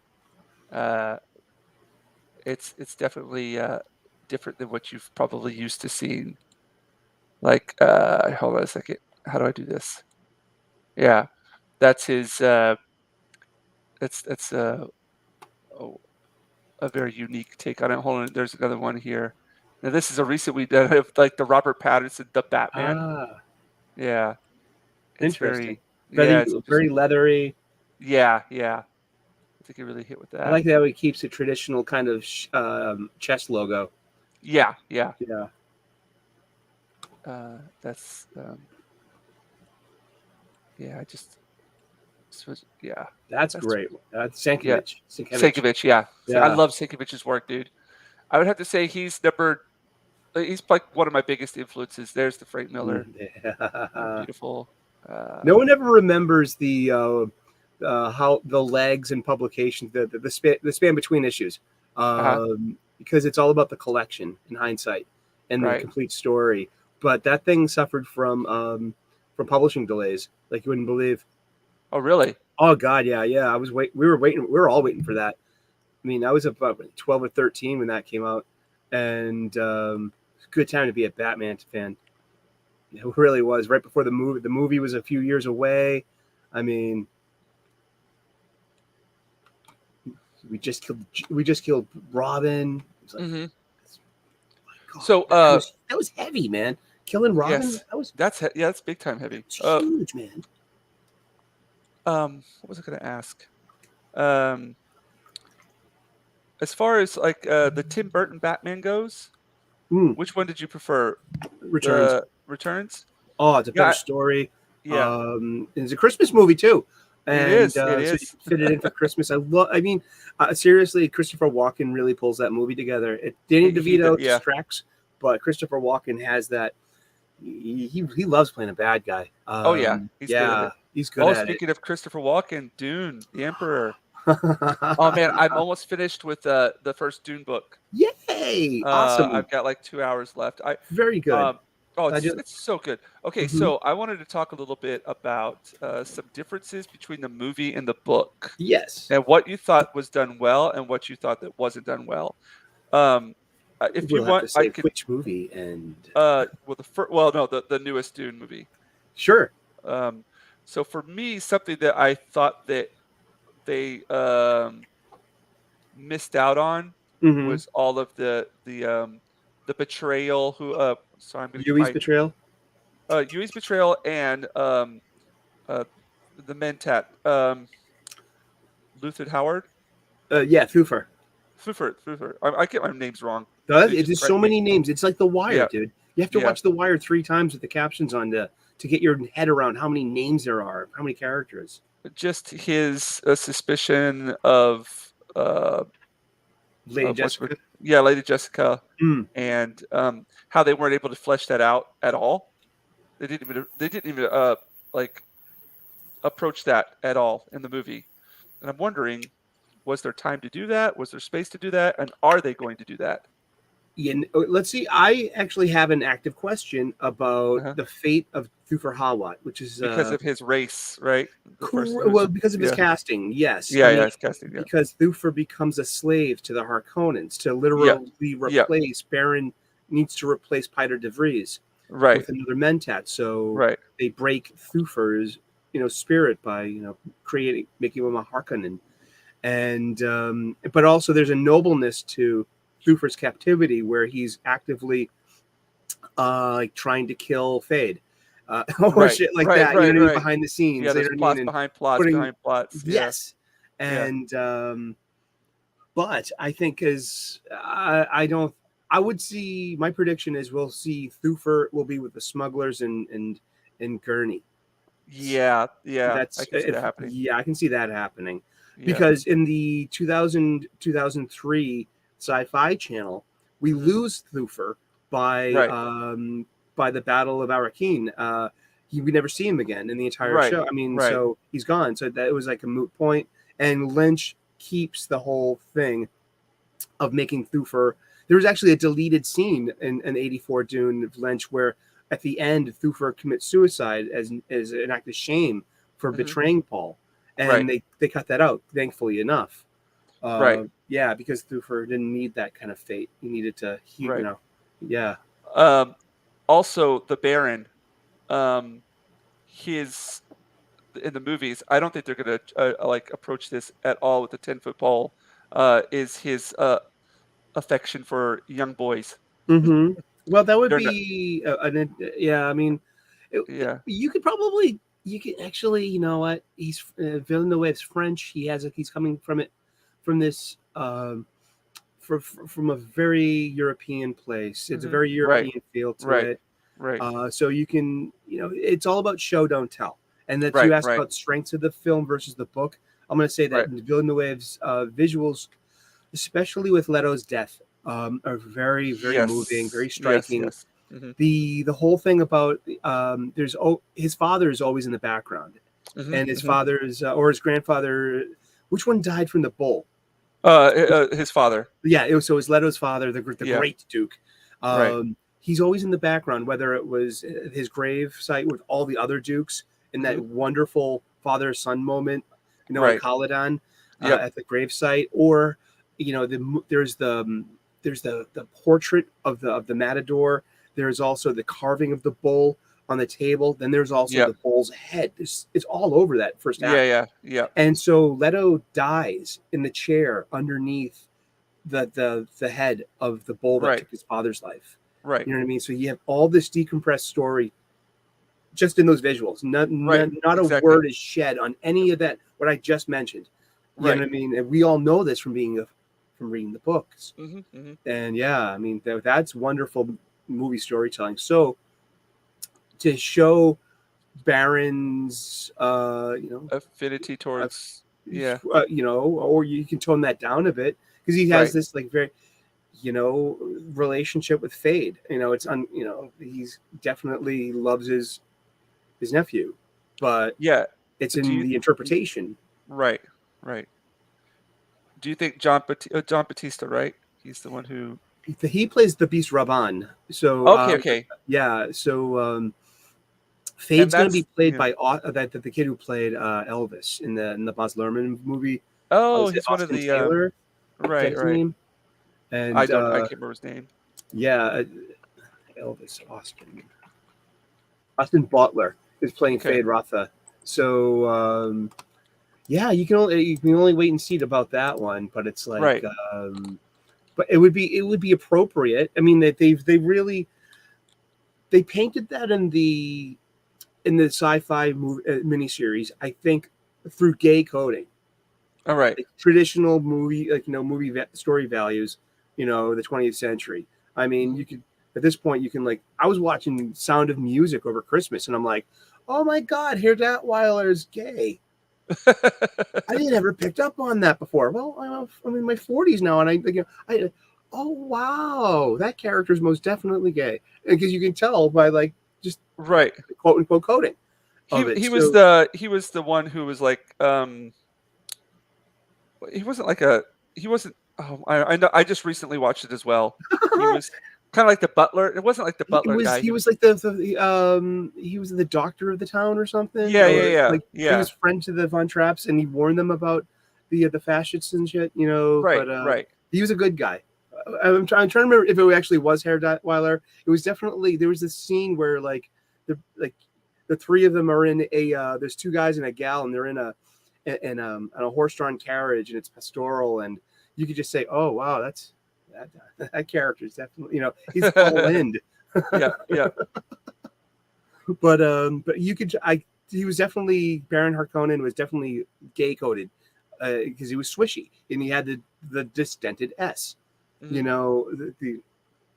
It's definitely different than what you've probably used to seeing. Like, hold on a second. How do I do this? Yeah, that's his. That's a very unique take on it. Hold on, there's another one here. Now this is a recent we did of like the Robert Pattinson, the Batman. Yeah, it's interesting. It's very leathery. Yeah. I think he really hit with that. I like how he keeps a traditional kind of chest logo. Yeah. That's I just That's great. Sankovich. Sankovich, yeah. I love Sankovich's work, dude. I would have to say he's like one of my biggest influences. There's the Frank Miller. Beautiful. No one ever remembers the how the legs and publications, the span between issues, because it's all about the collection in hindsight and the complete story. But that thing suffered from publishing delays, like you wouldn't believe. Oh, really? Oh God, yeah. I was We were all waiting for that. I mean, I was about 12 or 13 when that came out, and it's a good time to be a Batman fan. It really was. Right before the movie. The movie was a few years away. I mean, we just killed Robin. It was like, God, so that was heavy, man. Killing Robin. Yes, that's big time heavy. It's huge, man. What was I going to ask? As far as like the Tim Burton Batman goes, which one did you prefer? Returns. Oh, it's a better story. Yeah, it's a Christmas movie too. And, it is. So you fit it in for Christmas. I mean, seriously, Christopher Walken really pulls that movie together. Danny DeVito distracts, but Christopher Walken has that. He loves playing a bad guy. He's good at it. He's good at it. Speaking of Christopher Walken, Dune, the Emperor. Oh man, I'm almost finished with the first Dune book. Yay! Awesome. I've got like 2 hours left. Very good. It's so good. Okay, so I wanted to talk a little bit about some differences between the movie and the book. Yes. And what you thought was done well and what you thought that wasn't done well. if We'll you have want, to say I could. which movie and The newest Dune movie. sure. So for me, something that I thought that they missed out on Mm-hmm. was all of the betrayal. Sorry, I'm gonna get Yui's my betrayal. Yui's betrayal and uh, the Mentat, Luther Howard, Yeah, Thufir. Thufir. I get my names wrong. They It's just just so correct me. many names. It's like The Wire, Yeah, dude. You have to yeah. watch The Wire 3 times with the captions on to get your head around how many names there are, how many characters. Just his suspicion Lady of Jessica. Lady Jessica, Mm. and how they weren't able to flesh that out at all. They didn't even like approach that at all in the movie. And I'm wondering, was there time to do that? Was there space to do that? And are they going to do that? Yeah, let's see. I actually have an active question about Uh-huh. the fate of Thufir Hawat, which is Because of his race, right? The person who's well, because of his yeah. casting. Yes, Yeah, I yeah, mean it's casting, yeah. because Thufir becomes a slave to the Harkonnens to Yeah. literally Yeah. replace Baron needs to replace Piter de Vries Right. with another Mentat. So Right. they break Thufir's spirit by making him a Harkonnen, and but also there's a nobleness to Thufir's captivity where he's actively like trying to kill Fade. Or Right. shit like Right. that, you know Right. what I mean, Right. behind the scenes, Yeah, you there's know what I mean, plots and behind plots putting behind plots. Yeah. yes, Yeah. and but I think I don't. I would see my prediction is we'll see Thufir will be with the smugglers and Gurney. Yeah. Yeah. I That's can see that if happening. yeah, I can see that happening Yeah. because in the 2003 Sci-Fi Channel, we Mhm. lose Thufir Right. by the Battle of Arakeen. We never see him again in the entire Right. show. I mean, Right. so he's gone. So that it was like a moot point, and Lynch keeps the whole thing of making Thufir. There was actually a deleted scene in an '84 Dune of Lynch where at the end Thufir commits suicide as an act of shame for Mhm. betraying Paul, Right. and they cut that out. Thankfully enough, Right. yeah, because Thufir didn't need that kind of fate. He needed to, Right. yeah. Also the Baron, um, his in the movies, I don't think they're gonna like approach this at all with the 10-foot pole. Is his affection for young boys? Mm-hmm. Well, that would They're not. be yeah. I mean, Yeah. you could probably you can actually you know what he's Villeneuve's French. He's coming from this from a very European place. It's a very Right. European feel to Right. it. Right. So you can it's all about show don't tell. And that you Right. asked Right. about strengths of the film versus the book. I'm going to say that Right. Villeneuve's visuals, especially with Leto's death, are very, very moving, Yes. very Yes. striking. Yes. Mhm. The whole thing about his father is always in the background, Mhm. and his Mhm. father's or his grandfather. Which one died from the bull? His father. Yeah, it was Leto's father, the Yeah. great Duke. Right. He's always in the background, whether it was his grave site with all the other Dukes in that Mhm. wonderful father-son moment, in Right. Caladan Yep. at the grave site, or there's the portrait of the matador. There's also the carving of the bull on the table. Then there's also Yep. the bull's head. It's all over that first Yeah. act. Yeah. Yep. And so Leto dies in the chair underneath the head of the bull that Right. took his father's life. Right. You know what I mean? So you have all this decompressed story just in those visuals. Right. Not a Exactly. word is shed on any of that what I just mentioned. You know Right. what I mean? And we all know this from reading the books. Mhm. Mhm. And yeah, I mean that's wonderful movie storytelling. So to show Baron's Affinity towards. Yeah. or you can tone that down a bit because he has Right. this like very relationship with Fade. He's definitely loves his nephew, but Yeah. it's Do in you? the interpretation. Right. Right. Do you think John Batista? Right. He's the one who. He plays the Beast Raban. So Okay. Okay. yeah, so And Fade's going to be that's played yeah. by the kid who played Elvis in the Baz Luhrmann movie. Oh, Was it he's one of Austin the. Taylor? Is that Right. his Right. name? And I can't remember his name. Yeah, Elvis Austin Butler is playing Fade Rotha. So yeah, you can only wait and see about that one, but it's like Right. But it would be appropriate. I mean, that they painted that in the sci-fi movie miniseries, I think, through gay coding. All right. Like traditional movie, story values, the 20th century. I mean, you could, at this point, you can, like, I was watching Sound of Music over Christmas, and I'm like, oh my God, here Datweiler's gay. I didn't ever picked up on that before. Well, I'm in my 40s now, and oh wow, that character is most definitely gay, because you can tell by, like, just right, quote unquote coding. He was the one who was like he wasn't like a he wasn't. Oh, I know. I just recently watched it as well. He was kind of like the butler. It wasn't like the butler guy. He was like he was the doctor of the town or something. Yeah. Like, he was friend to the Von Trapps, and he warned them about the fascists and shit. Right, but right. He was a good guy. I'm trying to remember if it actually was Herr Datweiler. It was definitely, there was this scene where the three of them are in a there's two guys and a gal, and they're in a horse-drawn carriage, and it's pastoral, and you could just say, oh wow, that character is definitely, he's Paul Lind. yeah. But you could, he was definitely, Baron Harkonnen was definitely gay coded, because he was swishy, and he had the disdented S. Mm-hmm.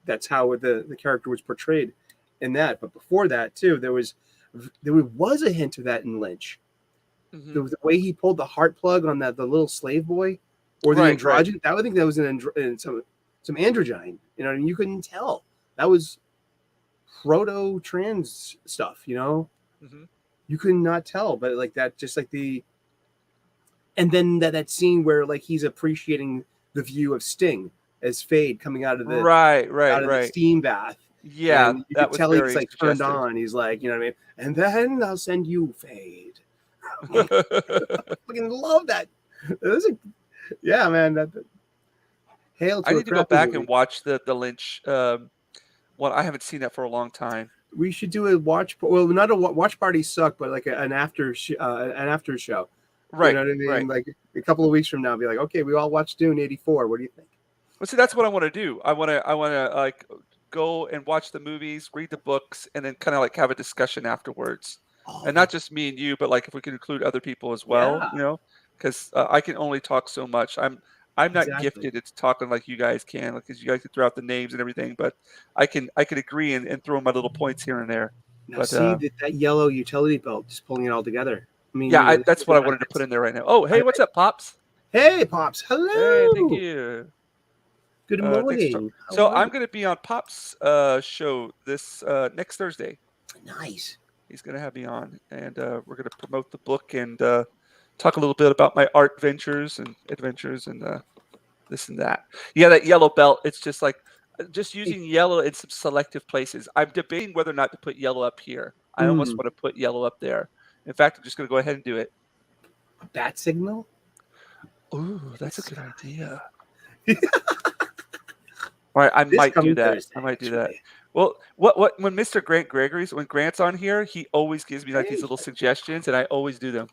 That's how the character was portrayed in that. But before that too, there was a hint of that in Lynch. Mm-hmm. There was the way he pulled the heart plug on the little slave boy, or the androgen. Right. I would think that was some androgyne. You couldn't tell. That was proto-trans stuff. Mm-hmm. You could not tell, but like that, just like and then that scene where, like, he's appreciating the view of Sting as Fade coming out of the the steam bath. Yeah, and you could tell he's like turned on. He's like, you know what I mean? And then I'll send you Fade. I fucking love that. Yeah, man. Hail to I need to go back movie. and watch the Lynch one. I haven't seen that for a long time. We should do a watch. Well, not a watch party suck, but like an after show. Right. You know what I mean? Right. Like a couple of weeks from now, be like, okay, we all watched Dune '84. What do you think? Well, see, that's what I want to do. I want to like go and watch the movies, read the books, and then kind of like have a discussion afterwards. And not just me and you, but like if we can include other people as well, because I can only talk so much. I'm not gifted at talking like you guys can, because you guys can throw out the names and everything. But I can agree and throw my little points here and there. Now, but see that yellow utility belt, just pulling it all together. I mean, yeah, that's what I wanted to put in there right now. Oh, hey, what's up, Pops? Hey, Pops. Hello. Hey, thank you. Good morning. So I'm going to be on Pop's show this next Thursday. Nice. He's going to have me on, and we're going to promote the book and talk a little bit about my art ventures and adventures and this and that. Yeah, that yellow belt, it's just like just using yellow in some selective places. I'm debating whether or not to put yellow up here. I almost want to put yellow up there. In fact, I'm just going to go ahead and do it. A bat signal? Ooh, that's a good idea. All right, I might do that. Thursday, I might do that. Well, what when Mr. when Grant's on here, he always gives me like these little suggestions, and I always do them.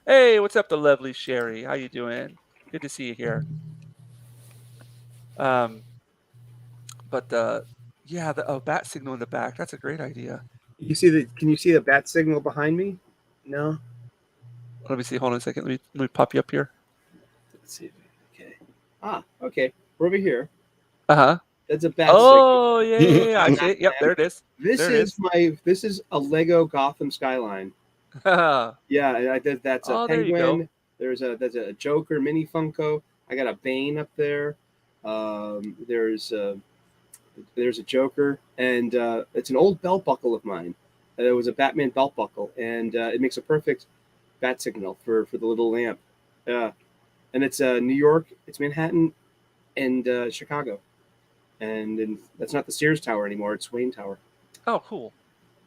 Hey, what's up, the lovely Sherry? How you doing? Good to see you here. But yeah, the bat signal in the back. That's a great idea. Can you see the bat signal behind me? No. Let me see. Hold on a second. Let me pop you up here. Let's see. Okay. Okay. We're over here. Uh-huh. That's a bat signal. Oh, yeah. I see it. Yep, there it is. This is a Lego Gotham skyline. Yeah, that's a penguin. There's a Joker mini Funko. I got a Bane up there. There's a Joker, and it's an old belt buckle of mine. It was a Batman belt buckle, and it makes a perfect bat signal for the little lamp. And it's New York, it's Manhattan, and Chicago, and that's not the Sears Tower anymore. It's Wayne Tower. Oh, cool.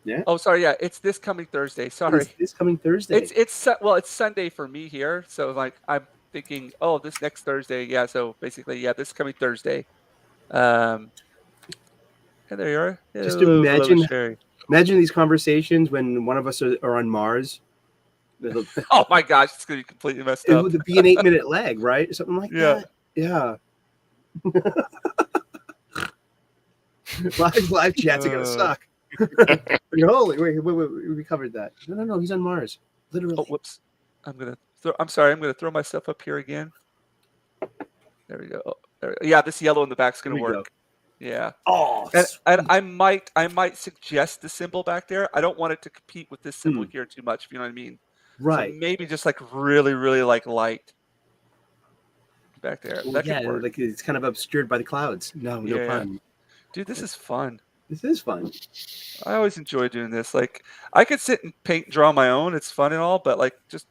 Yeah. Oh, sorry. Yeah, it's this coming Thursday. Sorry. It's this coming Thursday. It's Sunday for me here, so like I'm thinking, oh, this next Thursday. Yeah. So basically, yeah, this coming Thursday. And there you are. Just Hello, beloved imagine Sherry. these conversations when one of us are on Mars. Oh my gosh, it's gonna be completely messed It up. would be an 8-minute lag, right? Something like Yeah. that. Yeah. live chats are gonna suck. Holy wait, we covered that. No, he's on Mars. Literally. Oh, whoops. I'm sorry. I'm gonna throw myself up here again. There we go. Oh, yeah, this yellow in the back's gonna Here we go. work. Yeah. Oh, And I might suggest the symbol back there. I don't want it to compete with this symbol here too much, if you know what I mean. right. So maybe just like really, really like light back there. Well, That yeah, could work. like it's kind of obscured by the clouds. No Yeah. pun. Dude, this is fun. This is fun. I always enjoy doing this. Like I could sit and paint and draw my own. It's fun and all, but like just,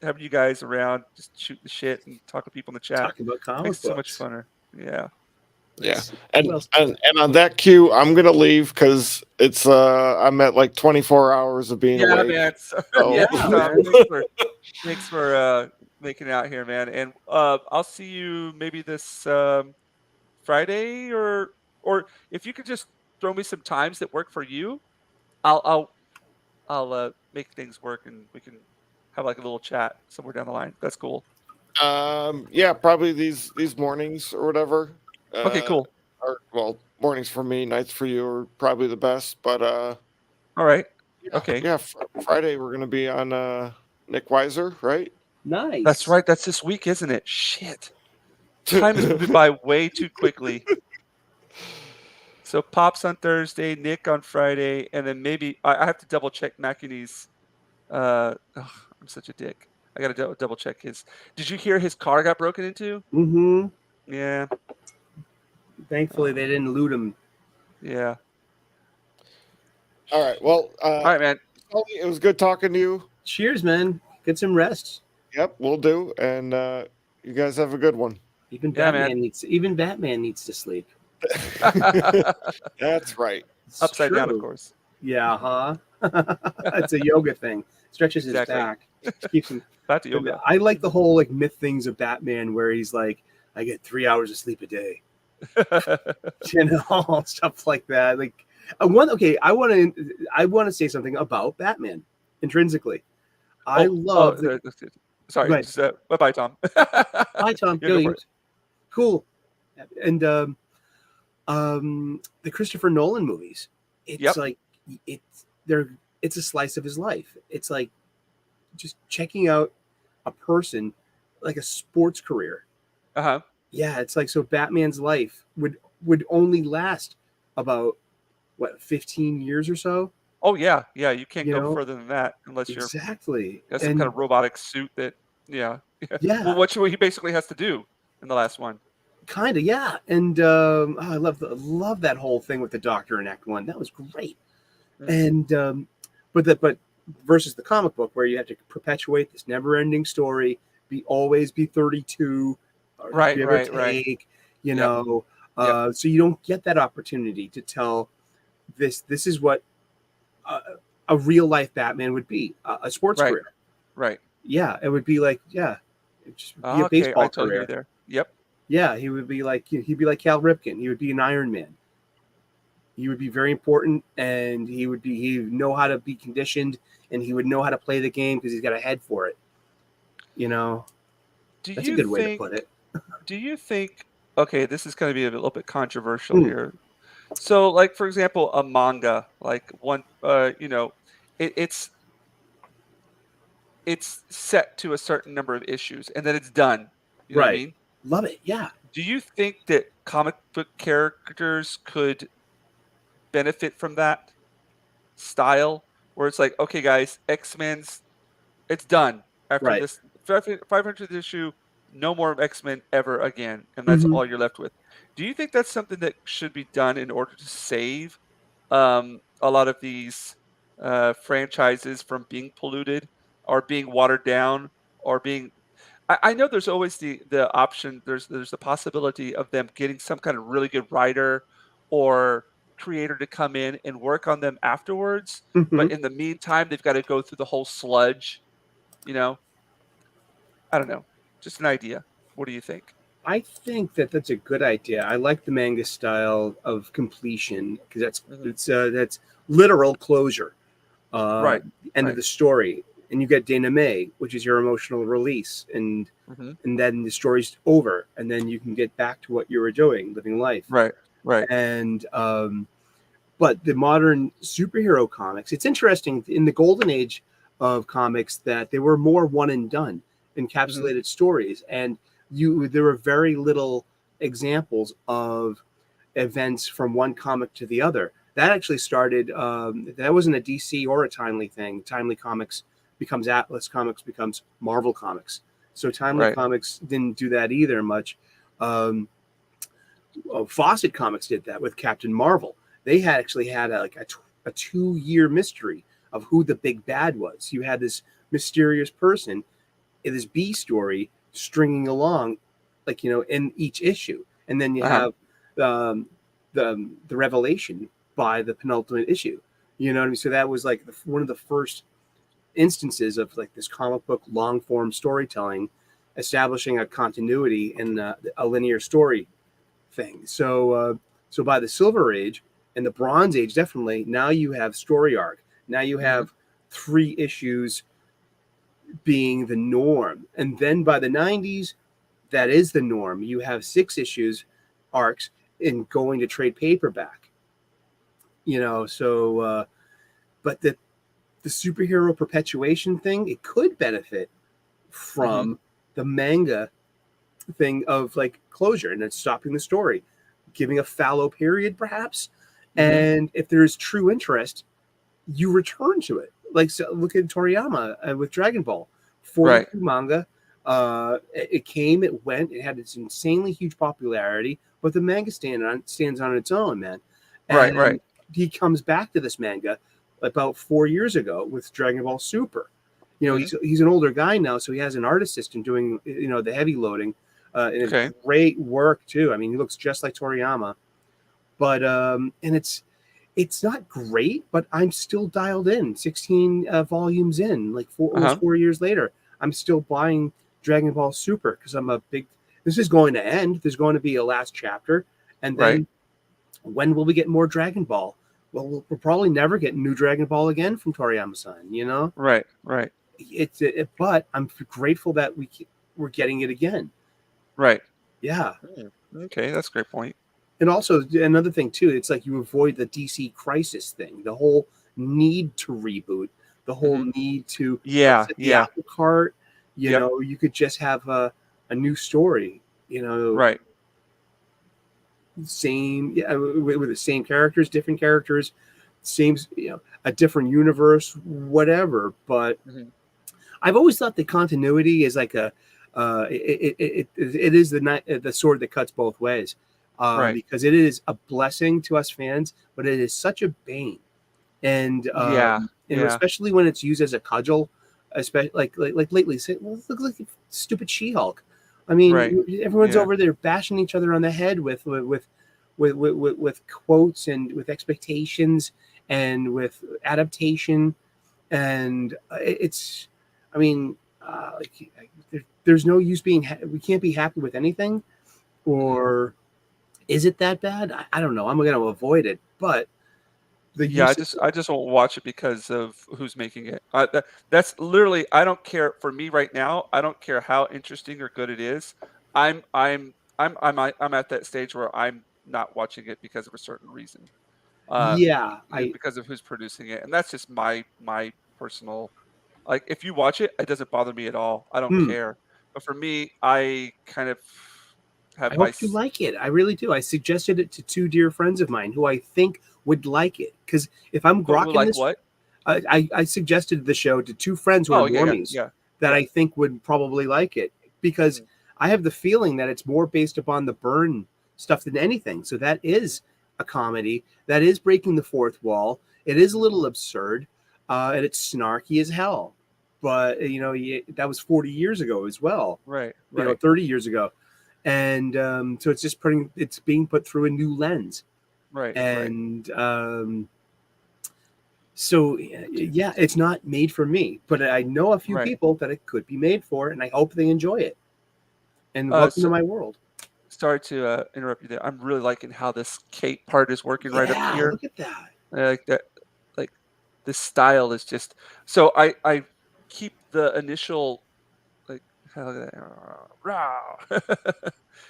having you guys around, just shoot the shit and talk with people in the chat. Talking about comic Makes it so much books. funner. Yeah. Yeah, and on that cue, I'm gonna leave because it's I'm at like 24 hours of being awake. Man. So, Yeah, Tom, thanks for making it out here, man. And I'll see you maybe this Friday or if you could just throw me some times that work for you, I'll make things work and we can have like a little chat somewhere down the line. That's cool. Yeah, probably these mornings or whatever. Okay, cool. Well, mornings for me, nights for you are probably the best. But all right. Okay. Yeah, Friday we're gonna be on Nick Weiser, right? Nice. That's right. That's this week, isn't it? Shit. Time is moving by way too quickly. So Pops on Thursday, Nick on Friday, and then maybe I have to double check McInerney's. I'm such a dick. I got to double check his. Did you hear his car got broken into? Mm-hmm. Yeah. Thankfully, they didn't loot him. Yeah. All right. Well. All right, man. It was good talking to you. Cheers, man. Get some rest. Yep, we'll do. And you guys have a good one. Even Batman needs to sleep. That's right. It's Upside down, true. of course. Yeah, huh? It's a yoga thing. Stretches his back. Keeps him. Back to yoga. I like the whole myth things of Batman where he's like, I get 3 hours of sleep a day. Stuff like that. Like I want to say something about Batman intrinsically. I love sorry, bye Tom. Bye Tom. Go Cool. And the Christopher Nolan movies. It's like it's a slice of his life. It's like just checking out a person like a sports career. Uh-huh. Yeah, it's like so Batman's life would only last about 15 years or so. Oh yeah, you can't go further than that unless you're exactly some kind of robotic suit that yeah. Well, what he basically has to do in the last one. Kind of, yeah. And I love that whole thing with the Doctor in Act 1. That was great. Mm-hmm. And but versus the comic book where you have to perpetuate this never-ending story, always be 32, right. You know, so you don't get that opportunity to tell this is what a real life Batman would be, a sports career. Right. Yeah, it would be like just be a baseball career. There. Yep. Yeah, he'd be like Cal Ripken. He would be an Iron Man. He would be very important, and he would know how to be conditioned, and he would know how to play the game because he's got a head for it. That's a good way to put it. Do you think? Okay, this is going to be a little bit controversial here. So, like for example, a manga, like one, it's set to a certain number of issues, and then it's done. You know what I mean? Love it. Yeah. Do you think that comic book characters could benefit from that style, where it's like, okay, guys, X-Men's, it's done after this 500th issue. No more X-Men ever again, and that's all you're left with. Do you think that's something that should be done in order to save a lot of these franchises from being polluted or being watered down or being? I know there's always the option. There's the possibility of them getting some kind of really good writer or creator to come in and work on them afterwards. But in the meantime, they've got to go through the whole sludge. I don't know. Just an idea. What do you think? I think that's a good idea. I like the manga style of completion because that's literal closure, Right. end of Right. the story, and you get denouement, which is your emotional release, and Mm-hmm. then the story's over, and then you can get back to what you were doing, living life. Right. Right. And but the modern superhero comics, it's interesting in the golden age of comics that they were more one and done, encapsulated stories, and there were very little examples of events from one comic to the other. That actually started. That wasn't a DC or a Timely thing. Timely Comics becomes Atlas Comics becomes Marvel Comics. So Timely Right. Comics didn't do that either much. Fawcett Comics did that with Captain Marvel. They had actually had a 2-year mystery of who the big bad was. You had this mysterious person in this B story stringing along, in each issue, and then you Uh-huh. have the revelation by the penultimate issue. You know what I mean? So that was like one of the first instances of like this comic book long form storytelling, establishing a continuity in a linear story thing. So by the Silver Age and the Bronze Age, definitely now you have story arc. Now you have 3 issues being the norm, and then by the 90s, that is the norm. You have 6 issues arcs in going to trade paperback. But the superhero perpetuation thing, it could benefit from the manga thing of like closure and then stopping the story, giving a fallow period perhaps. And if there is true interest, you return to it. Like, so look at Toriyama with Dragon Ball, 42 manga. It came, it went, it had its insanely huge popularity, but the manga stands on its own, man. And Right. he comes back to this manga about 4 years ago with Dragon Ball Super. He's an older guy now, so he has an art assistant doing the heavy loading. And it's great work too. I mean, he looks just like Toriyama, but and it's not great, but I'm still dialed in. 16 volumes in, like almost 4 years later, I'm still buying Dragon Ball Super because I'm a big. This is going to end. There's going to be a last chapter, and then when will we get more Dragon Ball? Well, we'll probably never get new Dragon Ball again from Toriyama-san. Right. But I'm grateful that we're getting it again. Right. Yeah. Okay, that's a great point. And also another thing too, it's like you avoid the DC Crisis thing, the whole need to reboot, the whole need to upset the apple cart. You could just have a new story. Right. Same, with the same characters, different characters, same, a different universe, whatever. But I've always thought that continuity is like it is the sword that cuts both ways. Because it is a blessing to us fans, but it is such a bane, and especially when it's used as a cudgel, especially like lately. Say, well, look like stupid She-Hulk. I mean, everyone's over there bashing each other on the head with quotes and with expectations and with adaptation, and it's. I mean, there's no use being. We can't be happy with anything, or. Is it that bad? I don't know. I'm going to avoid it, but I just won't watch it because of who's making it. That's literally. I don't care. For me right now, I don't care how interesting or good it is. I'm at that stage where I'm not watching it because of a certain reason. Because of who's producing it, and that's just my personal. Like, if you watch it, it doesn't bother me at all. I don't care. But for me, I kind of have I hope you like it. I really do. I suggested it to 2 dear friends of mine who I think would like it. Because if I'm grokking this, what? I suggested the show to 2 friends who are normies that I think would probably like it. Because I have the feeling that it's more based upon the Byrne stuff than anything. So that is a comedy. That is breaking the fourth wall. It is a little absurd. And it's snarky as hell. But, that was 40 years ago as well. Right. 30 years ago. And so it's being put through a new lens. Right. And so, it's not made for me. But I know a few people that it could be made for, and I hope they enjoy it. And welcome to my world. sorry to interrupt you there. I'm really liking how this cape part is working right up Yeah, here. look at that. I like that. Like this style is just so I keep the initial like how rah.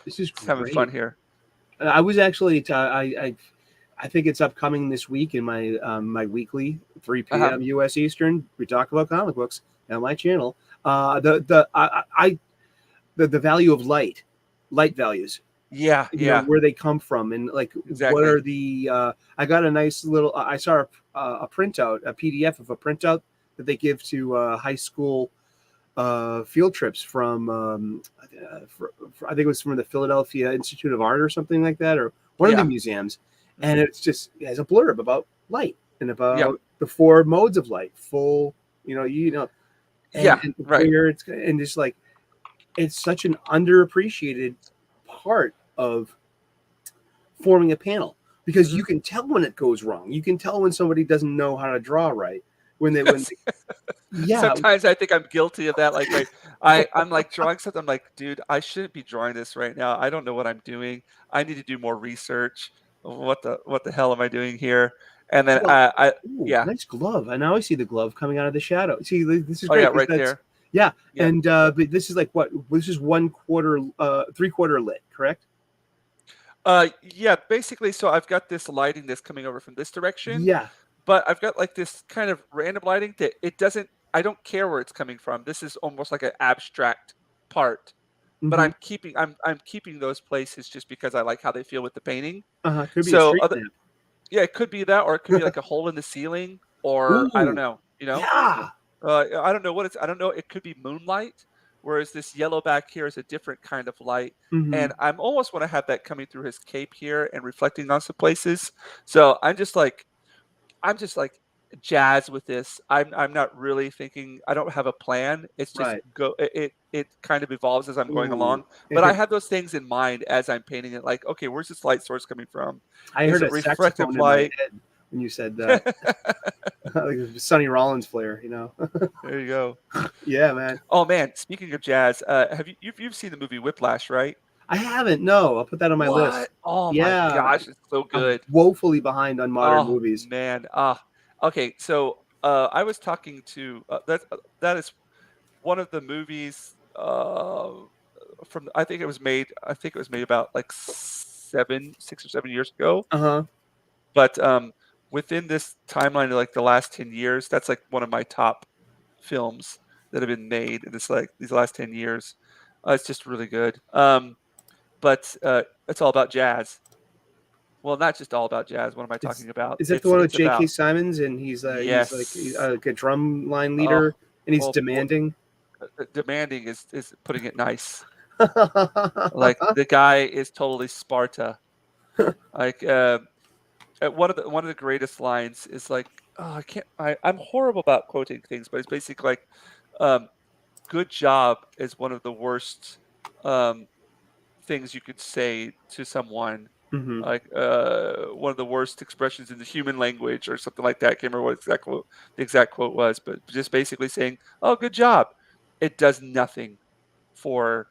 This is Just having fun great. here. I was actually I think it's upcoming this week in my my weekly 3 Uh-huh. p.m. U.S. Eastern. We talk about comic books on my channel. The value of light values. Yeah, You know yeah, where they come from and like what exactly. are the. I got a nice little. I saw a printout, a PDF of a printout that they give to high school field trips from I think it was from the Philadelphia Institute of Art or something like that, or one of the Yeah. museums, and Mhm. it has a blurb about light and Yeah. about the four modes of light, full, Yeah, and right. where it's and just like it's such an underappreciated part of forming a panel because you Mhm. can tell when it goes wrong. You can tell when somebody doesn't know how to draw right yeah. Sometimes I think I'm guilty of that, like, right I'm, like, drawing something, I'm like, "Dude, I shouldn't be drawing this right now, I don't know what I'm doing, I need to do more research. What the hell am I doing here?" And then, Well, I ooh, yeah. nice glove. And now I see the glove coming out of the shadow. See, this is Oh, yeah, great because right that's there. yeah. Yep, And yep. but this is like what? This is 1/4, 3/4 lit, correct? Yeah, basically, so I've got this lighting that's coming over from this direction, Yeah. but I've got, like, this kind of random lighting that it doesn't I don't care where it's coming from, this is almost like an abstract part. But Mm-hmm. I'm keeping those places just because I like how they feel with the painting. Uh-huh. Could be a So street other yeah, it could be that, or it could be lamp. like a hole in the ceiling, or I don't Ooh. know, you know? Yeah. I don't know what it's I don't know, it could be moonlight, whereas this yellow back here is a different kind of light, Mm-hmm. and I'm almost wanna have that coming through his cape here and reflecting on some places. So I'm just like jazzed with this. I'm not really thinking I don't have a plan. It's just Right. go it kind of evolves as I'm going Ooh. along. But I have those things in mind as I'm painting it, like, okay, where's this light source coming from? I Is heard it a reflective saxophone in my light? head when you said that. Like a Sonny Rollins player. There you go. Yeah, man. Oh man, speaking of jazz, have you've seen the movie Whiplash, right? I haven't. No, I'll put that on my list. What? Oh my Yeah, gosh, it's so I'm good. woefully behind on modern Oh movies. man. Okay. So I was talking to that is one of the movies from I think it was made about like 6 or 7 years ago. Uh huh. But within this timeline of like the last 10 years, that's like one of my top films that have been made in this like these last 10 years. It's just really good. But it's all about jazz. Well, not just all about jazz. What am I It's talking about? is that the It's one with it's J.K. about Simons and yes. like a drum line Oh, leader and he's oh, demanding. demanding is putting it nice. Like the guy is totally Sparta. Like one of the greatest lines is like, oh, I'm horrible about quoting things, but it's basically like, um, "Good job" is one of the worst um, things you could say to someone. Hmm. Like one of the worst expressions in the human language, or something like that. I can't remember what the exact quote was, but just basically saying, "Oh, good job." It does nothing for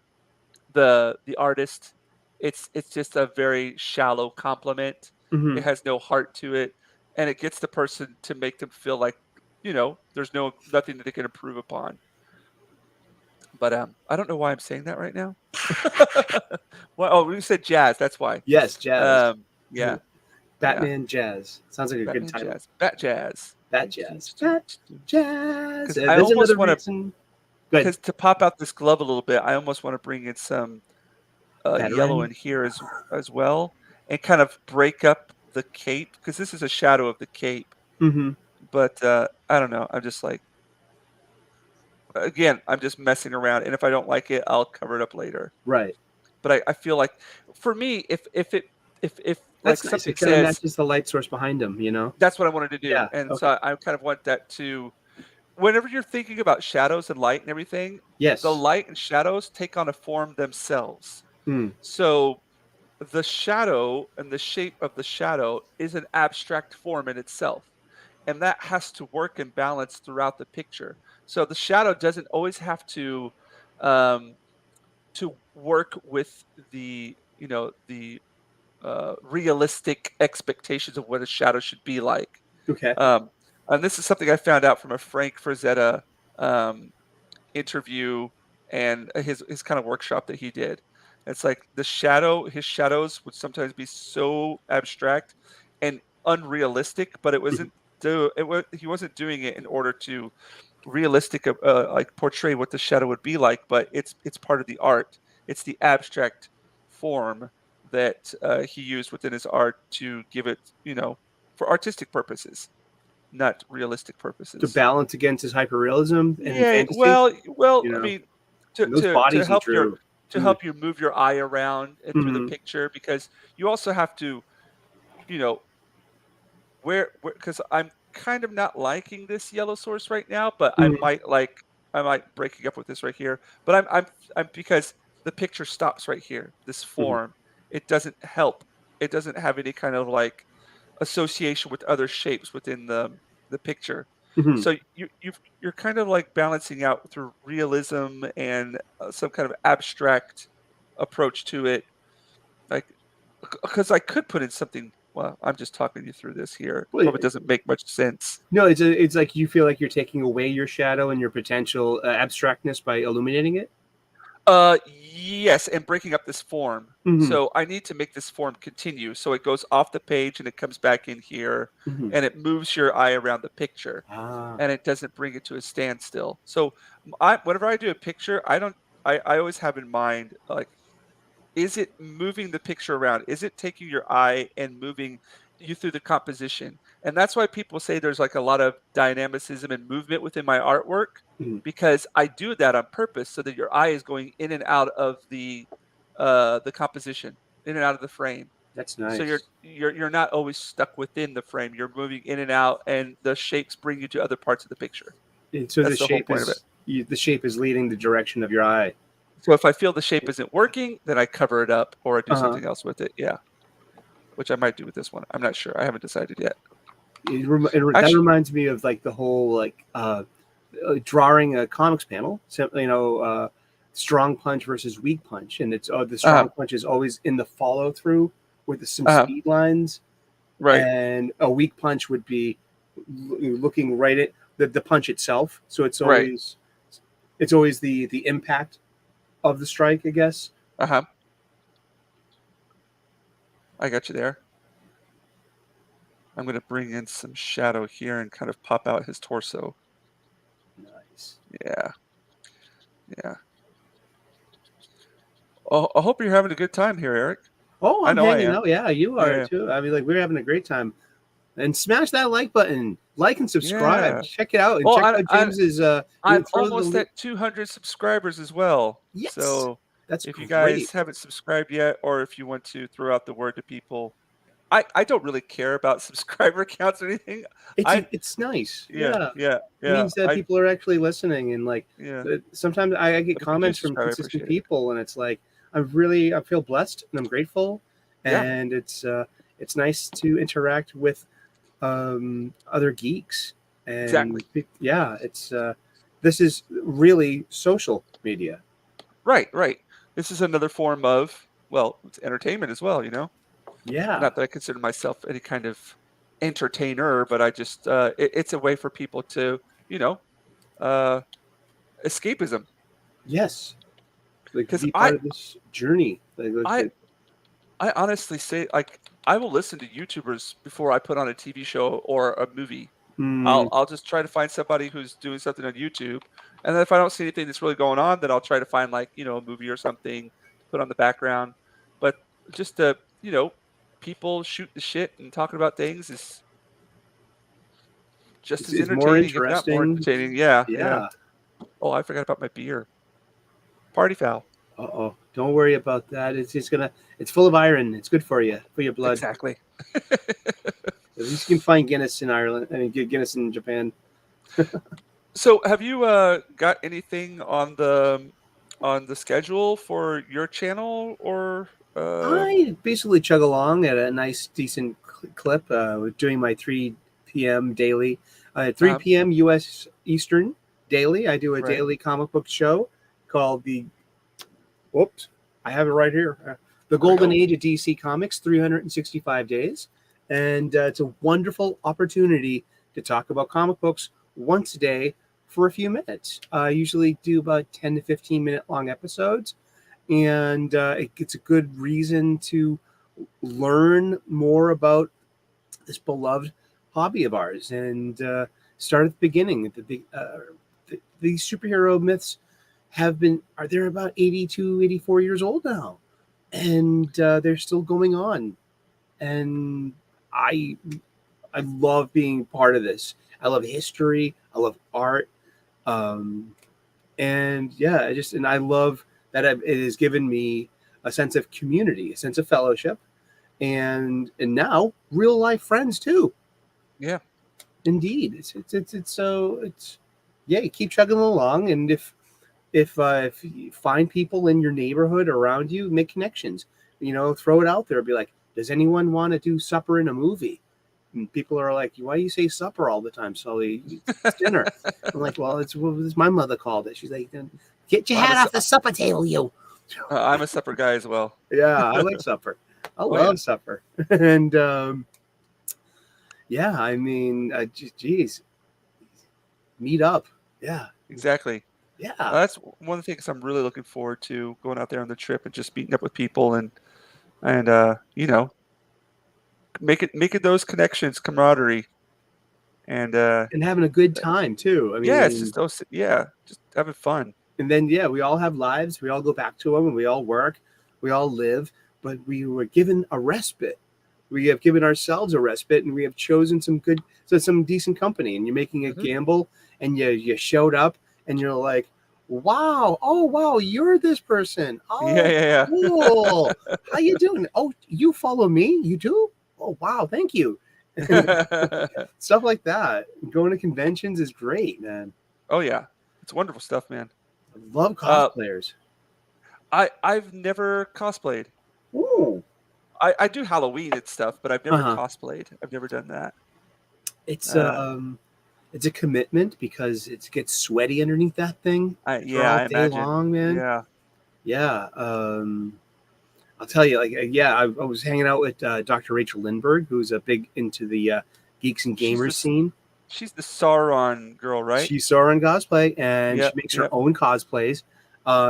the artist. It's just a very shallow compliment. Hmm. It has no heart to it, and it gets the person to make them feel like, there's nothing that they can improve upon. But I don't know why I'm saying that right now. Well, oh, we said jazz. That's why. Yes, jazz. Yeah, yeah. Batman Jazz. Sounds like a good Batman title. jazz, bat jazz. Bat Jazz. Bat Jazz. Because I There's almost another want to, reason. Good. because to pop out this glove a little bit, I almost want to bring in some yellow Veteran. in here as well, and kind of break up the cape because this is a shadow of the cape. Hmm. But I don't know. I'm just like, again, I'm just messing around, and if I don't like it, I'll cover it up later. Right. But I feel like for me, if like That's nice. something It kind of says matches the light source behind him. that's what I wanted to do, Yeah. and Okay. so I kind of want that to whenever you're thinking about shadows and light and everything, the Yes. light and shadows take on a form themselves. Hmm. So the shadow and the shape of the shadow is an abstract form in itself, and that has to work and balance throughout the picture. So the shadow doesn't always have to work with the the realistic expectations of what a shadow should be like. Okay. And this is something I found out from a Frank Frazetta um, interview and his kind of workshop that he did. It's like his shadows would sometimes be so abstract and unrealistic, but he wasn't doing it in order to realistic like portray what the shadow would be like, but it's part of the art. It's the abstract form that he used within his art to give it, for artistic purposes, not realistic To purposes. balance against his hyperrealism and Yeah, fantasy. I You know, mean, to and those to to bodies he help your drew. to help you move your eye around and through the Mm-hmm. picture, because you also have to, you know, where because I'm kind of not liking this yellow source right now, but Mm-hmm. I might breaking up with this right here, but I'm because the picture stops right here. This Mm-hmm. form, it doesn't help. It doesn't have any kind of like association with other shapes within the picture. Mm-hmm. So you're kind of like balancing out through realism and some kind of abstract approach to it, like because I could put in something. Well, I'm just talking you through this here. Well, Probably doesn't make much sense. no, it's like you feel like you're taking away your shadow and your potential abstractness by illuminating it. Yes, and breaking up this form. Mm-hmm. So I need to make this form continue. So it goes off the page and it comes back in here Mm-hmm. and it moves your eye around the picture Ah. and it doesn't bring it to a standstill. So whenever I do a picture, I always have in mind, like, is it moving the picture around? Is it taking your eye and moving you through the composition? And that's why people say there's like a lot of dynamicism and movement within my artwork, Mhm. because I do that on purpose so that your eye is going in and out of the composition, in and out of the frame. That's So you're nice. you're you're not always stuck within the frame. You're moving in and out, and the shapes bring you to other parts of the picture. And so That's the whole point of it. the shape is leading the direction of your eye. So if I feel the shape isn't working, then I cover it up or I do Uh-huh. something else with it. Yeah. Which I might do with this one. I'm not sure. I haven't decided yet. That Actually, reminds me of like the whole drawing a comics panel. So, strong punch versus weak punch, and it's the uh, strong punch is always in the follow through with some uh, speed lines, right. and a weak punch would be looking right at the punch itself. So Right. it's always the impact of the strike, I guess. Uh-huh. I got you there. I'm going to bring in some shadow here and kind of pop out his torso. Nice. Yeah. Yeah. Oh, I hope you're having a good time here, Eric. Oh, I I'm know I hanging am. out. Yeah, you are Yeah. too. I mean, like we're having a great time. And smash that like button, like and subscribe. Yeah. Check it out, and Well, check out James's. I'm Throw the almost link. at 200 subscribers as well. Yes, So that's if you great. guys haven't subscribed yet, or if you want to throw out the word to people, I don't really care about subscriber counts or anything. I It's nice. Yeah, Yeah, yeah, it yeah. means that people are actually listening, and like Yeah. sometimes I get But if you do comments from subscribe, I consistent appreciate it. people, and it's like I feel blessed and I'm grateful, Yeah, and it's nice to interact with other geeks, exactly. and yeah, it's this is really social media. Right, right. This is another form of, well, it's entertainment as well, you know? Yeah. Not that I consider myself any kind of entertainer, but I just it's a way for people to, you know, uh escapism. Yes. Like Because be part of this journey. I I honestly say, like, I will listen to YouTubers before I put on a TV show or a movie. mm, I'll just try to find somebody who's doing something on YouTube, and then if I don't see anything that's really going on, then I'll try to find, like, a movie or something to put on the background. But just people shooting the shit and talking about things is just as is more entertaining, if not more interesting. entertaining. Yeah, yeah. Yeah. Oh, I forgot about my beer. Party foul. Uh-oh. Don't worry about that. It's full of iron. It's good for your blood. Exactly. At least you can find Guinness in Ireland. I mean, Guinness in Japan. So, have you got anything on the schedule for your channel or I basically chug along at a nice, decent clip. Doing my 3 p.m. daily, 3 uh, p.m. U.S. Eastern daily. I do a right? daily comic book show called the. Whoops, I have it right here. The There we golden go. age of DC Comics, 365 days. And it's a wonderful opportunity to talk about comic books once a day for a few minutes. I usually do about 10 to 15-minute long episodes. And it's a good reason to learn more about this beloved hobby of ours and start at the beginning. These superhero myths they're about 82, 84 years old now, and they're still going on. And I I love being part of this. I love history. I love art. And yeah, I love that it has given me a sense of community, a sense of fellowship, and now real life friends too. Yeah. Indeed, it's yeah. You keep chugging along, and if you find people in your neighborhood around you, make connections. Throw it out there. Be like, does anyone want to do supper in a movie? And people are like, why do you say supper all the time, Sully? It's dinner. I'm like, well, it's my mother called it. She's like, get your Well, hat off the supper table, you. I'm a supper guy as well. Yeah, I like supper. I Oh, love yeah. supper. And yeah, I mean, geez, meet up. Yeah, Exactly. yeah. That's one of the things I'm really looking forward to, going out there on the trip and just meeting up with people and making those connections, camaraderie, and And having a good time too. I yeah, it's mean, just just having fun. and then yeah, we all have lives. We all go back to them, and we all work. We all live, but we were given a respite. We have given ourselves a respite, and we have chosen some decent company. And you're making a Mhm. gamble, and you showed up, and you're like, wow, oh wow, you're this person. Yeah, Oh, yeah, cool. How you doing? Oh, you follow me? You do? Oh wow, thank you. yeah. Stuff like that. Going to conventions is great, man. Oh yeah, it's wonderful stuff, man. I love Uh, cosplayers. I've never cosplayed. Ooh. I do Halloween and stuff, but I've never Uh-huh. cosplayed. I've never done that. It's Uh, it's a commitment because it gets sweaty underneath that thing for yeah, all I day imagine. long, man. Yeah. Yeah. I'll tell you, like, yeah, I was hanging out with Dr. Rachel Lindbergh, who's a big into the geeks and She's gamers the scene. she's the Sauron girl, right? She saw her in cosplay, and she Yep, makes her yep. own cosplays.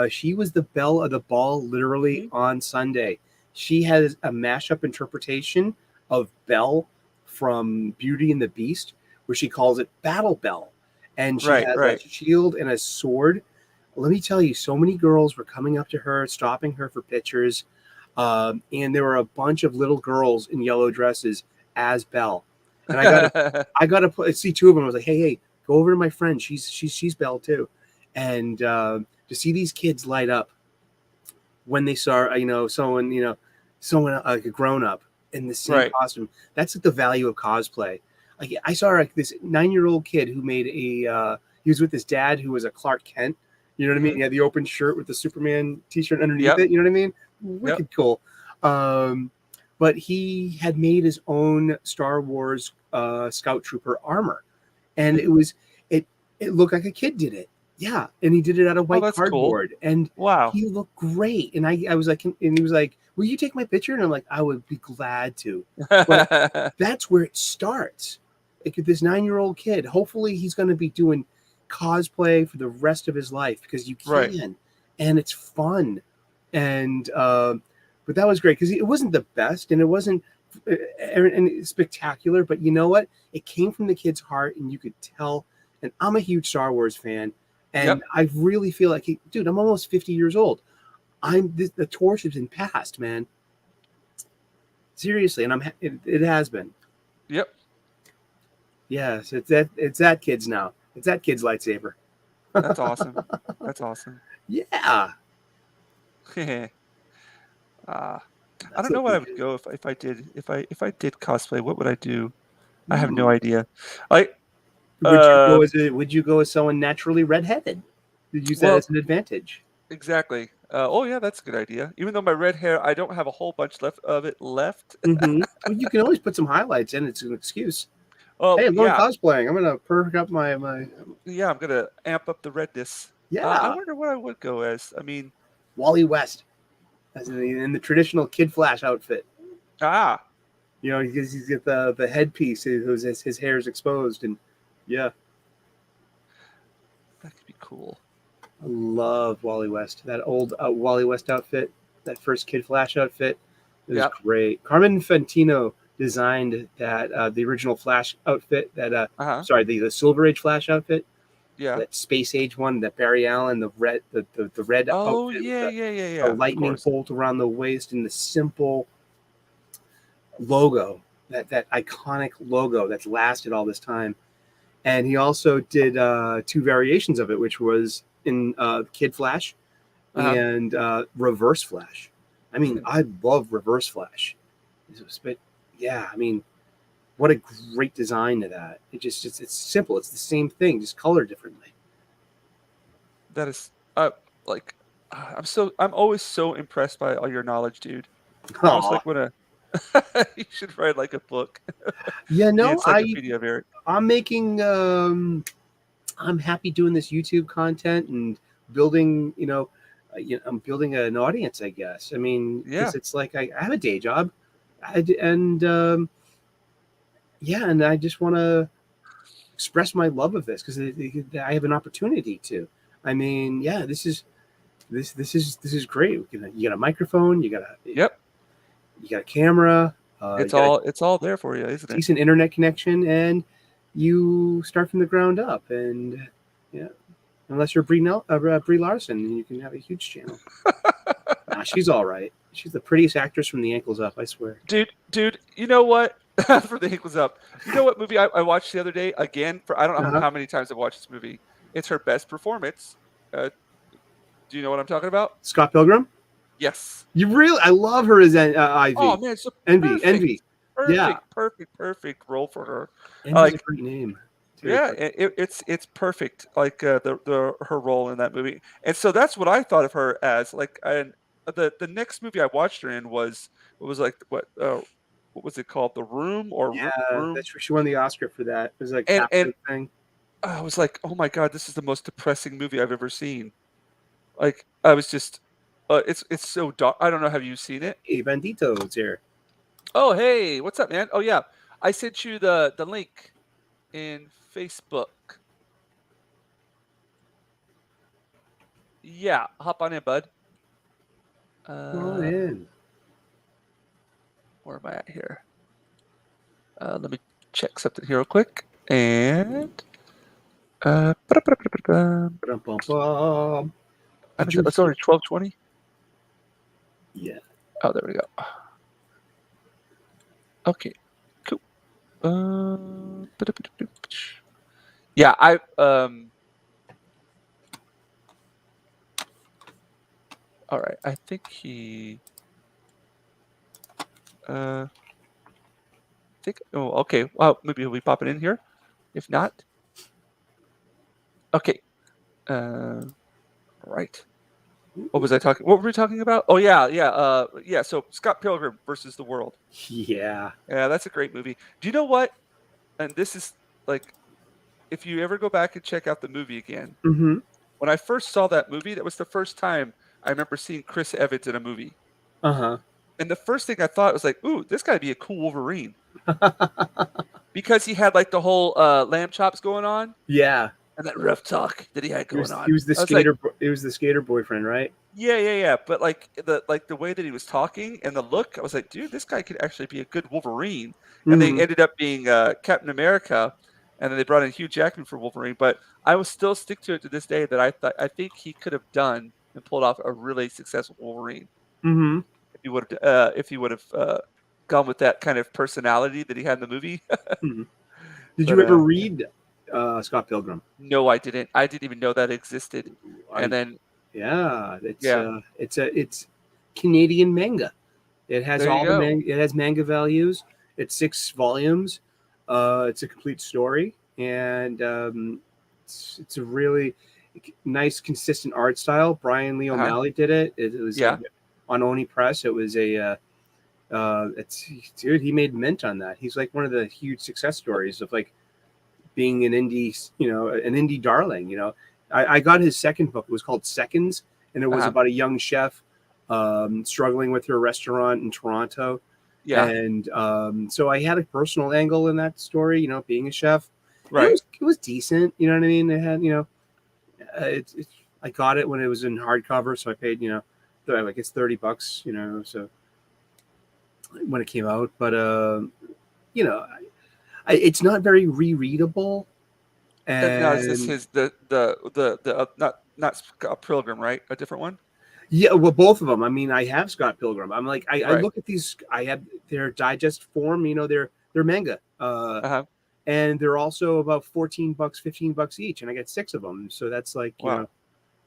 She was the belle of the ball literally Mhm. on Sunday. She has a mashup interpretation of Belle from Beauty and the Beast, where she calls it Battle Belle. And she Right, has a right. shield and a sword. Let me tell you, so many girls were coming up to her, stopping her for pictures. And there were a bunch of little girls in yellow dresses as Belle. And I got to see two of them. I was like, hey, go over to my friend. She's Belle too. And to see these kids light up when they saw someone like a grown up in the same Right. costume. That's like the value of cosplay. Like I saw like this 9-year-old kid who made he was with his dad who was a Clark Kent. You know what I mean? Mhm. He had the open shirt with the Superman T-shirt underneath Yep, it. You know what I mean? yep. Wicked cool. But he had made his own Star Wars Scout Trooper armor, and Mhm. it looked like a kid did it. Yeah, and he did it out of Oh, white that's cool. cardboard, and Wow. he looked great. And I was like, and he was like, "Will you take my picture?" And I'm like, "I would be glad to." But that's where it starts. Like this 9-year-old kid, hopefully he's going to be doing cosplay for the rest of his life because you Right. can, and it's fun. And but that was great because it wasn't the best, and it wasn't and spectacular. But you know what? It came from the kid's heart, and you could tell. And I'm a huge Star Wars fan, and Yep. I really feel like, dude, I'm almost 50 years old. The torch has been passed, man. Seriously, and it has been. Yep. Yes, it's that kid's now. It's that kid's lightsaber. That's awesome. That's awesome. Yeah, I that's don't know what looking I would good. go if I did cosplay. What would I do? I have no Hmm. idea. Like, Would you go as someone naturally redheaded? You'd use that well, as an advantage. exactly. Oh yeah, that's a good idea. Even though my red hair, I don't have a whole bunch left of it left. Mm-hmm. Well, you can always put some highlights in. It's an excuse. Oh Hey, I'm going yeah, cosplaying. I'm gonna perk up my. yeah. I'm gonna amp up the redness. I Yeah, wonder what I would go as. I mean, Wally West. as in the traditional Kid Flash outfit. Ah, You know, because he's got the headpiece, his hair is exposed, and yeah, that could be cool. I love Wally West. That old Wally West outfit, that first Kid Flash outfit, it was great. Carmen Fantino designed that the original Flash outfit. Sorry, the Silver Age Flash outfit. Yeah. That Space Age one, that Barry Allen, the red Oh outfit, yeah, with yeah. the lightning bolt around the waist, and the simple logo, that iconic logo that's lasted all this time. And he also did 2 variations of it, which was in Kid Flash and Reverse Flash. I mean, I love Reverse Flash. But yeah, I mean, what a great design to that. It's simple. It's the same thing, just colored differently. That is like I'm always so impressed by all your knowledge, dude. I almost like want to. You should write like a book. Yeah, no, The Encyclopedia of Eric. I'm making. I'm happy doing this YouTube content and building. I'm building an audience, I guess. I mean, because it's like I have a day job, and I just want to express my love of this because I have an opportunity to. I mean, yeah, this is great. You got a microphone, you got a camera. It's all there for you, isn't it? Decent internet connection, and you start from the ground up. And yeah, unless you're Brie Larson, you can have a huge channel. Nah, she's all right. She's the prettiest actress from the ankles up, I swear. Dude, you know what? For the ankles up. You know what movie I watched the other day again? I don't know how many times I've watched this movie. It's her best performance. Do you know what I'm talking about? Scott Pilgrim? Yes. I love her as Ivy. Oh man, it's Envy. Perfect role for her. Envy's a great name. Yeah, it's perfect. Like her role in that movie, and so that's what I thought of her as. Like, and the next movie I watched her in was what was it called? The Room or Room? That's where she won the Oscar for that. It was like and thing. I was like, oh my god, this is the most depressing movie I've ever seen. Like, I was just, it's so dark. I don't know. Have you seen it? Hey, Bandito's here. Oh, hey, what's up, man? Oh yeah, I sent you the link in Facebook. Yeah, hop on in, bud. Come in. Where am I at here? Let me check something here real quick. And it's only 12:20. Yeah. Oh, there we go. Okay, cool. Yeah, all right, I think he. Oh, okay. Well, maybe he'll be popping in here. If not, okay. Right. What was I talking? What were we talking about? Oh yeah. So Scott Pilgrim versus the World. Yeah. Yeah, that's a great movie. Do you know what? And this is like, if you ever go back and check out the movie again. Mm-hmm. When I first saw that movie, that was the first time I remember seeing Chris Evans in a movie. And the first thing I thought was like, ooh, this gotta be a cool Wolverine. Because he had like the whole lamb chops going on. Yeah. And that rough talk that he had going on. He was the skater. It was the skater boyfriend, right? Yeah. But like the way that he was talking and the look, I was like, dude, this guy could actually be a good Wolverine. And they ended up being Captain America, and then they brought in Hugh Jackman for Wolverine. But I will still stick to it to this day that I think he could have done and pulled off a really successful Wolverine. Mm-hmm. If he would have gone with that kind of personality that he had in the movie. Did you ever read Scott Pilgrim? No, I didn't. I didn't even know that existed. And then it's Canadian manga. It has it has manga values. It's 6 volumes. It's a complete story, and it's a really nice, consistent art style. Brian Lee O'Malley did it. It was on Oni Press. It was he made mint on that. He's like one of the huge success stories of like being an indie darling. I got his second book. It was called Seconds, and it was about a young chef struggling with her restaurant in Toronto. Yeah. And so I had a personal angle in that story, being a chef. Right. It was decent, you know what I mean? It had, I got it when it was in hardcover, so I paid, I guess $30, so when it came out. But it's not very rereadable. And now is this And his not Scott Pilgrim, right? A different one? yeah, well, both of them. I mean, I have Scott Pilgrim. I'm like, I Right. look at these. I have their digest form. They're manga. Uh-huh. And they're also about $14, $15 each, and I get 6 of them. So that's like, Wow.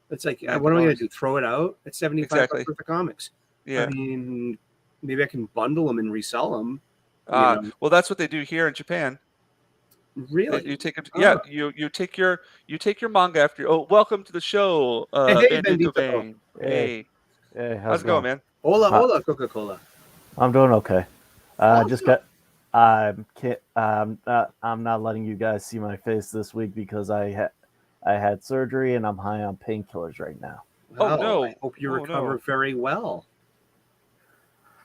that's like, $90. what am I going to do? Throw it out? It's $75 Exactly. worth of comics. Yeah. I mean, maybe I can bundle them and resell them. Well, that's what they do here in Japan. Really? You take it. Yeah, you take your manga after. Oh, welcome to the show, Hey, Bandito Bendito. Bane. Hey, Hey, how's it going, man? Hola, Hi. hola, Coca-Cola. I'm doing okay. Just Awesome. got. I'm not letting you guys see my face this week because I had surgery and I'm high on painkillers right now. Oh, Well, no. I hope you Oh, recover no. very well.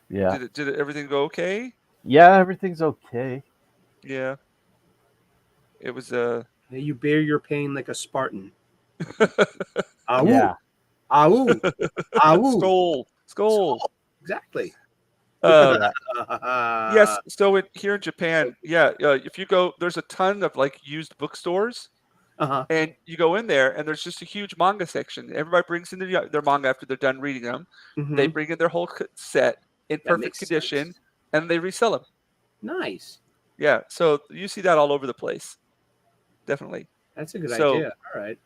Yeah. Did everything go okay? Yeah, everything's okay. Yeah. It was May you bear your pain like a Spartan. Ow, Yeah. ow, ow. Skull. Exactly. Yeah. Yes. So here in Japan, yeah, if you go, there's a ton of like used bookstores, Uh-huh. and you go in there, and there's just a huge manga section. Everybody brings in their manga after they're done reading them. They Mhm. bring in their whole set in That perfect makes condition, sense. and they resell them. Nice. Yeah. So you see that all over the place. Definitely. That's a good So idea. All right.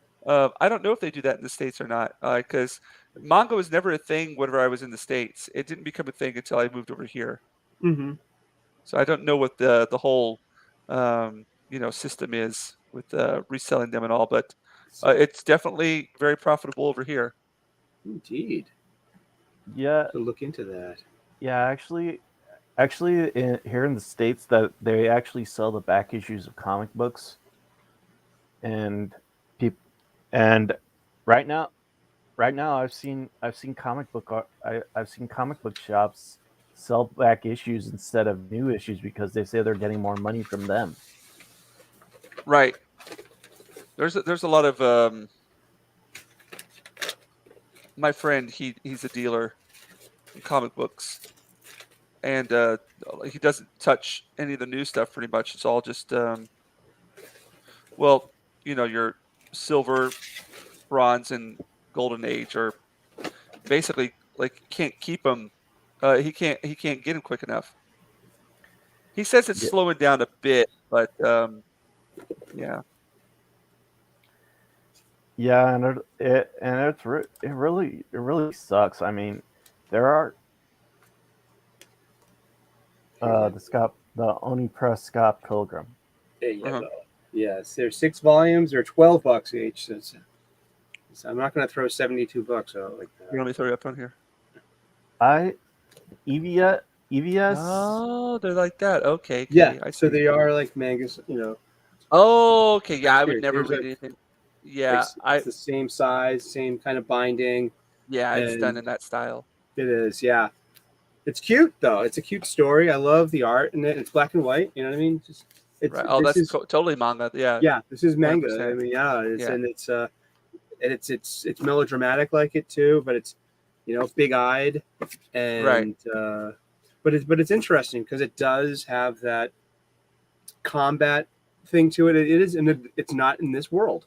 I don't know if they do that in the States or not, because manga was never a thing whenever I was in the States. It didn't become a thing until I moved over here. Mm-hmm. So I don't know what the whole system is with reselling them and all, but it's definitely very profitable over here. Indeed. Yeah. To look into that. Yeah. Actually, here in the States, that they actually sell the back issues of comic books, and people, and right now, I've seen comic book I've seen comic book shops sell back issues instead of new issues because they say they're getting more money from them. Right. There's a lot of my friend. He's a dealer in comic books, and he doesn't touch any of the new stuff. Pretty much, it's all just well, your silver, bronze, and golden age are basically like can't keep him. He can't get him quick enough. He says it's Yeah. slowing down a bit, but yeah. Yeah, and it really sucks. I mean, there are the Oni Press Scott Pilgrim. There you Uh-huh. go. Yes, there's 6 volumes. They're $12 each. So I'm not going to throw $72 out like that. You want me to throw you up on here? EVS. Oh, they're like that. Okay. Yeah. I So see. they are like mangas. Oh, okay. Yeah, I would Here, never here's read a- anything. Yeah, it's the same size, same kind of binding. it's done and in that style. It is. Yeah. It's cute though. It's a cute story. I love the art in it. It's black and white. You know what I mean? Right. Oh, This that's is totally manga. Yeah. yeah. This is manga. 100%. I mean, yeah. It's Yeah. and it's melodramatic like it too, but it's big eyed and Right. but it's interesting because it does have that combat thing to it. It is it's not in this world.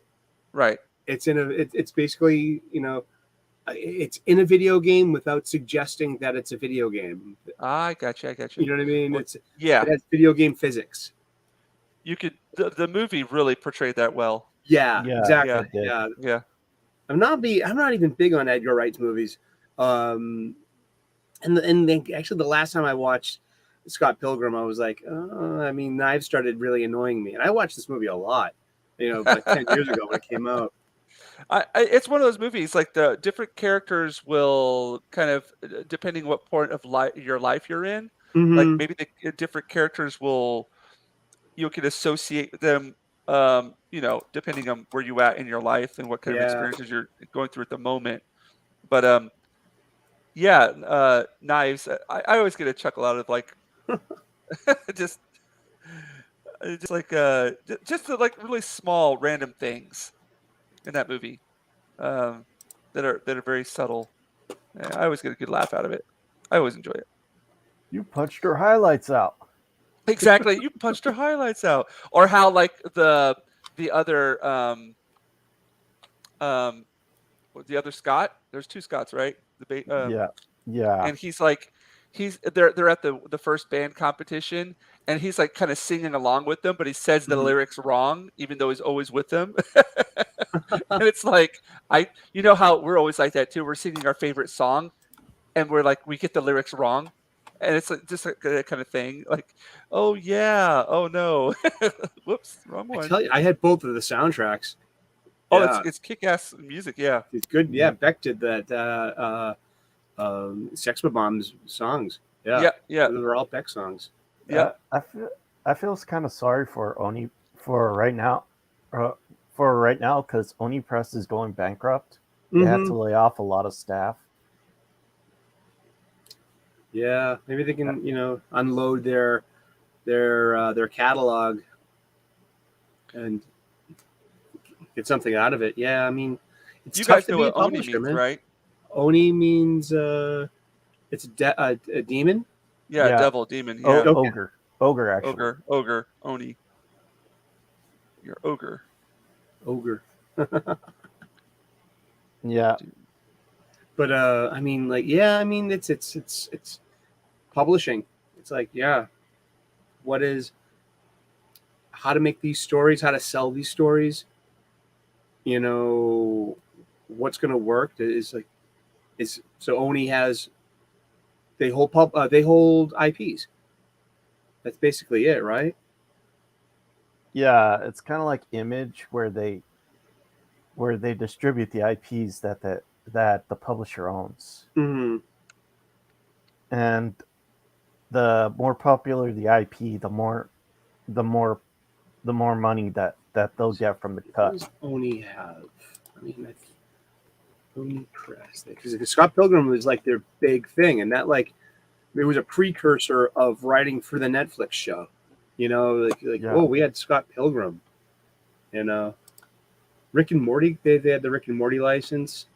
Right. It's it's basically it's in a video game without suggesting that it's a video game. I got you. You know what I mean? Well, It yeah. has video game physics. You could. The movie really portrayed that well. Yeah, Yeah, exactly. it did. Yeah, Yeah. I'm not even big on Edgar Wright's movies. And actually the last time I watched Scott Pilgrim, I was like, oh, I mean, Knives started really annoying me, and I watched this movie a lot. Like 10 years ago when it came out. It's one of those movies. Like the different characters will kind of, depending what point of your life you're in. Like Mhm. maybe the different characters you can associate them. Depending on where you at in your life and what kind of Yeah. experiences you're going through at the moment. But Yeah, knives. I always get a chuckle out of like just just the like really small random things in that movie that are very subtle. I always get a good laugh out of it. I always enjoy it. You punched her highlights out. Exactly. You punched her highlights out, or how like the other um the other Scott. There's two Scotts, right? Yeah, yeah. And he's like they're at the first band competition, and he's like kind of singing along with them, but he says the lyrics wrong even though he's always with them. And it's like you know how we're always like that too. We're singing our favorite song and we're like we get the lyrics wrong, and it's like just like that kind of thing, like, oh yeah, oh no. Whoops, wrong I one. tell you, I had both of the soundtracks. Oh, Yeah. it's kick-ass music. Yeah, It's good. Yeah, Beck did that. Sex Bombs songs. Yeah, yeah. they're all Beck songs. Yep. I feel kind of sorry for Oni for right now. For right now, because Oni Press is going bankrupt. They had to lay off a lot of staff. Yeah, maybe they can, unload their catalog and get something out of it. Yeah, I mean, it's You tough guys to know be a what Oni publisher, means, man. right? Oni means it's a demon. Yeah, Yeah. devil, demon. Yeah, Okay. Ogre, actually. ogre, Oni. You're ogre. Yeah, But I mean, like, yeah, I mean, it's publishing. It's like, yeah, how to make these stories, how to sell these stories. What's going to work is so Oni they hold IPs. That's basically it, right? yeah. It's kind of like Image, where they distribute the IPs that the publisher owns, Mm-hmm. and the more popular the IP, the more money that they'll get from the What cut. does Oni have? I mean, Oni Press, because Scott Pilgrim was like their big thing, and that like it was a precursor of writing for the Netflix show. Yeah. Oh, we had Scott Pilgrim, Rick and Morty. They had the Rick and Morty license.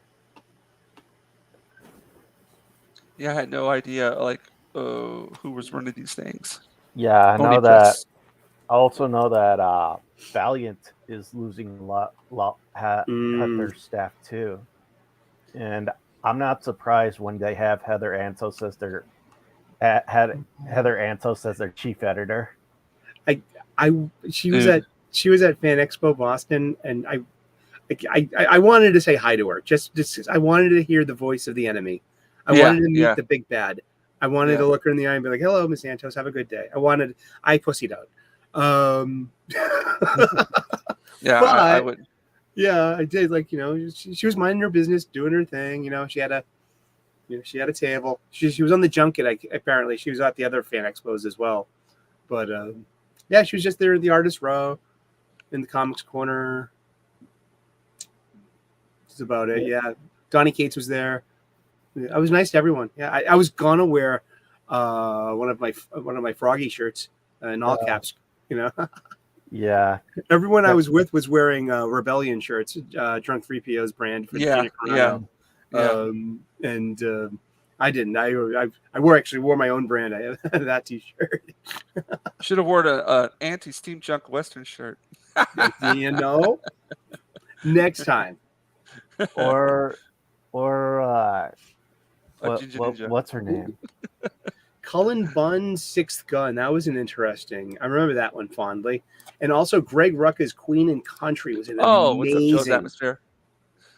Yeah, I had no idea like who was running these things. Yeah, I know Oni that. Press. I also know that Valiant is losing a lot had their staff too, and I'm not surprised when they have Heather Antos as their chief editor. She was at Fan Expo Boston, and I wanted to say hi to her. Just I wanted to hear the voice of the enemy. I wanted to meet the big bad. I wanted to look her in the eye and be like, "Hello, Miss Santos. Have a good day." I pussied out. Yeah, but, I would. Yeah, I did. Like, she was minding her business, doing her thing. She had a table. She was on the junket. Apparently, she was at the other Fan Expos as well. But yeah, she was just there in the artist row, in the comics corner. That's about it. Yeah, Donnie Cates was there. I was nice to everyone. Yeah, I was gonna wear one of my Froggy shirts in all caps. Yeah. Everyone I was with was wearing Rebellion shirts, Drunk 3PO's brand for Gina Carano. And I didn't. I wore my own brand. I have that T-shirt. Should have worn an anti-steam junk Western shirt. Next time. Or Jinja. what's her name? Cullen Bunn's Sixth Gun. That was an interesting. I remember that one fondly. And also Greg Rucka's Queen and Country was an amazing. What's up, Joe's Atmosphere?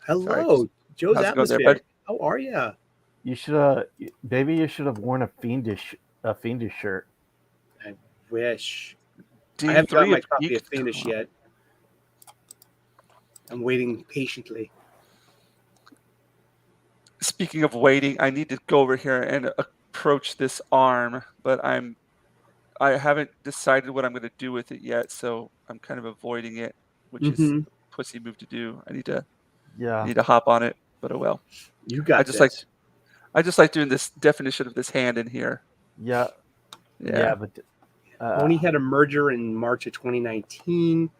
Hello, Joe's How's it going Atmosphere. there, How are you? You should have worn a fiendish shirt. I wish. D3 I haven't got my of copy Geek of Fiendish yet. I'm waiting patiently. Speaking of waiting, I need to go over here and approach this arm, but I haven't decided what I'm going to do with it yet, so I'm kind of avoiding it, which is a pussy move to do. I need to hop on it, but oh well. You got I just I just like doing this definition of this hand in here. Yeah, Yeah. but Tony had a merger in March of 2019,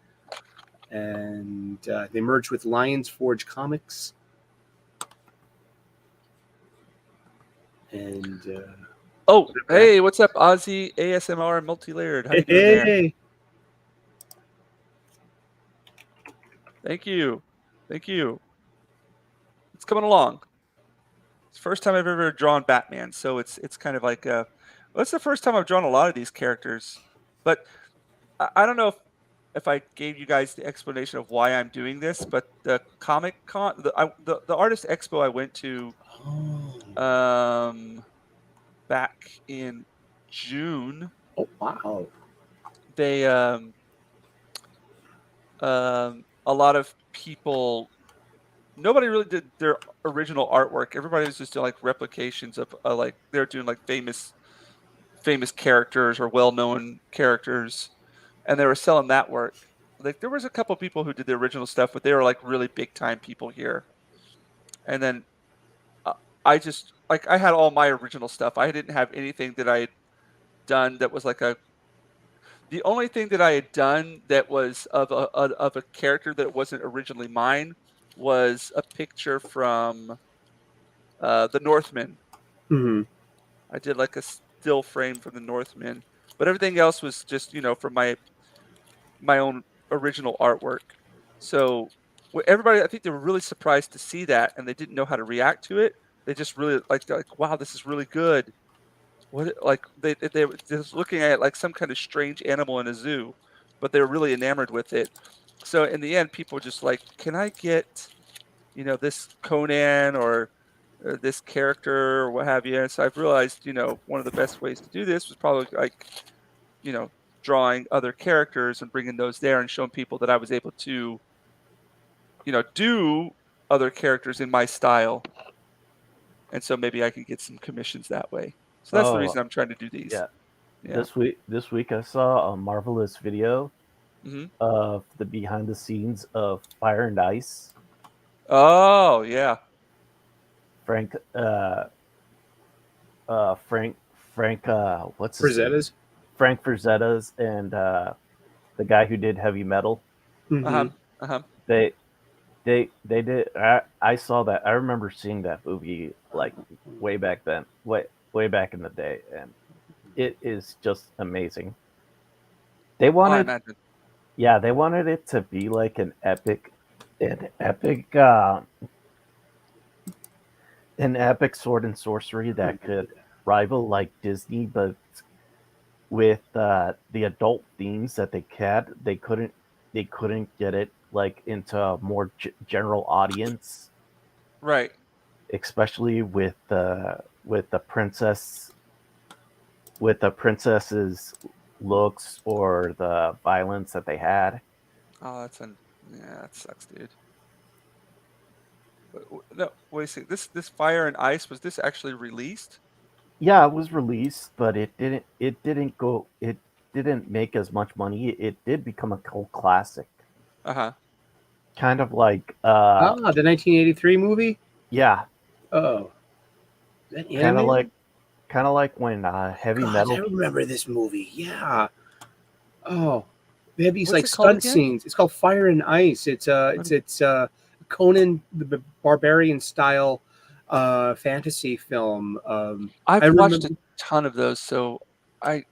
and they merged with Lions Forge Comics. And Oh, hey, what's up, Ozzy ASMR Multilayered? How you doing there? hey, Thank you. Thank you. It's coming along. It's the first time I've ever drawn Batman, so it's kind of like well, it's the first time I've drawn a lot of these characters. But I don't know if I gave you guys the explanation of why I'm doing this, but the Comic Con, the artist expo I went to back in June, oh wow, they a lot of people, nobody really did their original artwork. Everybody was just doing like replications of like they're doing like famous characters or well-known characters, and they were selling that work. Like there was a couple people who did the original stuff, but they were like really big time people here. And then I just like I had all my original stuff. I didn't have anything that I had done that was like a. The only thing that I had done that was of a character that wasn't originally mine was a picture from the Northman. mm-hmm. I did like a still frame from the Northman, but everything else was just from my own original artwork. So everybody, I think they were really surprised to see that, and they didn't know how to react to it. They just really they're like, wow, this is really good. What like they were just looking at it like some kind of strange animal in a zoo, but they were really enamored with it. So in the end, people were just like, can I get this Conan or this character or what have you? And so I've realized one of the best ways to do this was probably like drawing other characters and bringing those there and showing people that I was able to, do other characters in my style. And so maybe I could get some commissions that way. So that's the reason I'm trying to do these. Yeah. Yeah. This week I saw a marvelous video Mm-hmm. of the behind the scenes of Fire and Ice. Oh yeah. Frank what's his name? Frazetta's. Frank Frazetta's and the guy who did Heavy Metal. Mm-hmm. They did. I saw that. I remember seeing that movie like way back then, way back in the day, and it is just amazing. They wanted, they wanted it to be like an epic sword and sorcery that could rival like Disney, but with the adult themes that they had, they couldn't get it like into a more general audience, right? Especially with the princess's looks or the violence that they had. Oh, that sucks, dude. No, wait a second. This Fire and Ice, was this actually released? Yeah, it was released, but it didn't make as much money. It did become a cult classic. Kind of like the 1983 movie. Yeah. Oh, kind of like when Heavy Metal. I remember this movie. Yeah. Oh, they have these like stunt scenes. It's called Fire and Ice. It's Conan the Barbarian style fantasy film. I've watched a ton of those, so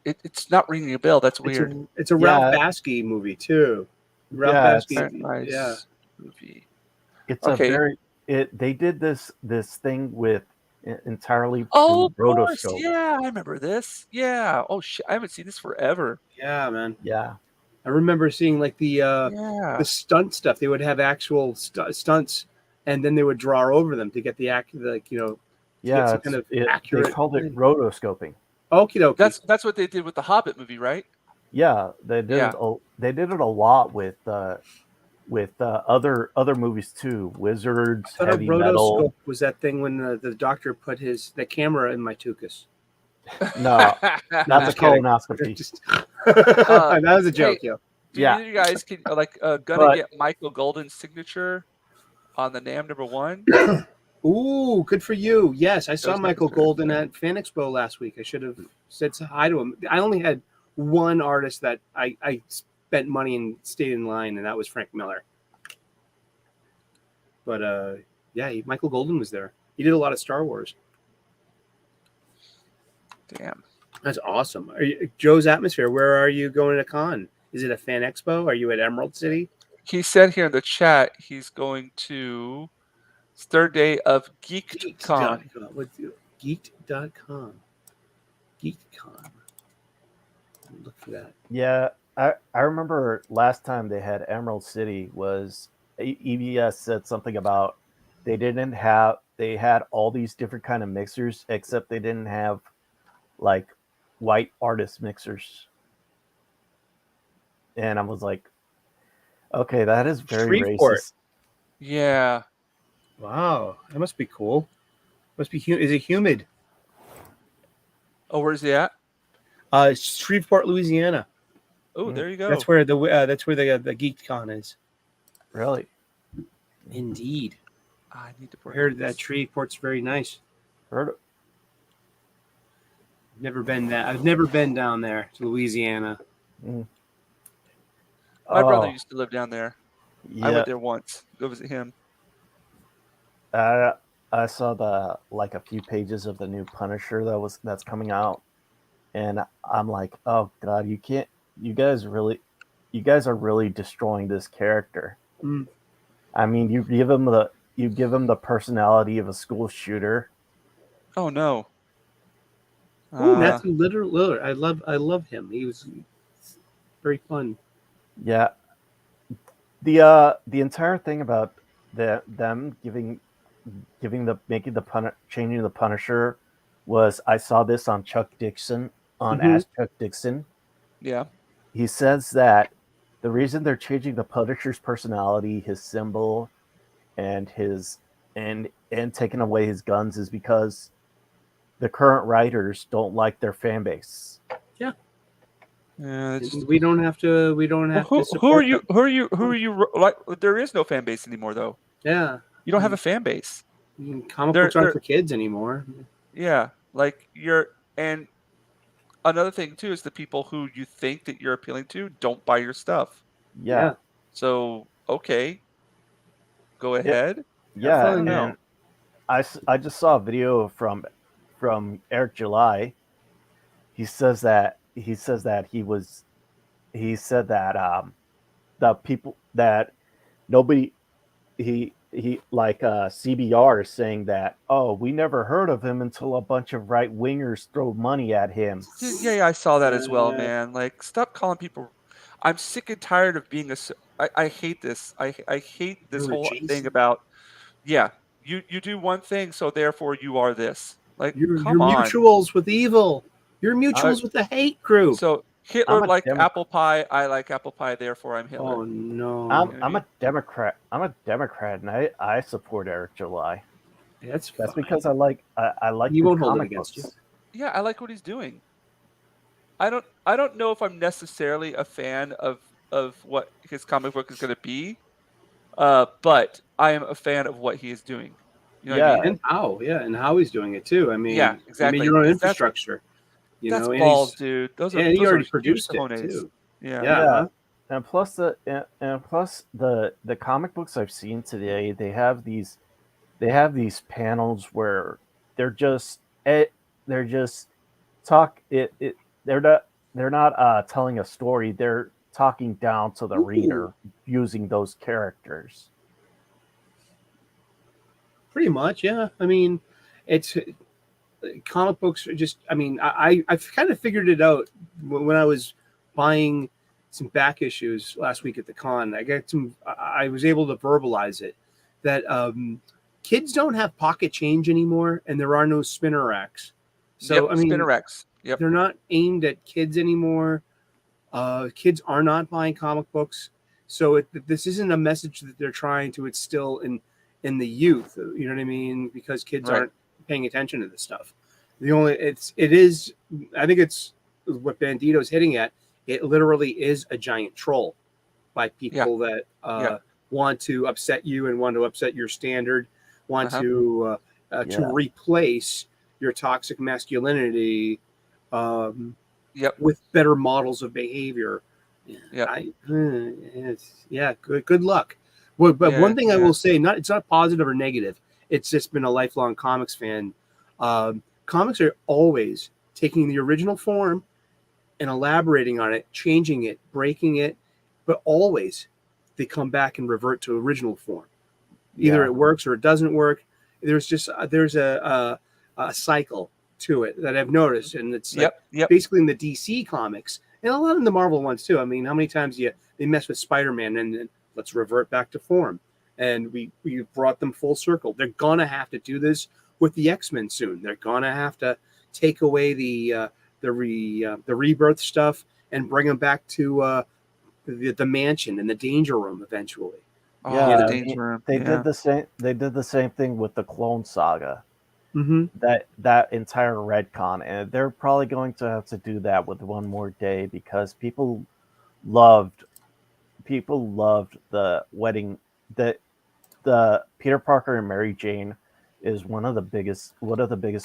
it's not ringing a bell. That's weird. It's a Ralph Bakshi movie too. Ralph Bakshi movie. It's they did this thing with entirely rotoscope. Yeah, I remember this. Yeah. Oh shit, I haven't seen this forever. Yeah, man. Yeah. I remember seeing like the stunt stuff. They would have actual stunts, and then they would draw over them to get the accurate, kind of accurate. They called it rotoscoping. Okie dokie. That's what they did with the Hobbit movie, right? Yeah, they did. Yeah. They did it a lot with other movies too. Wizards, Heavy Metal. Was that thing when the doctor put the camera in my tuchus? No, not the colonoscopy. That was a joke, yo. Do you guys gonna get Michael Golden's signature on the NAMM #1? Ooh, good for you. Yes, I saw Joe's Michael Atmosphere. Golden at Fan Expo last week. I should have said hi to him. I only had one artist that I spent money and stayed in line, and that was Frank Miller. But yeah, Michael Golden was there. He did a lot of Star Wars. Damn. That's awesome. Joe's Atmosphere, where are you going to con? Is it a Fan Expo? Are you at Emerald City? He said here in the chat he's going to third day of GeekCon. Geeked.com. Geeked.com. GeekCon. Look for that. Yeah, I remember last time they had Emerald City was EBS said something about they had all these different kind of mixers except they didn't have like white artist mixers. And I was like, okay, that is very Shreveport. racist. Yeah. Wow, that must be cool. Must be is it humid? Oh, where's he at? Shreveport, Louisiana. Oh, there you go. That's where the GeekCon is. Really? Indeed. I need to I bring heard this. that Shreveport's very nice. Heard it. I've never been down there to Louisiana. My brother Oh, used to live down there. I yeah. went there once. Go visit him. I saw a few pages of the new Punisher that's coming out, and I'm like, oh god, you guys are really destroying this character. Mm. I mean, you give him the personality of a school shooter. Oh no. Ooh, Matthew Lillard. I love him. He was very fun. Yeah, the entire thing about them changing the Punisher was I saw this on Chuck Dixon on Ask Chuck Dixon. Yeah. He says that the reason they're changing the Punisher's personality, his symbol, and taking away his guns is because the current writers don't like their fan base. Yeah. Yeah. We don't have to. We don't have to. Who are you? Who are you? Like, there is no fan base anymore, though. Yeah. You don't have a fan base. Comic books aren't for kids anymore. Yeah, like and another thing too is the people who you think that you're appealing to don't buy your stuff. Yeah. So okay, go ahead. Yeah, fun. and I just saw a video from Eric July. He said that the people that nobody he like CBR is saying that, oh, we never heard of him until a bunch of right wingers throw money at him. Yeah, I saw that as well, man. Like, stop calling people. I'm sick and tired of being I hate this. I hate this whole thing about you do one thing, so therefore you are this. Like, you're come on. mutuals with evil. You're mutuals with the hate group. So Hitler liked apple pie. I like apple pie. Therefore, I'm Hitler. Oh no! I'm a Democrat. I'm a Democrat, and I support Eric July. That's because I like he won't hold it against you. Yeah, I like what he's doing. I don't know if I'm necessarily a fan of what his comic book is going to be, but I am a fan of what he is doing. You know what I mean? And how he's doing it too. I mean, yeah, exactly. I mean, your own infrastructure. That's balls, dude. Those are he already huge produced it cojones. too. Yeah. And plus the comic books I've seen today, they have these panels where they're not telling a story. They're talking down to the reader using those characters. Pretty much, yeah. I mean, it's comic books are just. I mean, I've kind of figured it out when I was buying some back issues last week at the con. I was able to verbalize it that kids don't have pocket change anymore, and there are no spinner racks. So I mean, spinner racks. Yep. They're not aimed at kids anymore. Kids are not buying comic books, so this isn't a message that they're trying to instill in the youth. You know what I mean? Because kids aren't paying attention to this stuff. It is. I think it's what Bandito's hitting at. It literally is a giant troll by people that want to upset you and want to upset your standard. want to replace your toxic masculinity with better models of behavior. Good luck. But one thing I will say, it's not positive or negative. It's just been a lifelong comics fan. Comics are always taking the original form and elaborating on it, changing it, breaking it, but always they come back and revert to original form. Either it works or it doesn't work. There's a cycle to it that I've noticed, and it's basically in the DC comics and a lot in the Marvel ones too. I mean, how many times they mess with Spider-Man and then let's revert back to form, and we brought them full circle. They're gonna have to do this with the X-Men soon. They're gonna have to take away the rebirth stuff and bring them back to the mansion and the danger room eventually. They did the same. They did the same thing with the Clone Saga. Mm-hmm. That entire retcon, and they're probably going to have to do that with One More Day because people loved the wedding. The Peter Parker and Mary Jane is one of the biggest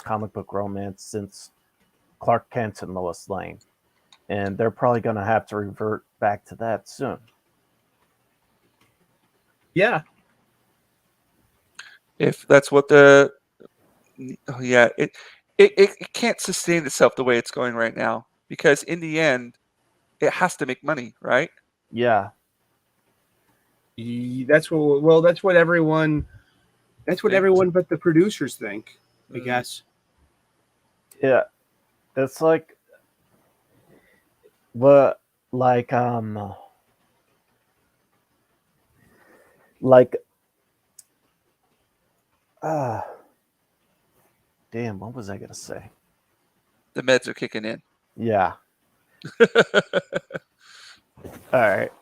comic book romance since Clark Kent and Lois Lane, and they're probably going to have to revert back to that soon. Yeah. If that's what it can't sustain itself the way it's going right now because in the end, it has to make money, right? Yeah. That's what everyone but the producers think, I guess. Yeah. It's like damn, what was I gonna say? The meds are kicking in. Yeah. All right.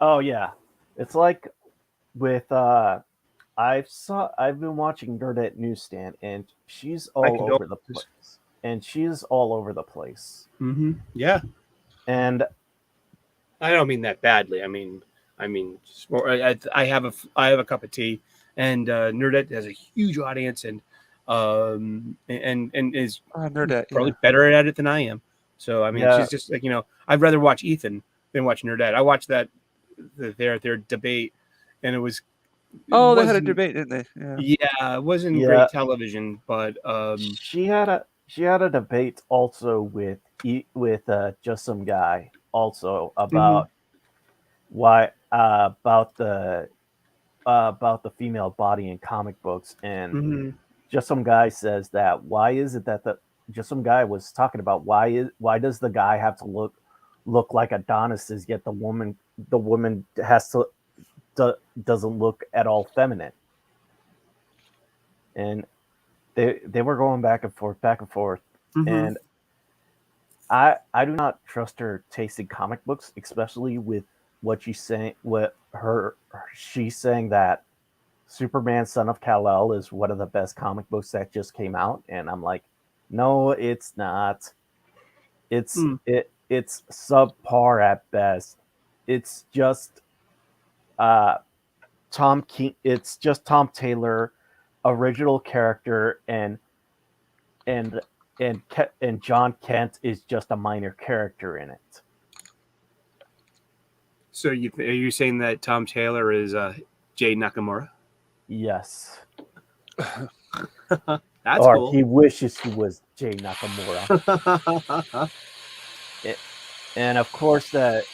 Oh yeah. It's like with I've been watching Nerdette Newsstand, and she's all over the place. Mm-hmm. Yeah. And I don't mean that badly. I mean, I have a cup of tea, and Nerdette has a huge audience, and is Nerdette, probably better at it than I am. So I mean, she's just like, I'd rather watch Ethan than watch Nerdette. I watched their debate, and it was. They had a debate, didn't they? Yeah, it wasn't great television, but she had a debate also with just some guy also about about the female body in comic books, and just some guy says that why is it that just some guy was talking about why does the guy have to look like Adonis, yet the woman doesn't look at all feminine, and they were going back and forth, and I do not trust her taste in comic books, especially with what she's saying. She's saying that Superman, Son of Kal-El, is one of the best comic books that just came out, and I'm like, no, it's not. It's subpar at best. It's just It's just Tom Taylor, original character, and John Kent is just a minor character in it. So are you saying that Tom Taylor is Jay Nakamura? Yes. That's or cool. He wishes he was Jay Nakamura. And of course the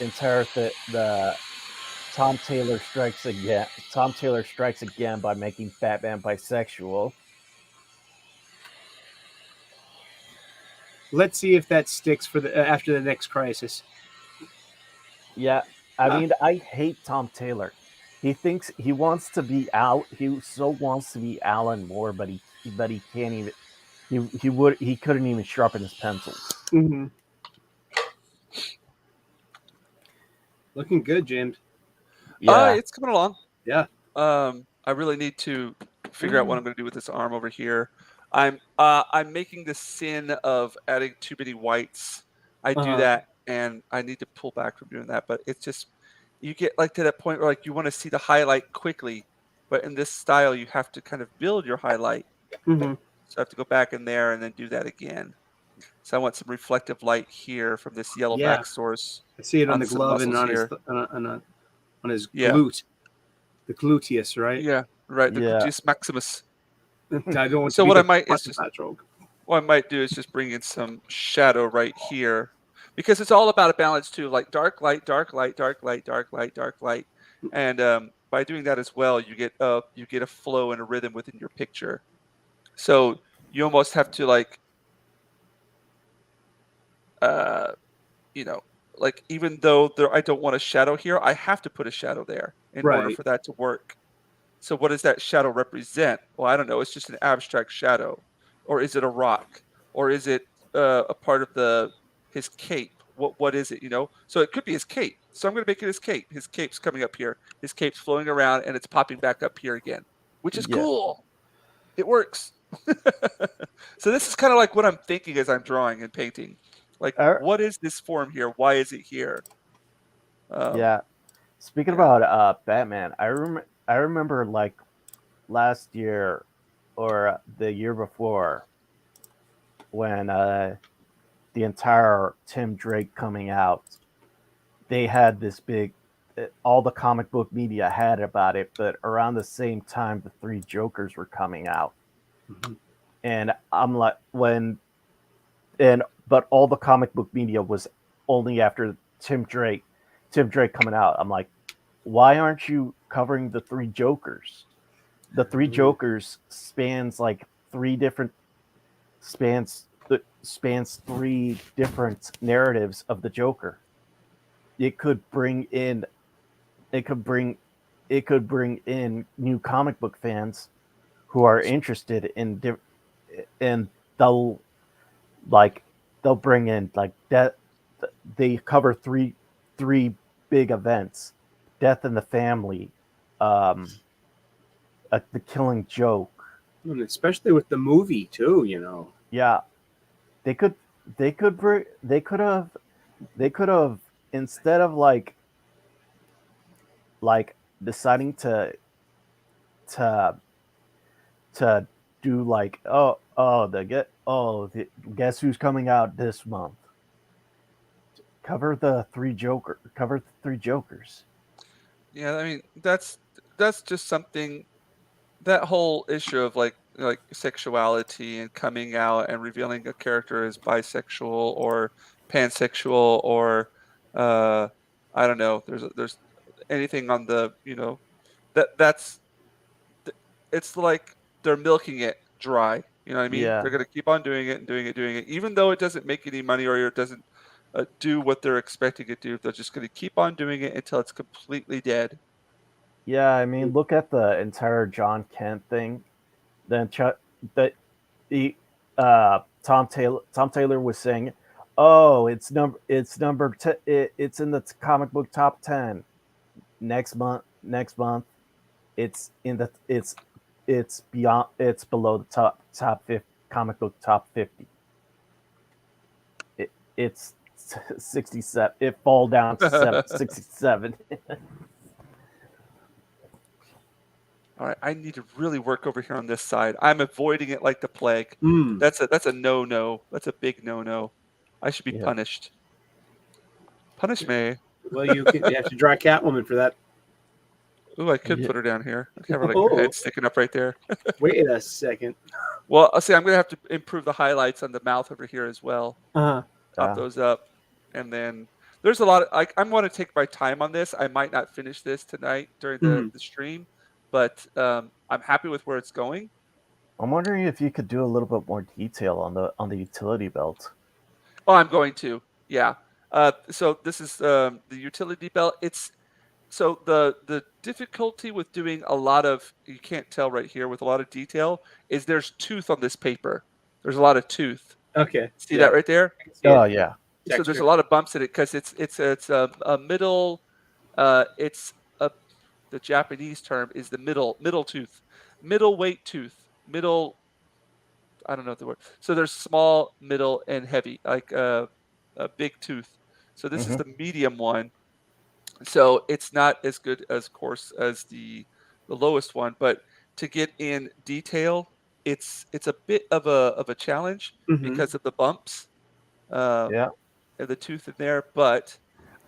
entire the Tom Taylor strikes again. Tom Taylor strikes again by making Batman bisexual. Let's see if that sticks for after the next crisis. Yeah, I mean, I hate Tom Taylor. He thinks he wants to be Al. He so wants to be Alan Moore, but he can't even. He couldn't even sharpen his pencils. Mm-hmm. Looking good, James. Yeah, it's coming along. Yeah. I really need to figure out what I'm going to do with this arm over here. I'm making the sin of adding too many whites. I do that, and I need to pull back from doing that. But it's just, you get like to that point where like you want to see the highlight quickly, But in this style, you have to kind of build your highlight. Mm-hmm. So I have to go back in there and then do that again. So I want some reflective light here from this yellow Yeah. back source I see it on on the some glove and muscles on his here. on his Yeah. glute, the gluteus, right? Yeah, right. The Yeah. gluteus maximus. I don't want So to be what I the might is button just patrol. what I might do is just bring in some shadow right here, because it's all about a balance too, like dark light, dark light, dark light, dark light, dark light, and by doing that as well, you get a flow and a rhythm within your picture. So you almost have to like uh you know like even though there I don't want a shadow here, I have to put a shadow there in order Right. for that to work. So what does that shadow represent? Well, I don't know. It's just an abstract shadow, or is it a rock, or is it a part of the his cape? What is it? So it could be his cape. So I'm going to make it his cape. His cape's coming up here. His cape's flowing around, and it's popping back up here again, which is Yeah. cool. It works. So this is kind of like what I'm thinking as I'm drawing and painting. Like, Er, what is this form here? Why is it here? yeah. Speaking Yeah. about Batman, I remember like last year or the year before when the entire Tim Drake coming out, they had this big all the comic book media had about it, but around the same time the three Jokers were coming out. Mhm. And I'm like but all the comic book media was only after Tim Drake coming out. I'm like, why aren't you covering the three Jokers? The three Jokers spans three different narratives of the Joker. It could bring in it could bring it could bring in new comic book fans who are interested in they'll like they'll bring in like death. They cover three big events: death in the family, um, the Killing Joke. And especially with the movie too. Yeah, they could they could have instead of like deciding to to do like guess who's coming out this month. Cover the three Jokers. Yeah, I mean that's just something, that whole issue of like sexuality and coming out and revealing a character as bisexual or pansexual or uh I don't know, there's anything on the that's th- it's like they're milking it dry. You know what I mean? Yeah. They're going to keep on doing it and doing it, doing it, even though it doesn't make any money or it doesn't do what they're expecting it to. They're just going to keep on doing it until it's completely dead. Yeah, I mean, look at the entire John Kent thing. Then that the Tom Taylor was saying, "Oh, it's in the comic book top 10 next month. It's in the it's below the top 50 comic book top 50. It's 67. It fall down to 67. All right, I need to really work over here on this side. I'm avoiding it like the plague. Mm. That's a no-no. That's a big no-no. I should be Yeah. punished. Punish me. Well, you have to draw Catwoman for that. Ooh, I could Yeah. put her down here. I have her like her head sticking up right there. Wait a second. Well, I'll see. I'm gonna have to improve the highlights on the mouth over here as well. Uh-huh. Top those up, and then there's a lot of I'm going to take my time on this. I might not finish this tonight during the stream, but I'm happy with where it's going. I'm wondering if you could do a little bit more detail on the utility belt. Oh, I'm going to. Yeah. So this is the utility belt. It's so the difficulty with doing a lot of, you can't tell right here with a lot of detail, is there's tooth on this paper. There's a lot of tooth. Okay. See that right there? I can see Oh it. yeah. So there's Texture. a lot of bumps in it because it's a middle. It's a The Japanese term is the middle tooth, middle weight tooth, middle. I don't know the word. So there's small, middle, and heavy, like a big tooth. So this is Mhm. the medium one. So it's not as good as coarse as the lowest one, but to get in detail, it's a bit of a challenge because of the bumps. Um, Yeah. and the tooth in there, but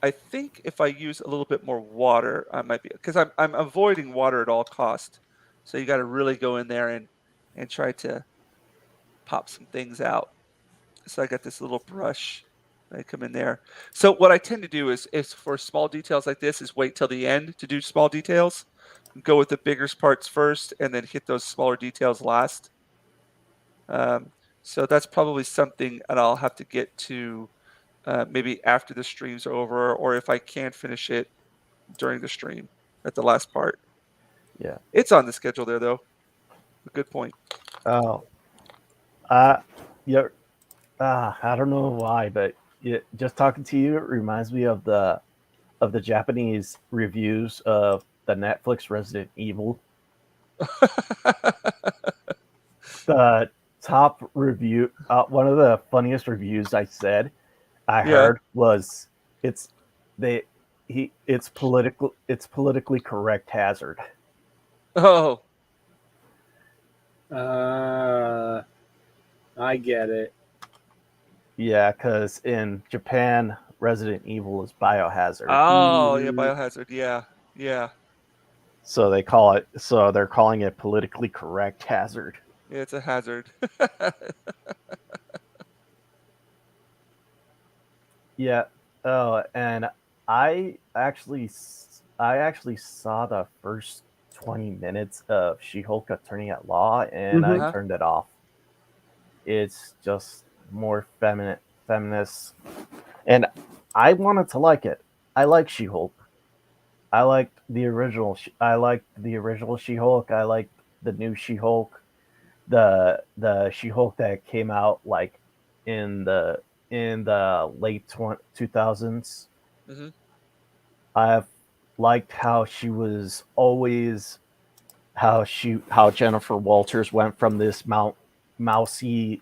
I think if I use a little bit more water, I might be because I'm avoiding water at all cost. So you got to really go in there and try to pop some things out. So I got this little brush. I come in there. So what I tend to do is for small details like this is wait till the end to do small details. Go with the bigger parts first, and then hit those smaller details last. Um, so that's probably something that I'll have to get to maybe after the streams are over, or if I can't finish it during the stream at the last part. Yeah. It's on the schedule there, though. A good point. Oh. Yeah. I don't know why, but just talking to you, it reminds me of the Japanese reviews of the Netflix Resident Evil. The top review, one of the funniest reviews I Yeah. heard was it's politically correct hazard. Oh, I get it. Yeah, because in Japan, Resident Evil is biohazard, oh, yeah, Biohazard. Yeah, yeah, so they're calling it politically correct hazard. yeah. It's a hazard. Yeah. Oh, and I actually saw the first 20 minutes of She-Hulk Attorney at Law, and I Uh-huh. turned it off. It's just more feminist, and I wanted to like it. I like She-Hulk. I liked the original. I liked the original She-Hulk. I liked the new She-Hulk. The She-Hulk that came out like in the late 2000s. hmm I've liked how she was always how Jennifer Walters went from this mousy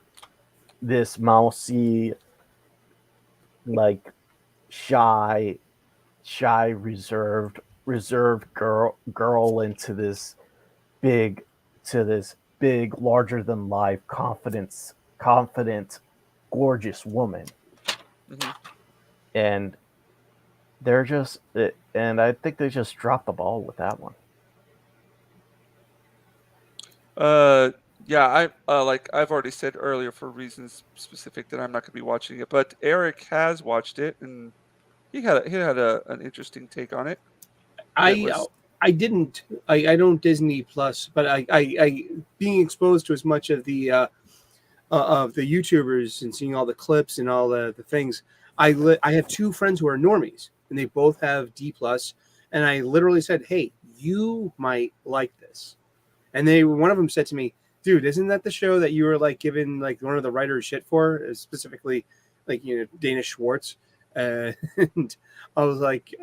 like shy reserved girl into big this big larger than life confident gorgeous woman. hmm And and I think they just dropped the ball with that one. Yeah. I've already said earlier for reasons specific that I'm not going to be watching it, but Eric has watched it and he had an interesting take on it. That was I didn't. I don't Disney Plus, but I being exposed to as much of the YouTubers and seeing all the clips and all the things. I have two friends who are normies, and they both have D plus, and I literally said, "Hey, you might like this," and one of them said to me, "Dude, isn't that the show that you were like giving like one of the writers shit for, specifically like Dana Schwartz?" And I was like,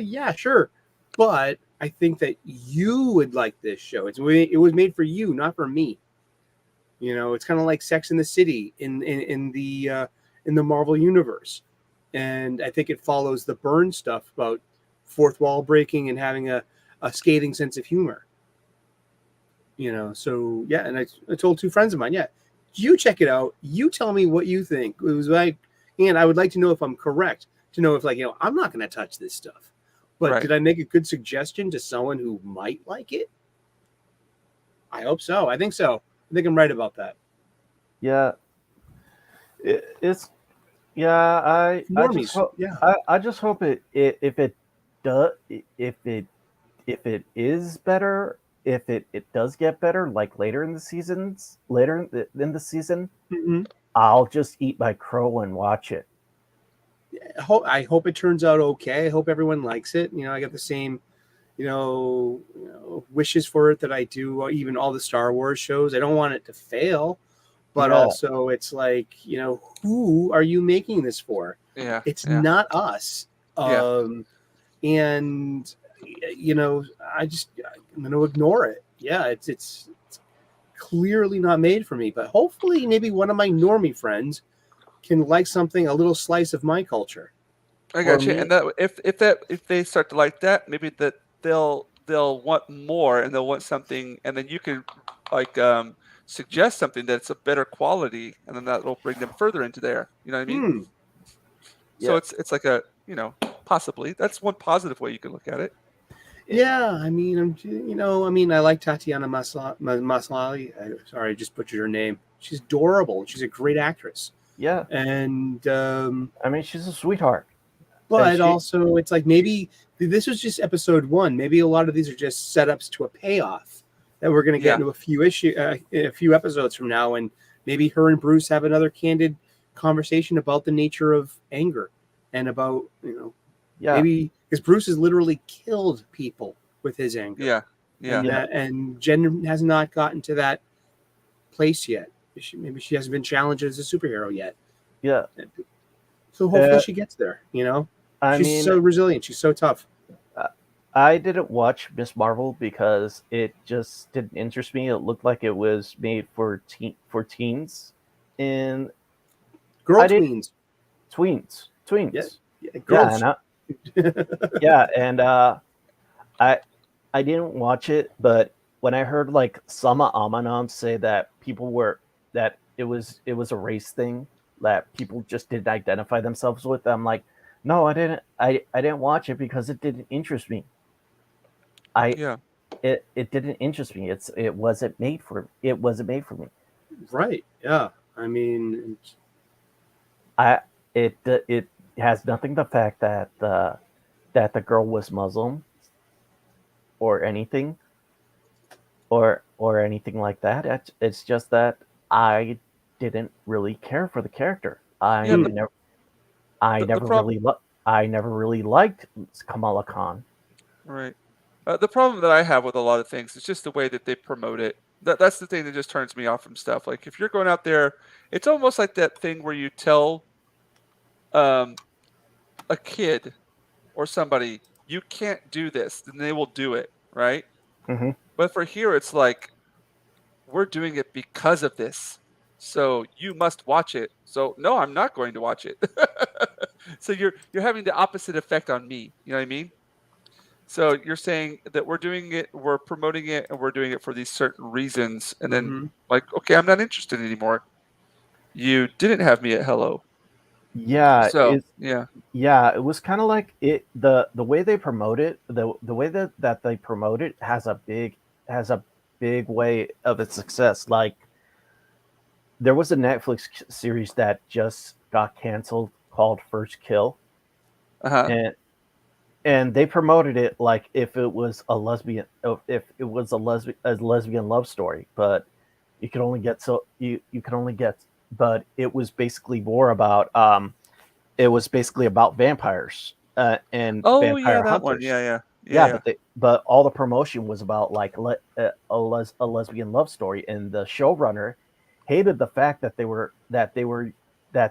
"Yeah, sure." But I think that you would like this show. It was made for you, not for me. It's kind of like Sex in the City in the Marvel universe, and I think it follows the Byrne stuff about fourth wall breaking and having a scathing sense of humor. So yeah, and I told two friends of mine, yeah, you check it out. You tell me what you think. It was like, and I would like to know if I'm correct. To know if I'm not going to touch this stuff. But Right. Did I make a good suggestion to someone who might like it? I hope so. I think so. I think I'm right about that. Yeah, it's yeah. Normies. Yeah. I just hope if it does if it is better, if it does get better, like later in the season, Mm-hmm. I'll just eat my crow and watch it. I hope it turns out okay. I hope everyone likes it. I got the same, wishes for it that I do even all the Star Wars shows. I don't want it to fail, but Yeah. also it's like, who are you making this for? Yeah. It's yeah. not us. Yeah. And I'm going to ignore it. Yeah, it's clearly not made for me, but hopefully maybe one of my normie friends can like something, a little slice of my culture. I got you. me- And that if they start to like that, maybe that they'll they'll want more and they'll want something, and then you can like suggest something that's a better quality, and then that will bring them further into there. You know what I mean? Hmm. So Yeah. it's like a possibly that's one positive way you can look at it. Yeah, I mean, I like Tatiana Maslany. Sorry, I just butchered her name. She's adorable. She's a great actress. Yeah. And I mean, she's a sweetheart. but she- also, it's like maybe this was just episode 1. Maybe a lot of these are just setups to a payoff that we're going to get Yeah. into a few episodes from now, and maybe her and Bruce have another candid conversation about the nature of anger and about Yeah. maybe because Bruce has literally killed people with his anger. Yeah. Yeah. And Jen has not gotten to that place yet. Maybe she hasn't been challenged as a superhero yet. Yeah. So hopefully she gets there. I She's mean, so resilient. She's so tough. I didn't watch Miss Marvel because it just didn't interest me. It looked like it was made for teens, and Girl I did tweens. tweens. Yeah, Yeah, girls. and I didn't watch it, but when I heard like Sama Amanon say that that it was a race thing that people just didn't identify themselves with, I'm like, no, I didn't watch it because it didn't interest me. Yeah. It didn't interest me. It wasn't made for me. Right. Yeah. I mean, It has nothing the fact that the girl was Muslim or anything or anything like that. It's just that I didn't really care for the character. Yeah, the problem. I never really liked Kamala Khan. Right. The problem that I have with a lot of things is just the way that they promote it. That's the thing that just turns me off from stuff. Like if you're going out there, it's almost like that thing where you tell um, a kid or somebody, you can't do this, then they will do it, right? Mm-hmm. But for here, it's like we're doing it because of this, so you must watch it. So no, I'm not going to watch it. So you're having the opposite effect on me. You know what I mean? So you're saying that we're doing it, we're promoting it, and we're doing it for these certain reasons, and then mhm. like, okay, I'm not interested anymore. You didn't have me at hello. Yeah, So yeah, it was kind of like the way they promote it, the way that they promote it has a big way of its success. Like there was a Netflix series that just got canceled called First Kill, uh-huh. and they promoted it like if it was a lesbian love story, but you can only get you can only get, but it was basically more about vampires and Oh yeah, vampire that one. hunters. Yeah. But all the promotion was about like a lesbian love story, and the showrunner hated the fact that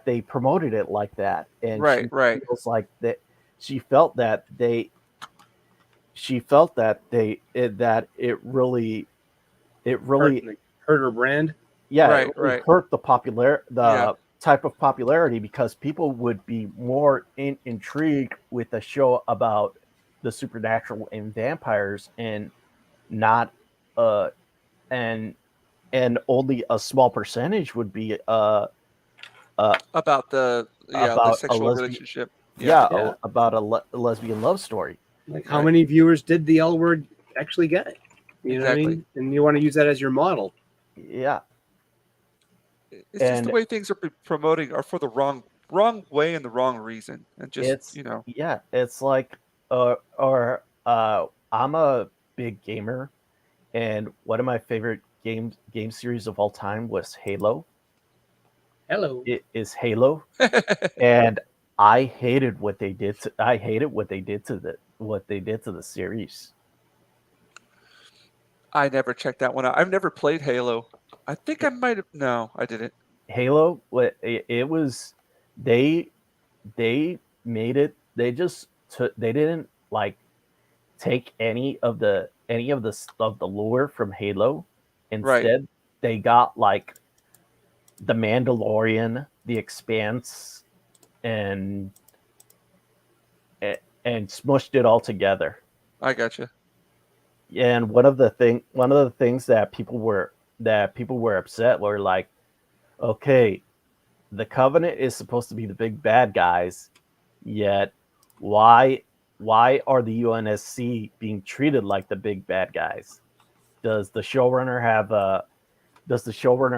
they promoted it like that, and Right, right. feels like that she felt that they she felt that they it, that it really Hurt her brand. yeah, it Right, really right. hurt Yeah. the type of popularity, because people would be more intrigued with a show about the supernatural and vampires, and not uh and only a small percentage would be About the about a sexual lesbian relationship. Yeah. Yeah. about a lesbian love story. Like how Right. many viewers did the L word actually get? You know what I Exactly. mean? And you want to use that as your model. Yeah. It's just the And way things are promoting are for the wrong way and the wrong reason, and just it's like I'm a big gamer, and one of my favorite game series of all time was Halo. Hello. It is Halo, and I hated what they did to the series. I never checked that one out. I've never played Halo. I think I might have. No, I didn't. Halo, it was they they made it. They didn't like take any of the lore from Halo. Right. Instead, they got like the Mandalorian, the Expanse, and and smushed it all together. I gotcha. and one of the things that people were upset were like, okay, the Covenant is supposed to be the big bad guys, yet why are the UNSC being treated like the big bad guys? Does the showrunner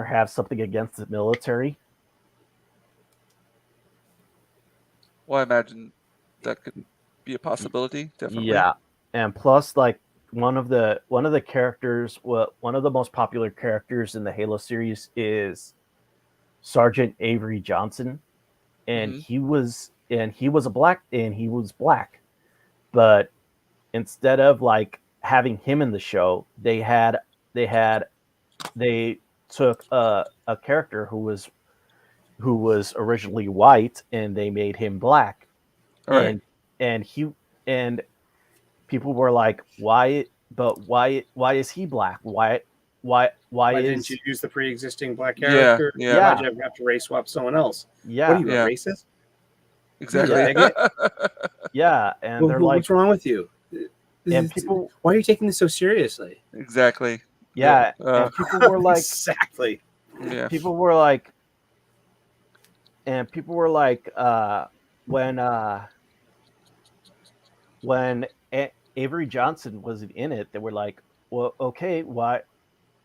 have something against the military? Well, I imagine that could be a possibility. Definitely. Yeah, and plus, like one of the characters, one of the most popular characters in the Halo series is Sergeant Avery Johnson, and Mhm. he was black, but instead of like having him in the show, they took a character who was originally white and they made him black, All right. and he and people were like, why is he black? Why Why didn't is you use the pre-existing black Yeah. character? Yeah. Why'd yeah you have to race swap someone else? What are yeah you, Yeah. a racist? Exactly. Yeah. bigot? yeah and they're like, What's wrong with you? and people Why are you taking this so seriously? exactly. yeah Yeah. and people were like Exactly. Yeah. people were like and people were like when Avery Johnson was in it, they were like, well, okay, why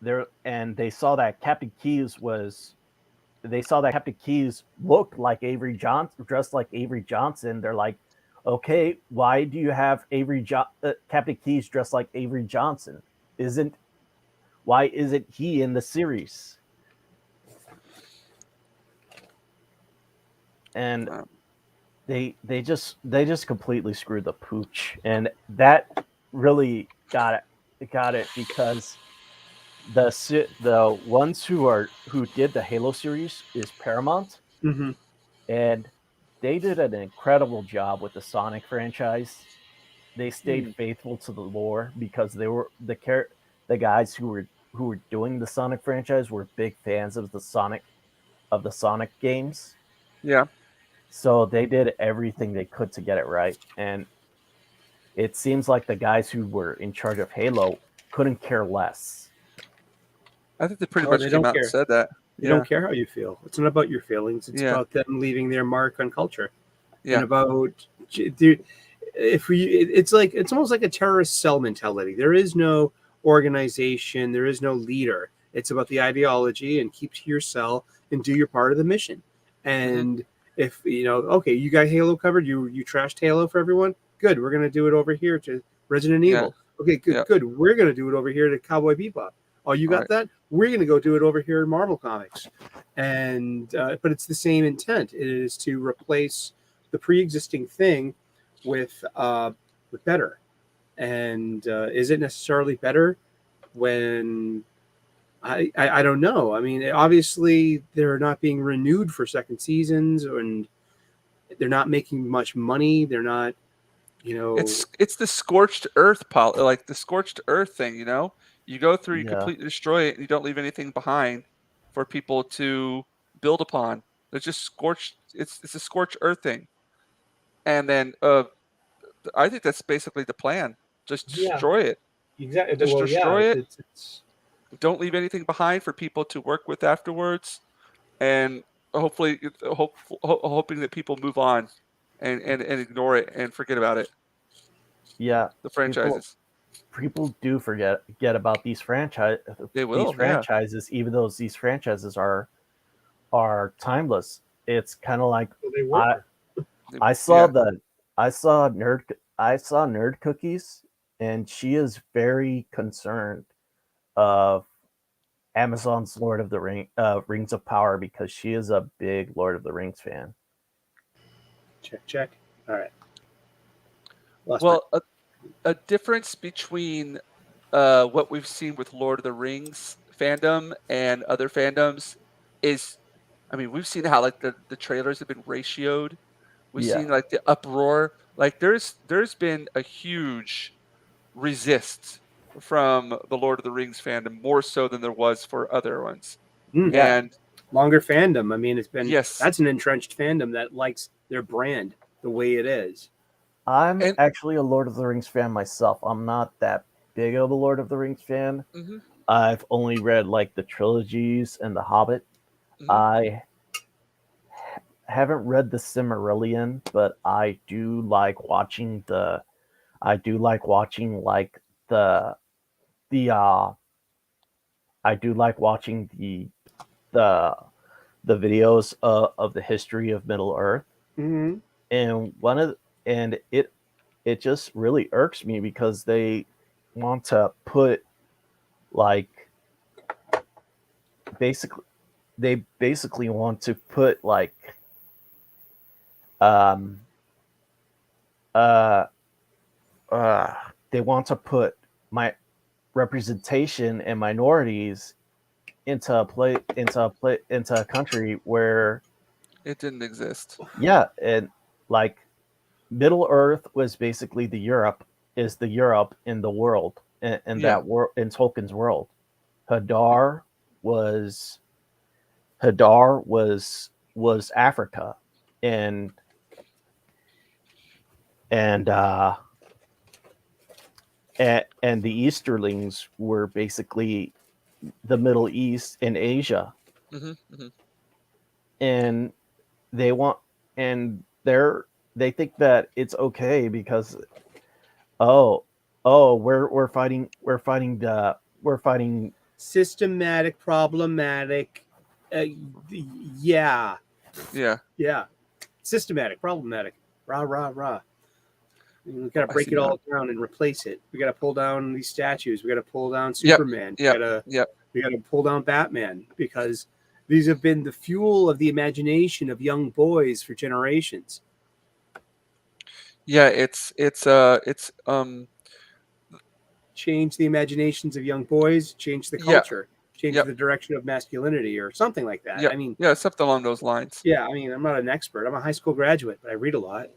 there? And they saw that Captain Keyes looked like Avery Johnson, dressed like Avery Johnson. They're like, okay, why do you have Captain Keyes dressed like Avery Johnson? Why isn't he in the series? And Um, they just completely screwed the pooch, and that really got it because the ones who did the Halo series is Paramount, Mm-hmm. and they did an incredible job with the Sonic franchise. They stayed faithful to the lore because they were the guys who were doing the Sonic franchise were big fans of the Sonic games. yeah. So they did everything they could to get it right. And it seems like the guys who were in charge of Halo couldn't care less. I think they pretty Oh, much they came don't out and care. said that. They Yeah. don't care how you feel. It's not about your feelings. It's Yeah. about them leaving their mark on culture. Yeah. And about, dude, it's almost like a terrorist cell mentality. There is no organization. There is no leader. It's about the ideology and keep to your cell and do your part of the mission. And if okay, you got Halo covered. You trashed Halo for everyone. Good. We're gonna do it over here to Resident Yeah. Evil. Okay, good, Yeah. good. We're gonna do it over here to Cowboy Bebop. Oh, you All got right. that? We're gonna go do it over here in Marvel Comics. And but it's the same intent. It is to replace the pre-existing thing with better. And is it necessarily better when I don't know. I mean, obviously they're not being renewed for second seasons, and they're not making much money. They're not, It's the scorched earth like the scorched earth thing, you know? You go through, you Yeah. completely destroy it, and you don't leave anything behind for people to build upon. It's just scorched. It's a scorched earth thing, and then I think that's basically the plan. Just yeah, destroy it. exactly. Just Well, yeah, destroy it. it's Don't leave anything behind for people to work with afterwards, and hopefully, hoping that people move on and ignore it and forget about it. Yeah. The People franchises. people do forget about They will, yeah. franchises, even though these franchises are timeless. It's kind of like they I were. I saw Yeah. the I saw Nerd Cookies, and she is very concerned of Amazon's Rings of Power because she is a big Lord of the Rings fan. Check. All right. Well, a difference between what we've seen with Lord of the Rings fandom and other fandoms is, I mean, we've seen how like the trailers have been ratioed. We've Yeah. seen like the uproar. Like there's been a huge resist from the Lord of the Rings fandom, more so than there was for other ones. Yeah. And Longer fandom. I mean, yes, that's an entrenched fandom that likes their brand the way it is. I'm and actually a Lord of the Rings fan myself. I'm not that big of a Lord of the Rings fan. Mm-hmm. I've only read like the trilogies and The Hobbit. Mhm. I haven't read the Silmarillion, but I do like watching the. I do like watching like the I do like watching the the videos of the history of Middle Earth, Mm-hmm. and it just really irks me because they want to put like basically they basically want to put like um uh uh they want to put my representation and minorities into a country where It didn't exist. yeah, and like Middle Earth was basically the Europe in the world, in Yeah. that world, in Tolkien's world. Hadar was was Africa, and and uh and the Easterlings were basically the Middle East and Asia, Mm-hmm. Mm-hmm. and they want and they think that it's okay because oh we're fighting Systematic, problematic. Uh, yeah, Yeah. yeah. Systematic, problematic. Rah, rah, rah. We got to I see break it now. all down and replace it. We got to pull down these statues. We got to pull down Yep. Superman. Yep. We got to pull down Batman because these have been the fuel of the imagination of young boys for generations. Yeah. It's Change the imaginations of young boys, change the yeah. culture, change Yep. the direction of masculinity or something like that. Yep. I mean, Yeah, something along those lines. yeah, I mean, I'm not an expert. I'm a high school graduate, but I read a lot.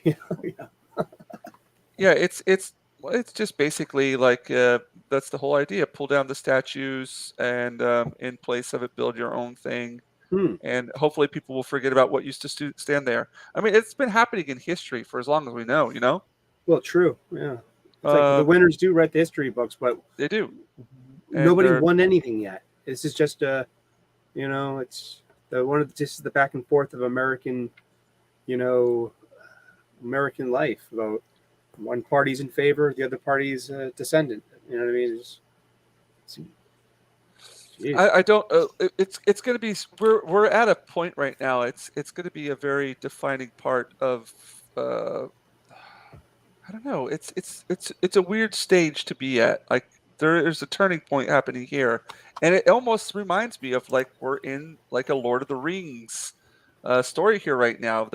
Yeah. Yeah, it's just basically like that's the whole idea. Pull down the statues and in place of it, build your own thing, Hmm. and hopefully people will forget about what used to stand there. I mean, it's been happening in history for as long as we know. You know, Well, true. Yeah. It's like the winners do write the history books, but they do, and nobody won anything yet. This is just it's just the back and forth of American, you know, American life about one party's in favor, the other party's descendant. You know what I mean? Geez. I don't. It's going to be. We're at a point right now. It's going to be a very defining part of. I don't know. It's a weird stage to be at. Like there's a turning point happening here, and it almost reminds me of like we're in like a Lord of the Rings story here right now.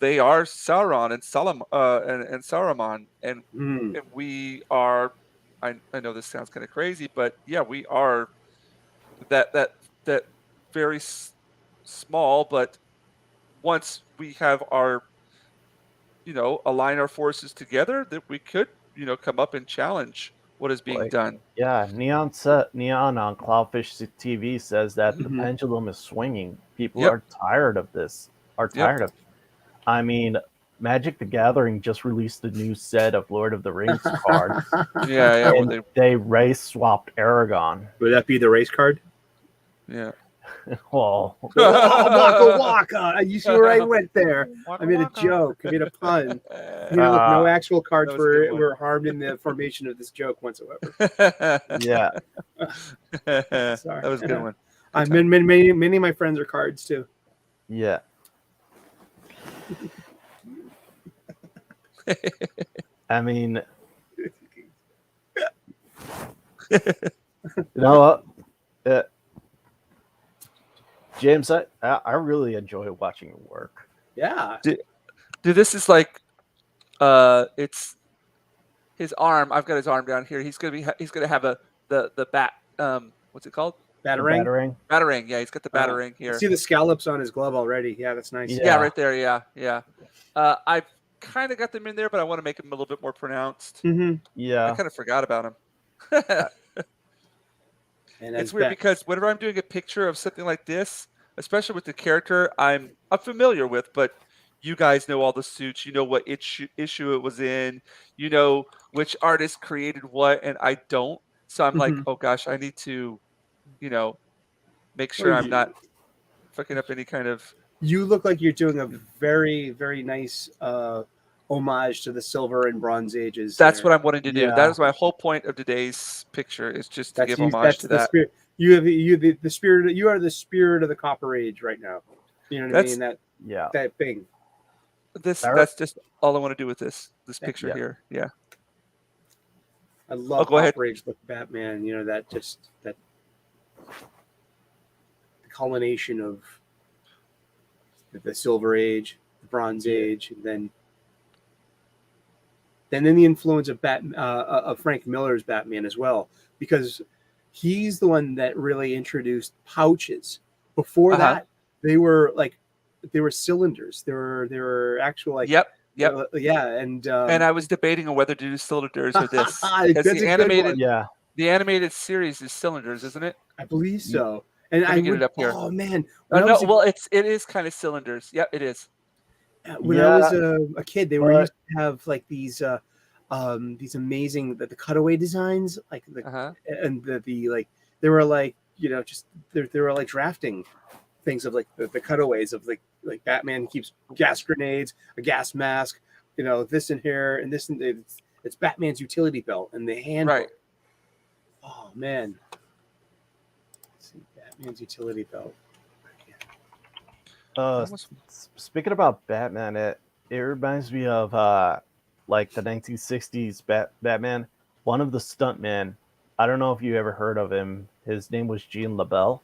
They are Sauron and and Saruman, and Hmm. we are. I know this sounds kind of crazy, but yeah, we are that very small. But once we have our align our forces together, that we could, come up and challenge what is being like done. yeah, Neon on Cloudfish TV says that the Mhm. pendulum is swinging. People Yep. are tired of this. Are Yep. tired of I mean, Magic the Gathering just released a new set of Lord of the Rings cards, Yeah. Yeah. Well, and they race swapped Aragon. Would that be the race card? yeah. Well, Oh, waka waka! You see where I went there? I made a joke. I made a pun. Look, no actual cards that was a good one. were harmed in the formation of this joke whatsoever. yeah, Sorry. That was a good one. Many of my friends are cards too. yeah. I mean, James, I really enjoy watching your work. Yeah. Dude, this is like, it's his arm. I've got his arm down here. He's gonna have the bat. What's it called? Batarang. Batarang. Batarang. Yeah, he's got the batarang I here. see the scallops on his glove already. Yeah, that's nice. Yeah, right there. Yeah, yeah. I've kind of got them in there, but I want to make them a little bit more pronounced. Mm-hmm. I Yeah. kind of forgot about him. And It's weird because whenever I'm doing a picture of something like this, especially with the character I'm familiar with, but You guys know all the suits. You know what issue it was in. You know which artist created what, and I don't. So I'm like, Mhm. oh gosh, I need to, you know, make Well, sure I'm not fucking up any kind of. you look like you're doing a very, very nice homage to the Silver and Bronze Ages. That's There. what I'm wanting to do. That Yeah. is my whole point of today's picture is just to That's give you. homage That's to the that. spirit. You have the spirit. You are the spirit of the Copper Age right now. You know what I That's mean? Yeah. That thing. Sarah? that's just all I want to do with this picture Yeah. here. Yeah. I Oh, love go ahead. Copper Age look Batman. You know that the culmination of the Silver Age, the Bronze Age, and then the influence of of Frank Miller's Batman as well, because he's the one that really introduced pouches. Before Uh-huh. that, they were cylinders. They were actual like Yep. Yep. yeah, and And I was debating on whether to do cylinders or this because that's a good one. Yeah. the animated series is cylinders, isn't it? I believe so. And Let I me get would. it up here. Oh man, when I No, was well, it is kind of cylinders. Yep, it is. a kid, they were but- used to have like these amazing the cutaway designs, like Uh-huh. and the like they were like just they were like drafting things of like the cutaways of like Batman keeps gas grenades, a gas mask, this in here and this and it's Batman's utility belt and the handbook. Right. Oh man, let's see, Batman's utility belt. Speaking about Batman, it reminds me of like the 1960s Batman. One of the stuntmen, I don't know if you ever heard of him. His name was Jean LaBelle.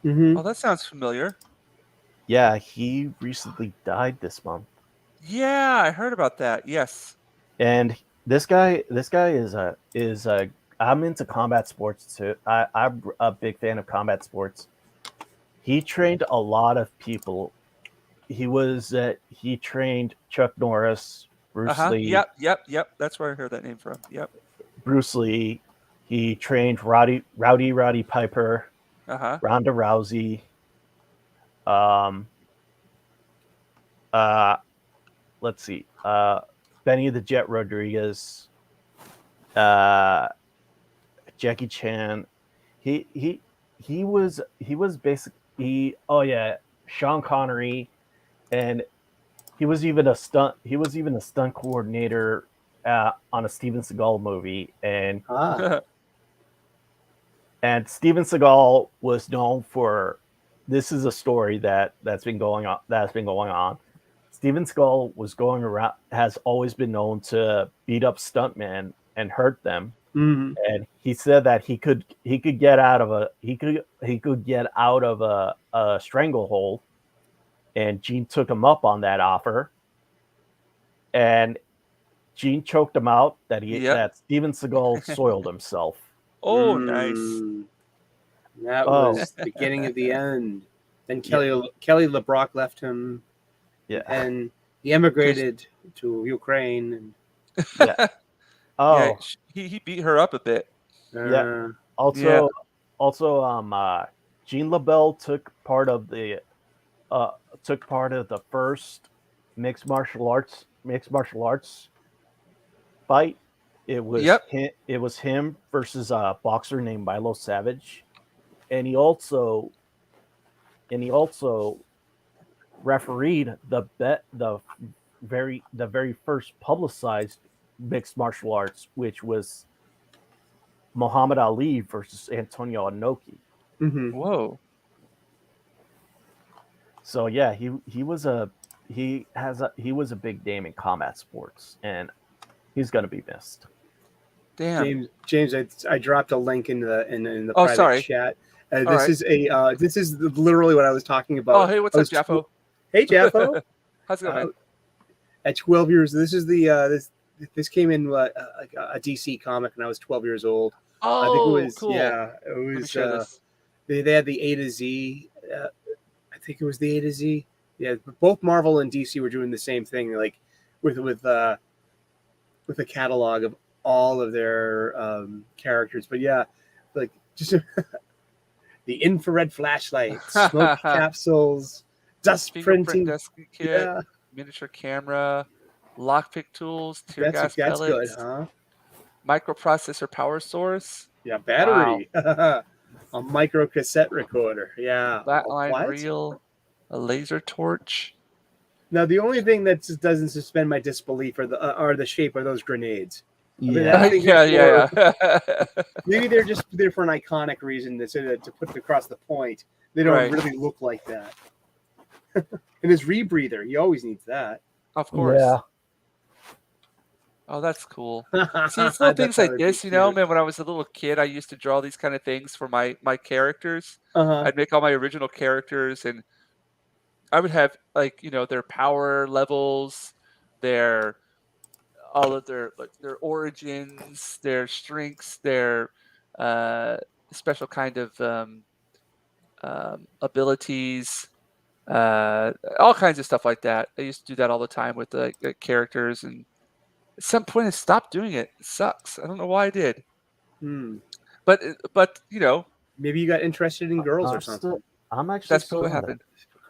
Mm-hmm. Oh, that sounds familiar. Yeah, he recently died this month. Yeah, I heard about that. Yes. And this guy is I'm into combat sports too. I'm a big fan of combat sports. He trained a lot of people. He trained Chuck Norris, Bruce Lee. Yep. That's where I heard that name from. Yep. Bruce Lee. He trained Rowdy Piper, Uh-huh. Ronda Rousey. Let's see. Benny the Jet Rodriguez. Jackie Chan. He was basically. Oh yeah, Sean Connery, and he was even a stunt coordinator on a Steven Seagal movie, and Steven Seagal was known for. This is a story that's been going on. Steven Seagal has always been known to beat up stuntmen and hurt them. Mm-hmm. And he said that he could get out of a stranglehold, and Gene took him up on that offer, and Gene choked him out. That Steven Seagal soiled himself. Oh, nice. That was the beginning of the end. Then Kelly LeBrock left him. Yeah, and he emigrated to Ukraine. And yeah. Yeah, he beat her up a bit. Yeah. Also, Jean LaBelle took part of the first mixed martial arts fight. It was him versus a boxer named Milo Savage, and he also refereed the very first publicized mixed martial arts, which was Muhammad Ali versus Antonio Inoki. Mm-hmm. Whoa. So yeah, he was a big name in combat sports, and he's gonna be missed. Damn. James, I dropped a link in the private chat. This is literally what I was talking about. Oh, hey, what's up, Jaffo? Hey, Jaffo. How's it going, man? At 12 years, this is this came in like a DC comic when I was 12 years old. Oh, I think it was cool. Yeah, it was. They had the A to Z. I think it was the A to Z. Yeah, both Marvel and DC were doing the same thing, like with a catalog of all of their characters. But yeah, like just the infrared flashlight, smoke capsules, dust printing. Kit. miniature camera, lockpick tools, tear gas That's good, pellets, huh? microprocessor power source, Yeah, battery. A micro cassette recorder. Yeah. flatline What? reel, a laser torch. Now the only thing that just doesn't suspend my disbelief are the shape of those grenades. I mean, Yeah. I think yeah, it's more- yeah. maybe they're just there for an iconic reason to put it across the point. They don't Right. really look like that. And his rebreather, he always needs that. Of course. Yeah. Oh, that's cool. See, it's little things like this, man. Uh When I was a little kid, I used to draw these kind of things for my characters. huh. I'd make all my original characters, and I would have their power levels, their all of their origins, their strengths, their uh, special kind of abilities, all kinds of stuff like that. I used to do that all the time with the characters, and at some point I stopped doing it. It sucks. I don't know why I did, Hmm. but Maybe you got interested in girls or something. I'm actually that's still probably what doing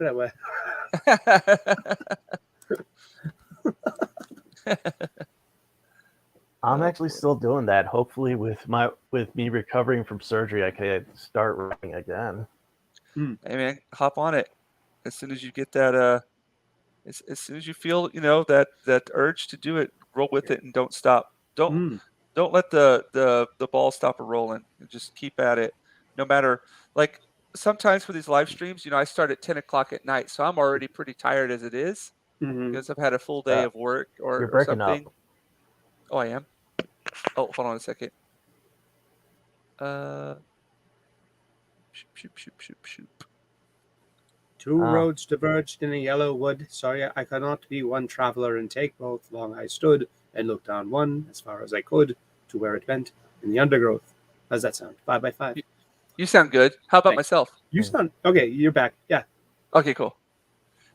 happened. that. I'm actually still doing that. Hopefully, with me recovering from surgery, I can start running again. Hey man, hop on it as soon as you get that. As soon as you feel that urge to do it, roll with it and don't stop. Don't let the ball stop rolling. Just keep at it, no matter like sometimes for these live streams. I start at 10 o'clock at night, so I'm already pretty tired as it is Mm-hmm. because I've had a full day of work You're or breaking something. up. Oh, I am. Oh, hold on a second. Shoop, shoop, shoop, shoop, shoop. Two roads diverged in a yellow wood. Sorry, I cannot be one traveler and take both. Long I stood and looked on one as far as I could to where it went in the undergrowth. How's that sound? 5 by 5. You sound good. How about Thanks. myself? You sound okay. You're back. Yeah. Okay, cool.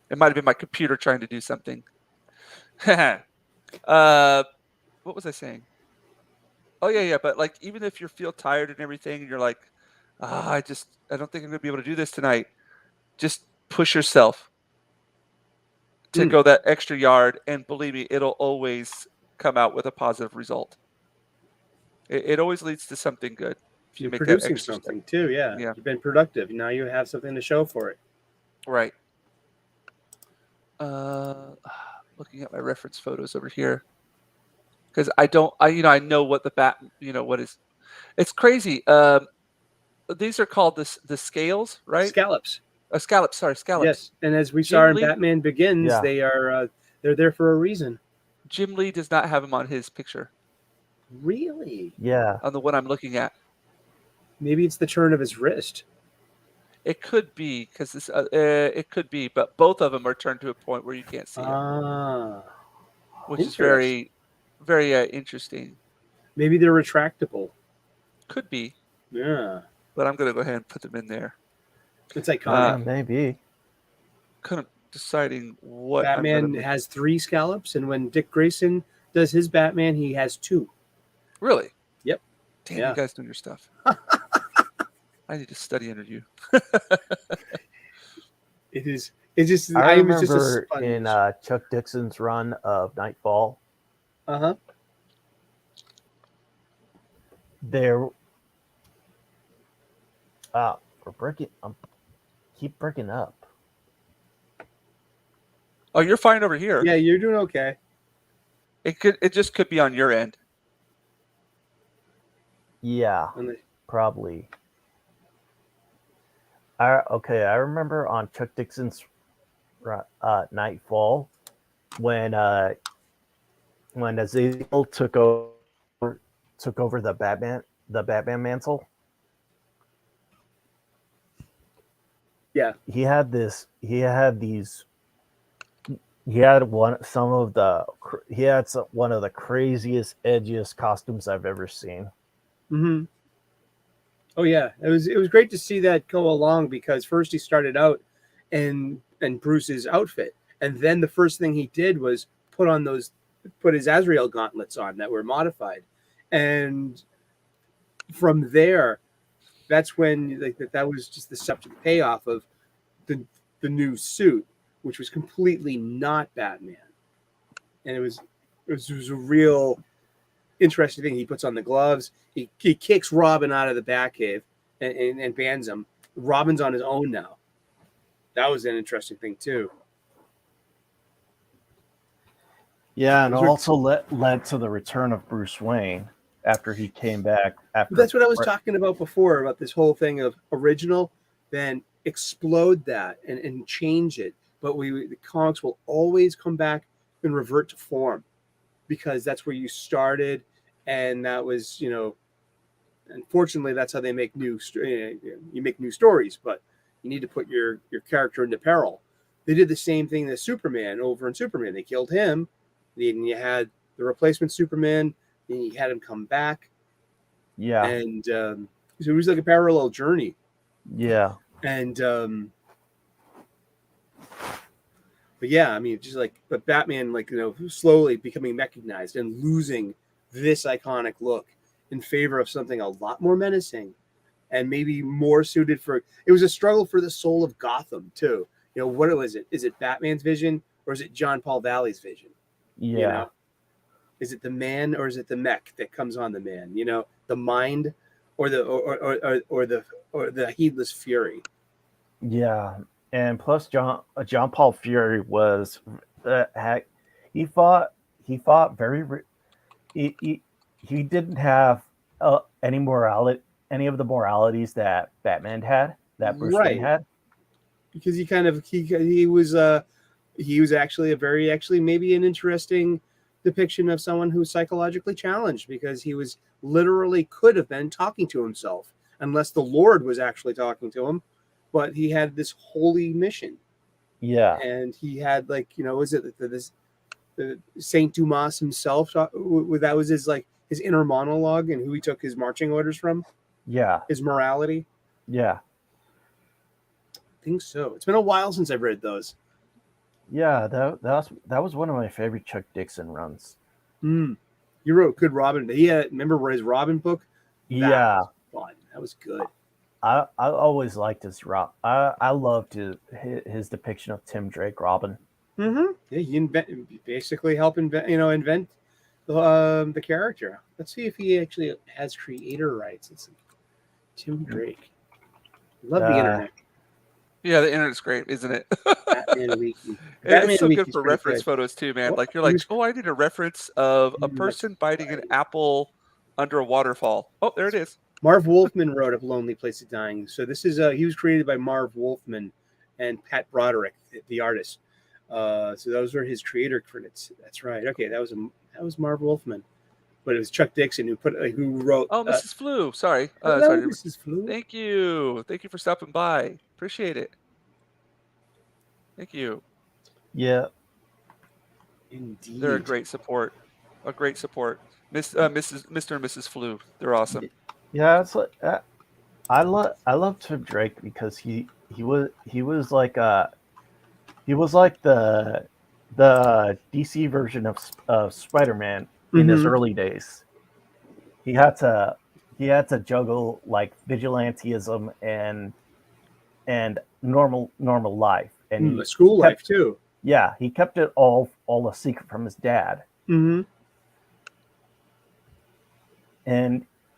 It might have been my computer trying to do something. What was I saying? Oh yeah. But like, even if you feel tired and everything, and you're like, I don't think I'm gonna be able to do this tonight. Just push yourself to go that extra yard, and believe me, it'll always come out with a positive result. It always leads to something good if you You're make that producing extra step. something too. Yeah. Yeah. You've been productive. Now you have something to show for it. Right. Looking at my reference photos over here because I know what the bat what is. It's crazy. These are called the scales, right? Scallops. Scallops. Sorry, scallops. Yes, and as we Jim saw in Lee- Batman Begins, Yeah. they're there for a reason. Jim Lee does not have them on his picture Really? Yeah. on the one I'm looking at. Maybe it's the turn of his wrist. It could be because this. It could be, but both of them are turned to a point where you can't see them, which is interesting. very, very interesting. Maybe they're retractable. Could be, Yeah, but I'm gonna go ahead and put them in there. it's iconic. Maybe. Kind of deciding what I'm Batman gonna make. has 3 scallops, and when Dick Grayson does his Batman, he has 2. Really? Yep. Damn, Yeah. you guys doing your stuff. I need to study under you. It is. It's just. I was just a remember sponge. in Chuck Dixon's run of Nightfall, there. Keep breaking up. Oh, you're fine over here. Yeah, you're doing okay. It just could be on your end. Yeah, probably. I remember on Chuck Dixon's Nightfall when Azazel took over the Batman mantle. Yeah. He had one of the craziest, edgiest costumes I've ever seen. Mm-hmm. Oh yeah, it was great to see that go along because first he started out in Bruce's outfit, and then the first thing he did was put his Azrael gauntlets on that were modified, and from there, that's when that was just the subject payoff of the new suit which was completely not Batman, and it was a real interesting thing. He puts on the gloves. He kicks Robin out of the Batcave and bans him. Robin's on his own now. That was an interesting thing too. Yeah, and also led to the return of Bruce Wayne after he came back. After That's what I was talking about before, about this whole thing of original, then explode that and change it. But the comics will always come back and revert to form, because that's where you started, and that was, unfortunately, that's how they make you make new stories, but you need to put your character into peril. They did the same thing to Superman over in Superman. They killed him. Then you had the replacement Superman. Then you had him come back. Yeah. And so it was like a parallel journey. Yeah. And but yeah, I mean, just like, but Batman, slowly becoming recognized and losing this iconic look in favor of something a lot more menacing and maybe more suited for. It was a struggle for the soul of Gotham too. What was it? Is it Batman's vision or is it John Paul Valley's vision? Yeah. Is it the man or is it the mech that comes on the man? The mind or the heedless fury. Yeah, and plus John Paul Fury was he fought he didn't have any of the moralities that Batman had, that Bruce Wayne had, because he was actually maybe an interesting depiction of someone who's psychologically challenged, because he was literally could have been talking to himself unless the Lord was actually talking to him, but he had this holy mission. Yeah, and he had was it the Saint Dumas himself? That was his inner monologue and who he took his marching orders from. Yeah, his morality. Yeah, I think so. It's been a while since I've read those. Yeah, that was one of my favorite Chuck Dixon runs. You wrote good Robin. Remember his Robin book? That was fun. That was good. I always liked his I loved his depiction of Tim Drake Robin. Yeah, he basically help invent the character. Let's see if he actually has creator rights. It's Tim Drake. Love the internet. Yeah, the internet's great, isn't it? Batman Weekly. It's so good for reference photos too, man. Like you're like, I need a reference of a person biting an apple under a waterfall. Oh, there it is. Marv Wolfman wrote A Lonely Place of Dying. So this is he was created by Marv Wolfman and Pat Broderick, the artist. So those were his creator credits. That's right. Okay, that was Marv Wolfman, but it was Chuck Dixon who wrote. Oh, Mrs. Flew. Sorry. Hello, Mrs. Flew. Thank you for stopping by. Appreciate it. Thank you. Yeah. Indeed. They're a great support. Mr. and Mrs. Flew. They're awesome. Yeah, it's like I love Tim Drake because he was like the DC version of Spider-Man in his early days. He had to juggle like vigilantism and normal life and the school life too. Yeah, he kept it all a secret from his dad. And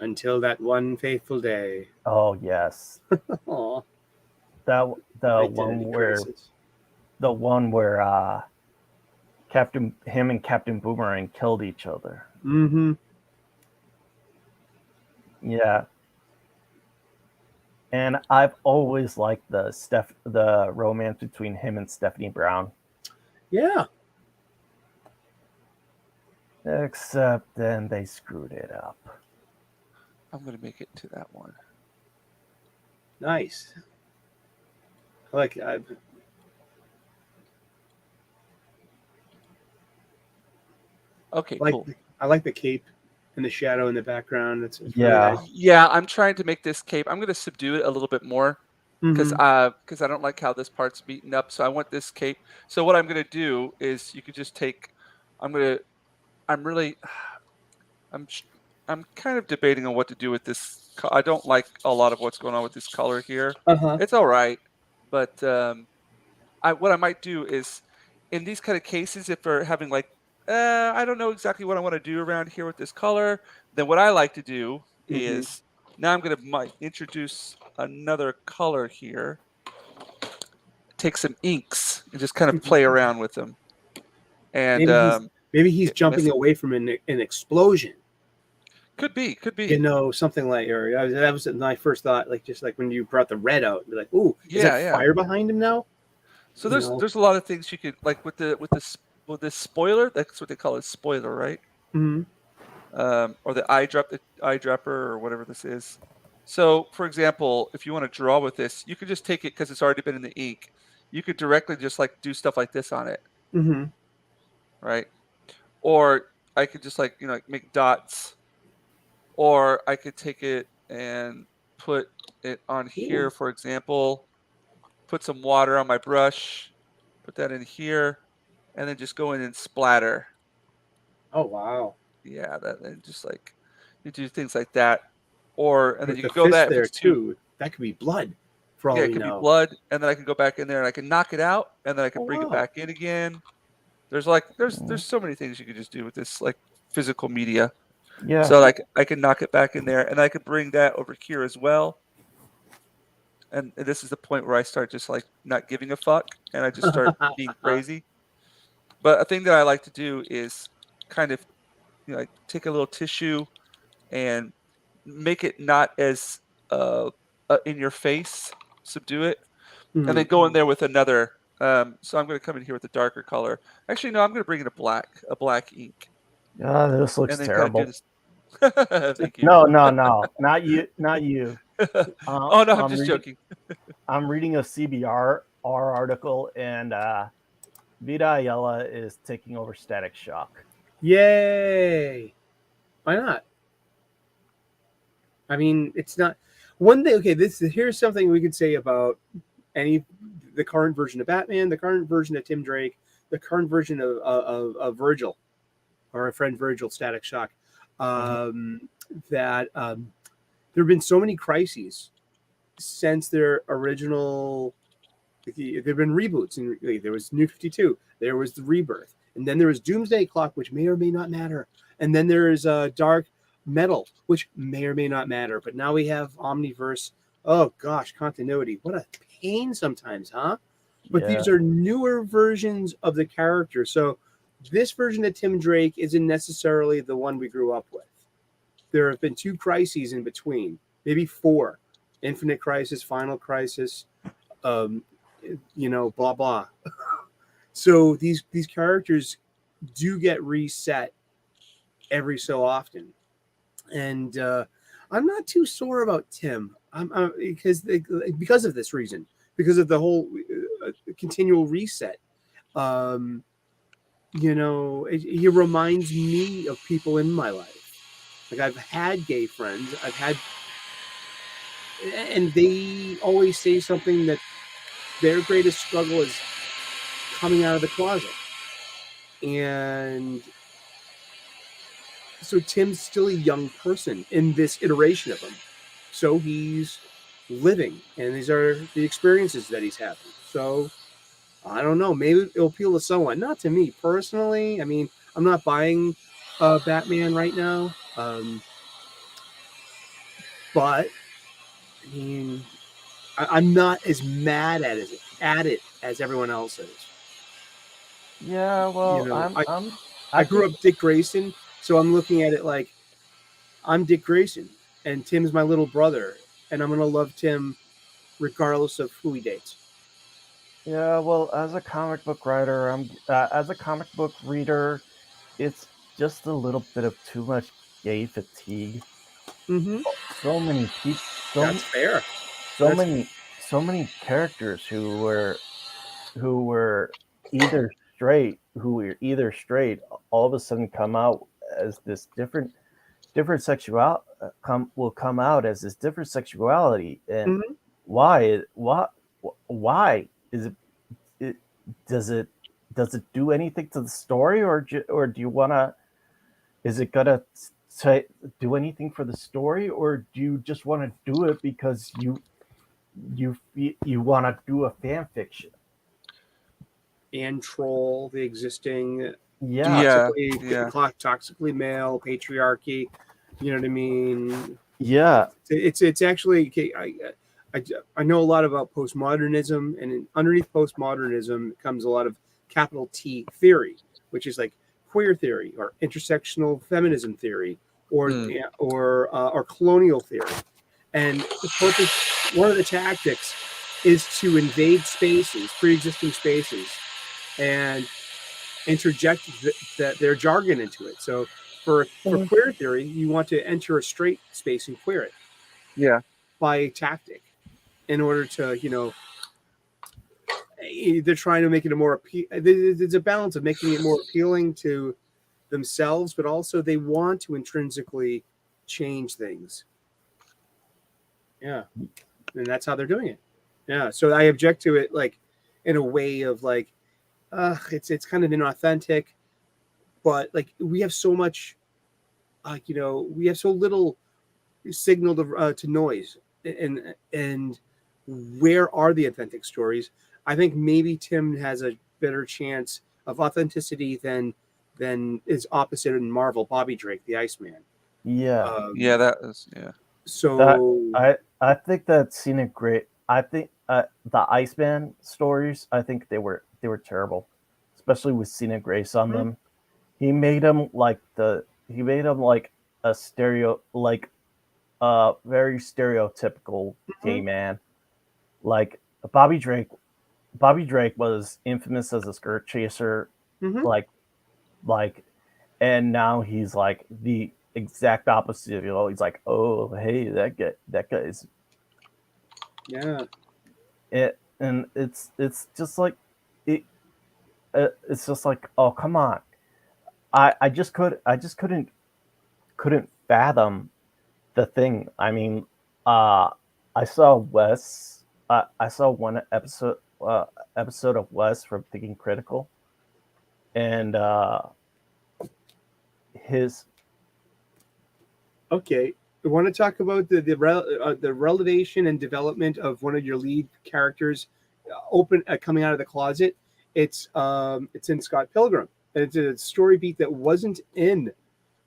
until that one fateful day. Oh yes. Aww. The one where him and Captain Boomerang killed each other. Yeah. And I've always liked the romance between him and Stephanie Brown. Yeah. Except then they screwed it up. I'm going to make it to that one. Nice. Okay, cool. I like the cape and the shadow in the background. It's really nice. Yeah, I'm trying to make this cape. I'm going to subdue it a little bit more because I don't like how this part's beaten up. So I want this cape. So what I'm going to do is you could just take. I'm kind of debating on what to do with this. I don't like a lot of what's going on with this color here. It's all right, but what I might do is, in these kind of cases, if they're having like, I don't know exactly what I want to do around here with this color, then what I like to do is now I'm going to might introduce another color here. Take some inks and just kind of play around with them. And maybe he's get jumping messy. away from an explosion. Could be. You know, something like, or that was my first thought. Like just like when you brought the red out, be like, "Ooh, is there fire behind him now?" So there's a lot of things you could like with this spoiler. That's what they call it, spoiler, right? Mm-hmm. Or the eyedropper or whatever this is. So, for example, if you want to draw with this, you could just take it because it's already been in the ink. You could directly just like do stuff like this on it, Mm-hmm. right? Or I could just like like make dots, or I could take it and put it on here, for example. Put some water on my brush, put that in here, and then just go in and splatter. Oh wow! Yeah, that and just like you do things like that, or and then With you the can go fist that if there it's too. too, that could be blood. For all Yeah, it we could be know. blood, and then I can go back in there and I can knock it out, and then I can Oh bring it wow! back in again. There's so many things you could just do with this like physical media. Yeah. So like I can knock it back in there, and I could bring that over here as well. And this is the point where I start just like not giving a fuck, and I just start being crazy. But a thing that I like to do is kind of like take a little tissue and make it not as in your face, subdue it, and then go in there with another. So I'm going to come in here with a darker color. Actually, no, I'm going to bring in a black ink, This looks and then kind of do terrible. this. Thank you. No, not you, not you. Oh no, I'm just joking. I'm reading a CBR article, and Vita Ayala is taking over Static Shock. Yay! Why not? I mean, it's not one thing. Okay, here's something we could say about the current version of Batman, the current version of Tim Drake, the current version of Virgil, or our friend Virgil, Static Shock. That there have been so many crises since their original. There have been reboots, and there was New 52, there was the Rebirth, and then there was Doomsday Clock, which may or may not matter, and then there is Dark Metal, which may or may not matter. But now we have Omniverse. Oh gosh, continuity. What a pain sometimes, huh? But these are newer versions of the character. So this version of Tim Drake isn't necessarily the one we grew up with. There have been 2 crises in between, maybe 4. Infinite Crisis, Final Crisis, blah blah. So these characters do get reset every so often, and I'm not too sore about Tim. I'm because of this reason, because of the whole continual reset. He reminds me of people in my life. Like I've had gay friends, and they always say something that their greatest struggle is coming out of the closet. And so Tim's still a young person in this iteration of him. So he's living, and these are the experiences that he's having. So I don't know. Maybe it'll appeal to someone. Not to me personally. I mean, I'm not buying Batman right now. But I mean, I'm not as mad at it as everyone else is. Yeah, well, I grew up Dick Grayson, so I'm looking at it like I'm Dick Grayson, and Tim's my little brother, and I'm gonna love Tim regardless of who he dates. Yeah, well, as a comic book writer, as a comic book reader, it's just a little bit of too much gay fatigue. Mm-hmm. So many people. That's fair. So many characters who were either straight, all of a sudden come out as this different will come out as this different sexuality, and why is it does it do anything to the story, or do you want to? Is it gonna do anything for the story, or do you just want to do it because you want to do a fan fiction? and troll the existing Yeah. toxically male patriarchy. You know what I mean? Yeah. It's actually I know a lot about postmodernism, and underneath postmodernism comes a lot of capital T theory, which is like queer theory or intersectional feminism theory or colonial theory. And the purpose, one of the tactics, is to invade spaces, pre-existing spaces, and interject their jargon into it. So for queer theory, you want to enter a straight space and queer it. Yeah. By tactic, in order to, they're trying to make it a more there's a balance of making it more appealing to themselves, but also they want to intrinsically change things. Yeah, and that's how they're doing it. Yeah, so I object to it, like in a way of like, it's kind of inauthentic, but like we have so much, we have so little signal to noise, and where are the authentic stories? I think maybe Tim has a better chance of authenticity than is opposite in Marvel, Bobby Drake, the Iceman. Yeah. Yeah, that is So I think that Scenic Grey. I think the Iceman stories. I think they were terrible, especially with Scenic Grace on them. He made him like a very stereotypical gay man. Like Bobby Drake. Bobby Drake was infamous as a skirt chaser. Like, and now he's like the exact opposite. He's like, oh, hey, that guy's. Yeah. And it's just like it's just like, oh, come on. I just couldn't fathom the thing. I mean, I saw Wes. I saw one episode of Wes from Thinking Critical, and his. Okay, I want to talk about the relevation and development of one of your lead characters, coming out of the closet. It's in Scott Pilgrim. It's a story beat that wasn't in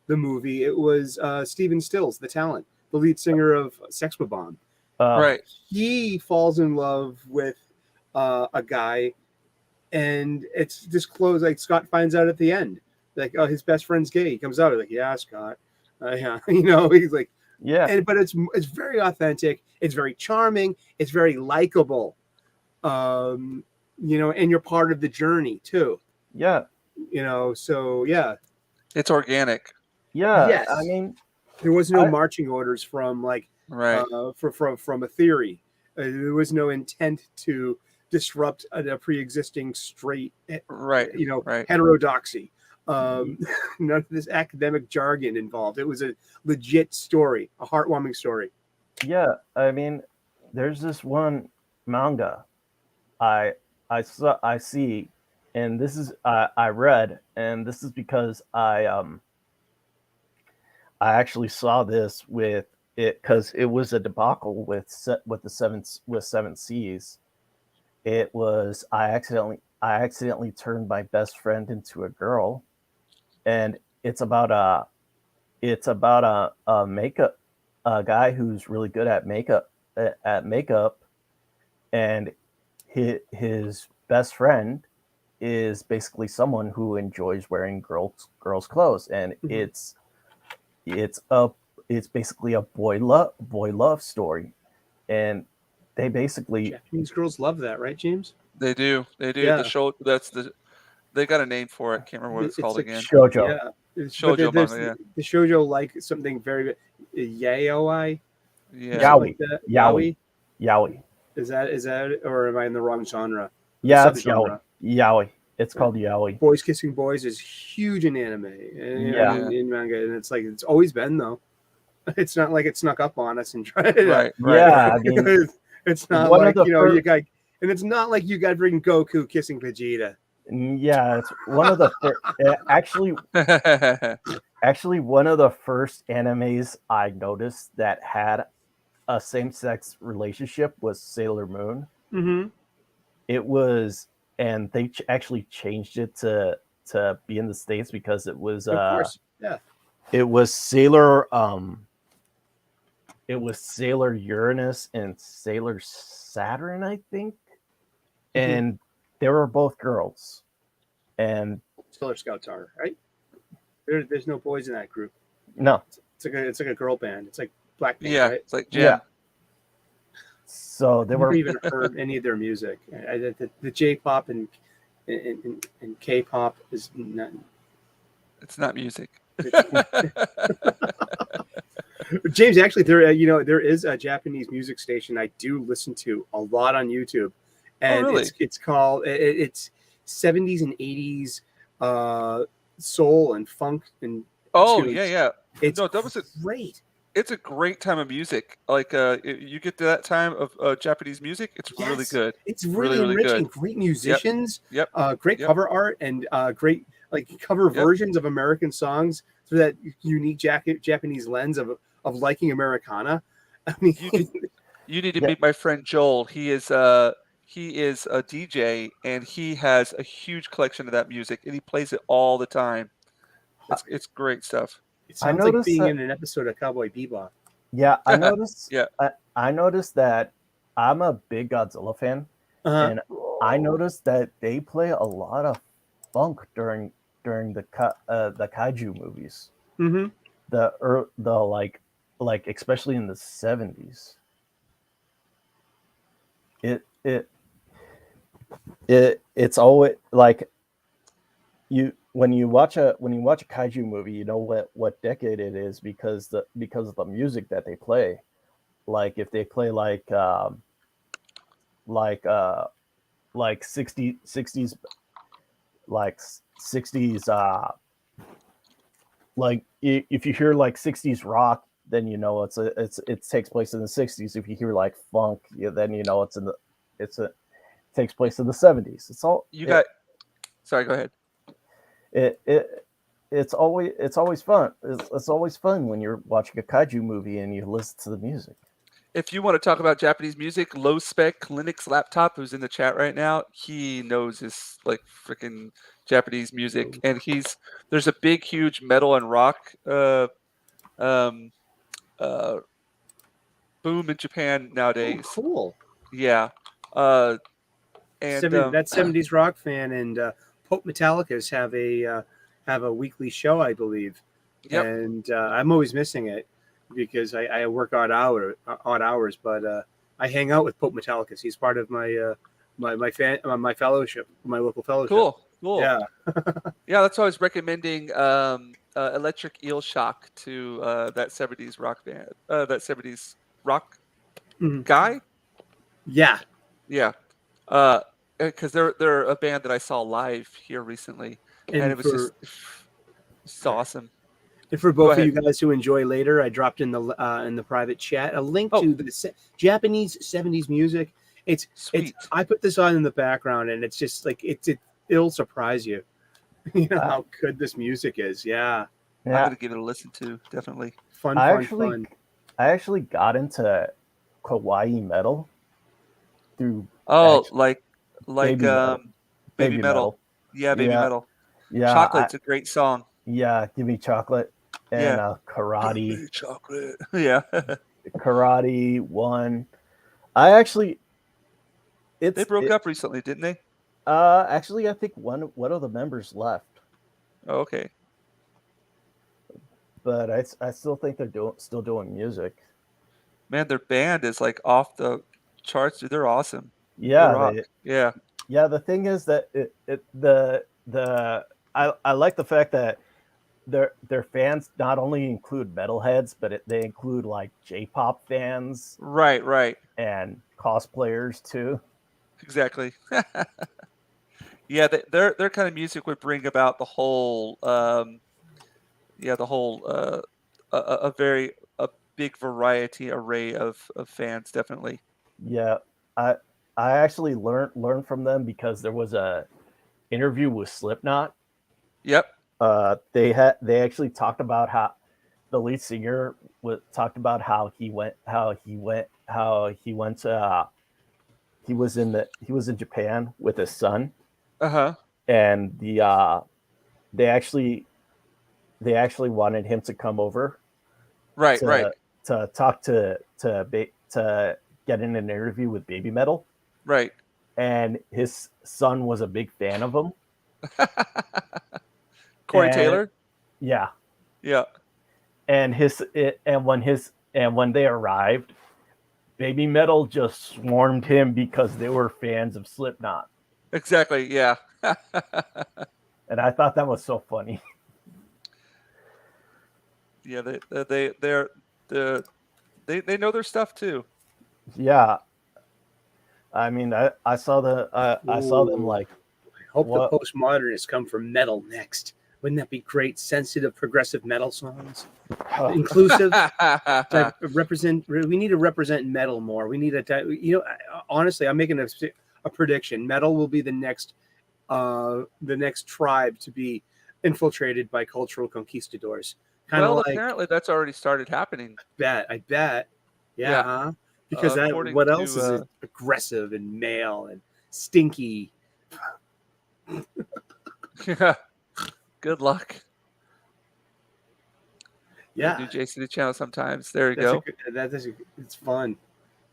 the movie. It was Stephen Stills, the talent, the lead singer of Sex Bomb. right. He falls in love with a guy, and it's disclosed. Like Scott finds out at the end, like, oh, his best friend's gay. He comes out like, yeah, Scott. Yeah, he's like, Yeah. but it's very authentic. It's very charming. It's very likable. And you're part of the journey too. Yeah. So yeah. It's organic. Yeah. Yes. I mean, there was no marching orders from like right from a theory. There was no intent to disrupt a pre-existing straight heterodoxy. None of this academic jargon involved. It was a legit story, a heartwarming story. Yeah, I mean, there's this one manga I see, and this is I read, and this is because I actually saw this with it because it was a debacle with seven C's. It was I accidentally turned my best friend into a girl, and it's about a makeup a guy who's really good at makeup and his best friend is basically someone who enjoys wearing girls clothes, and it's basically a boy love story, and they basically Japanese girls love that, right, James? They do. Yeah. The show they got a name for it. Can't remember what it's called like again. Shoujo. Yeah. Shoujo manga, yeah. The shoujo like something very yaoi. Yeah. Yaoi. Is that or am I in the wrong genre? Yeah, it's yaoi. It's called yaoi. Boys kissing boys is huge in anime and in manga, and it's like it's always been though. It's not like it snuck up on us and tried it. Right. Yeah, I mean, it's not like you got, and it's not like you got freaking Goku kissing Vegeta. Yeah, it's one of the actually one of the first animes I noticed that had a same-sex relationship was Sailor Moon. Mm-hmm. It was and they actually changed it to be in the States because Of course, yeah. it was Sailor Uranus and Sailor Saturn, I think, and they were both girls, and Sailor Scouts are right. There's no boys in that group. no, It's like a girl band. It's like Blackpink, Yeah, right? it's like Jim. yeah, so they I've never were even heard any of their music. The J-pop and K-pop is not. It's not music. James, actually, there is a Japanese music station I do listen to a lot on YouTube, and really? it's called it's 70s and 80s soul and funk and Oh, tunes. yeah. It's No, that was great. it's a great time of music. Like you get to that time of Japanese music, it's really Yes, good. it's Really, really really enriching. good. Great musicians, Yep. great Yep. cover art, and great like cover Yep. versions of American songs through that unique Japanese lens of liking Americana. I mean, You need to Yeah. meet my friend Joel. He is a DJ, and he has a huge collection of that music, and he plays it all the time. It's great stuff. it I sounds like noticed being that- in an episode of Cowboy Bebop. yeah, I noticed. Yeah. I noticed that I'm a big Godzilla fan, and I noticed that they play a lot of funk during the kaiju movies. Mm-hmm. The like especially in the 70s. It it's always like you when you watch a kaiju movie, you know what decade it is because of the music that they play. Like if they play like 60s like 60s like if you hear like 60s rock, then you know it takes place in the 60s. If you hear like funk, then you know it takes place in the 70s. It's all Sorry, go ahead. it's always fun. It's always fun when you're watching a kaiju movie and you listen to the music. If you want to talk about Japanese music, Low Spec Linux Laptop, who's in the chat right now, he knows his like freaking Japanese music, and there's a big, huge metal and rock um, boom in Japan nowadays. Oh, cool. Yeah, and That 70s rock fan and Pope Metallicas have a weekly show, I believe. Yep. And I'm always missing it because I work odd hours, but I hang out with Pope Metallicas. He's part of my my fellowship, my local fellowship. Cool. Yeah. Yeah, that's why I was recommending Electric Eel Shock to that 70s rock band, that 70s rock Mhm. guy. Yeah. Yeah, because they're a band that I saw live here recently, and it was just awesome. And for Go both of ahead. you guys who enjoy later, I dropped in the private chat a link to the Japanese 70s music. Sweet. I put this on in the background, and it's just like it'll surprise you. You know how good this music is. Yeah, I'm gonna give it a listen to, definitely. fun. I actually got into kawaii metal through Like Baby Metal. Baby Metal. Yeah, Baby Yeah. Metal. Yeah, Chocolate's a great song. Give me chocolate and Yeah. karate. Give me chocolate. Yeah. Karate 1. I actually They broke up recently, didn't they? Actually I think one of the members left. Oh, okay. But I still think they're still doing music. Man, their band is like off the charts. Dude, they're awesome. Yeah, They rock. Yeah. Yeah, the thing is that I like the fact that their fans not only include metalheads, but they include like J-pop fans, Right. and cosplayers too. Exactly. Yeah, their kind of music would bring about the whole a big variety array of fans, definitely. Yeah, I actually learned from them because there was a interview with Slipknot. Yep. They actually talked about how the lead singer talked about how he was in Japan with his son, and they actually wanted him to come over Right. to talk to get in an interview with Baby Metal, Right. and his son was a big fan of him. Corey Taylor. Yeah. Yeah. And when they arrived, Baby Metal just swarmed him because they were fans of Slipknot. Exactly. Yeah. And I thought that was so funny. Yeah. They know their stuff too. Yeah. I mean, I saw them like. I hope what? the postmodernists come from metal next. Wouldn't that be great? Sensitive, progressive metal songs, inclusive. We need to represent metal more. We need honestly, I'm making a prediction. Metal will be the next tribe to be infiltrated by cultural conquistadors. Apparently that's already started happening. I bet. Yeah. Huh? Because what else is aggressive and male and stinky? Good luck. Yeah. Do Jason the channel sometimes. There you go. It's fun.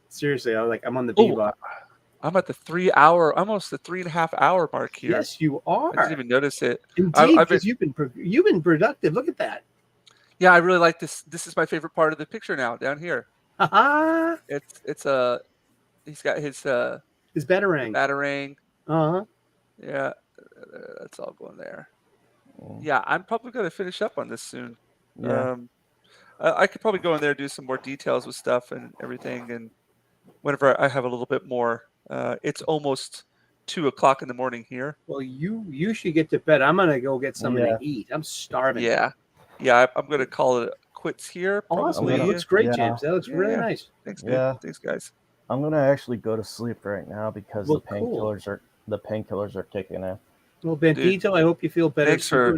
Seriously, I'm on the bebop. I'm at the almost the 3.5 hour mark here. Yes, you are. I didn't even notice it. Indeed, because you've been productive. Look at that. Yeah, I really like this. This is my favorite part of the picture now, down here. It's he's got his batarang. Batarang. Uh-huh. Yeah, that's all going there. Yeah, I'm probably going to finish up on this soon. Yeah. I could probably go in there and do some more details with stuff and everything. And whenever I have a little bit more, it's almost 2 o'clock in the morning here. Well, you should get to bed. I'm gonna go get something to eat. I'm starving. Yeah, I'm gonna call it quits here. Awesome. That looks great, James. That looks really nice. Thanks, dude. Thanks, guys. I'm gonna actually go to sleep right now because the painkillers are kicking in. Well, Bandito, dude, I hope you feel better. Thanks for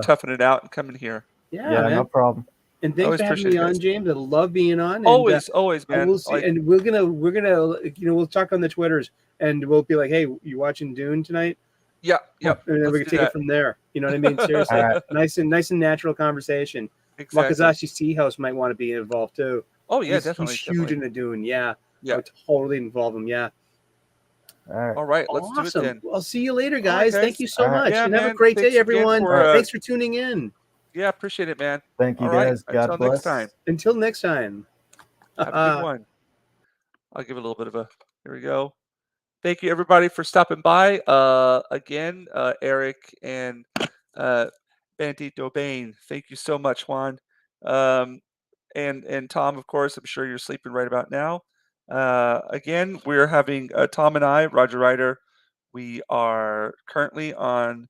toughing it out and coming here. Yeah, man. No problem. And thanks for having me on, James. I love being on. And, always, man. We'll see, and we're gonna we'll talk on the Twitters, and we'll be like, hey, you watching Dune tonight? Yeah. And then we can take it from there. You know what I mean? Seriously, nice and natural conversation. Exactly. Wakazashi Seahouse might want to be involved too. Oh yeah, definitely. He's huge in the Dune. Yeah. I would totally involve him. Yeah. All right, let's do it then. I'll see you later, guys. Thank you so much. Yeah, and have a great day, everyone. Thanks for tuning in. Yeah, appreciate it, man. Thank you, guys. God bless. Next time. Until next time. Have a good one. I'll give it a little bit of a. Here we go. Thank you, everybody, for stopping by. Again, Eric and Bandito Bain. Thank you so much, Juan. And Tom, of course. I'm sure you're sleeping right about now. Again, we're having Tom and I, Roger Ryder. We are currently on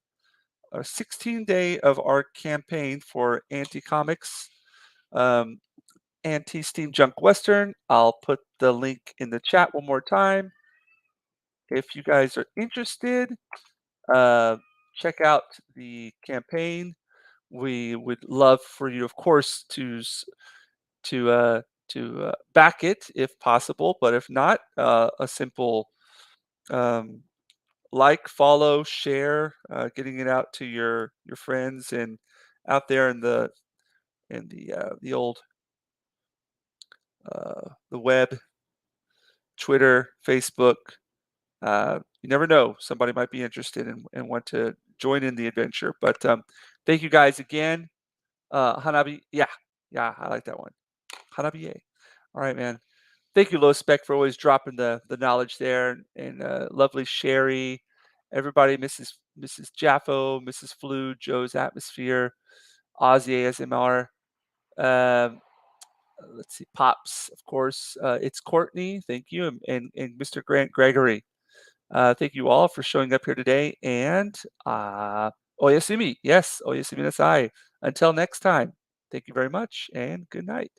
a 16th day of our campaign for anti-comics, anti-Steam Junk Western. I'll put the link in the chat one more time. If you guys are interested, check out the campaign. We would love for you, of course, to back it if possible, but if not, a simple like, follow, share, getting it out to your friends and out there in the old the web, Twitter, Facebook. You never know, somebody might be interested and want to join in the adventure. But thank you guys again. Hanabi, yeah, I like that one. Hanabi, all right, man. Thank you, Low Spec, for always dropping the knowledge there, and lovely Sherry, everybody, Mrs. Jaffo, Mrs. Flu, Joe's Atmosphere, Ozzy ASMR. Let's see, Pops, of course. It's Courtney, thank you, and Mr. Grant Gregory. Thank you all for showing up here today, and Oyasumi, yes, Oyasumi Nasai. Until next time, thank you very much, and good night.